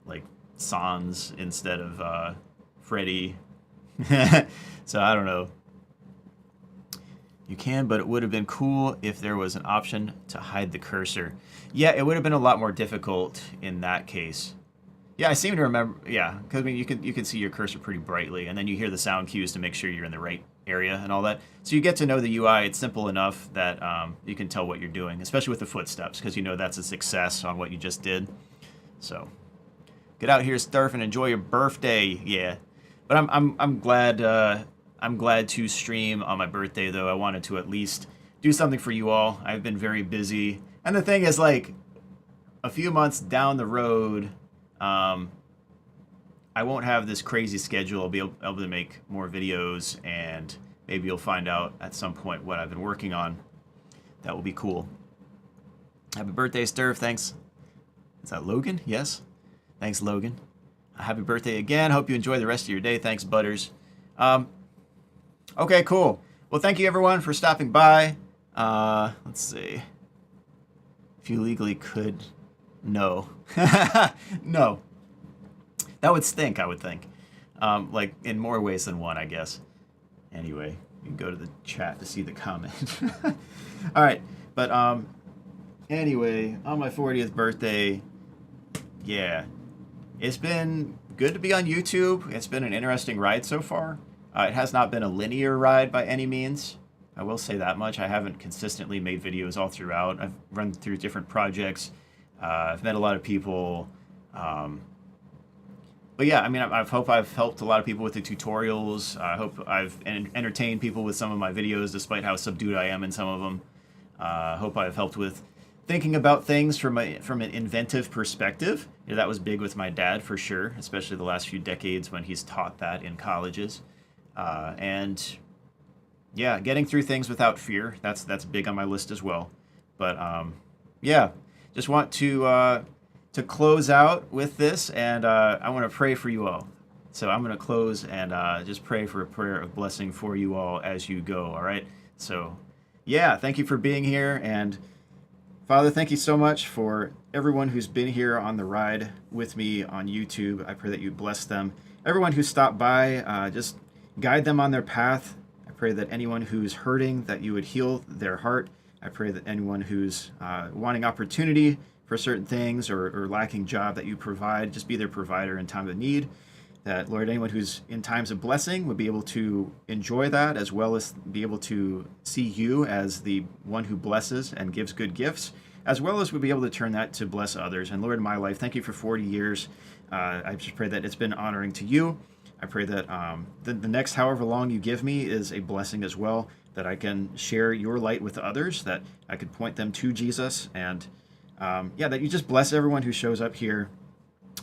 like, Sans instead of Freddy. So I don't know. You can, but it would have been cool if there was an option to hide the cursor. Yeah, it would have been a lot more difficult in that case. Yeah, I seem to remember. Yeah, because I mean, you can see your cursor pretty brightly, and then you hear the sound cues to make sure you're in the right area and all that. So you get to know the UI. It's simple enough that you can tell what you're doing, especially with the footsteps, because you know that's a success on what you just did. So get out here, Sturf, and enjoy your birthday. Yeah, but I'm glad to stream on my birthday, though. I wanted to at least do something for you all. I've been very busy, and the thing is, like, a few months down the road. I won't have this crazy schedule. I'll be able to make more videos, and maybe you'll find out at some point what I've been working on. That will be cool. Happy birthday, Sturf. Thanks. Is that Logan? Yes. Thanks, Logan. Happy birthday again. Hope you enjoy the rest of your day. Thanks, Butters. Okay, cool. Well, thank you, everyone, for stopping by. Let's see. If you legally could, no. No. That would stink, I would think. Like, in more ways than one, I guess. Anyway, you can go to the chat to see the comment. All right, but anyway, on my 40th birthday, yeah, it's been good to be on YouTube. It's been an interesting ride so far. It has not been a linear ride by any means. I will say that much. I haven't consistently made videos all throughout. I've run through different projects. I've met a lot of people. But yeah, I mean, I hope I've helped a lot of people with the tutorials. I hope I've entertained people with some of my videos, despite how subdued I am in some of them. I hope I've helped with thinking about things from an inventive perspective. You know, that was big with my dad for sure, especially the last few decades when he's taught that in colleges. And yeah, getting through things without fear, that's big on my list as well. But yeah, just want to close out with this, and I want to pray for you all. So I'm going to close and just pray for a prayer of blessing for you all as you go, all right? So yeah, thank you for being here, and Father, thank you so much for everyone who's been here on the ride with me on YouTube. I pray that you bless them. Everyone who stopped by, just guide them on their path. I pray that anyone who's hurting, that you would heal their heart. I pray that anyone who's wanting opportunity for certain things or lacking job, that you provide, just be their provider in time of need. That, Lord, anyone who's in times of blessing would be able to enjoy that, as well as be able to see you as the one who blesses and gives good gifts, as well as would be able to turn that to bless others. And Lord, in my life, thank you for 40 years. I just pray that it's been honoring to you. I pray that the next however long you give me is a blessing as well, that I can share your light with others, that I could point them to Jesus, and yeah, that you just bless everyone who shows up here.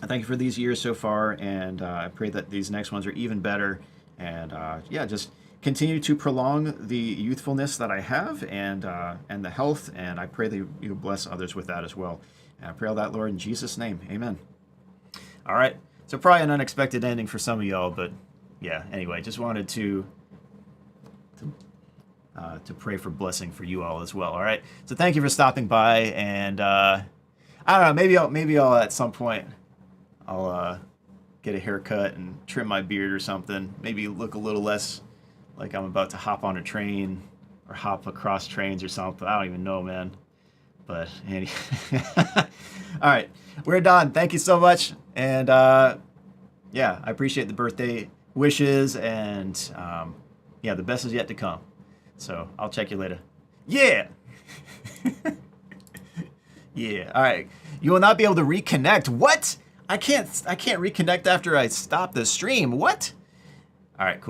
I thank you for these years so far, and I pray that these next ones are even better. And yeah, just continue to prolong the youthfulness that I have, and the health. And I pray that you bless others with that as well. And I pray all that, Lord, in Jesus' name, amen. All right, so probably an unexpected ending for some of y'all, but yeah. Anyway, just wanted to pray for blessing for you all as well. All right, so thank you for stopping by, and I don't know, maybe I'll at some point I'll get a haircut and trim my beard or something. Maybe look a little less like I'm about to hop on a train or hop across trains or something. I don't even know, man. But anyway. All right, we're done. Thank you so much. And yeah, I appreciate the birthday wishes, and yeah, the best is yet to come. So I'll check you later. Yeah. Yeah. All right. You will not be able to reconnect. What? I can't reconnect after I stop the stream. What? All right, cool.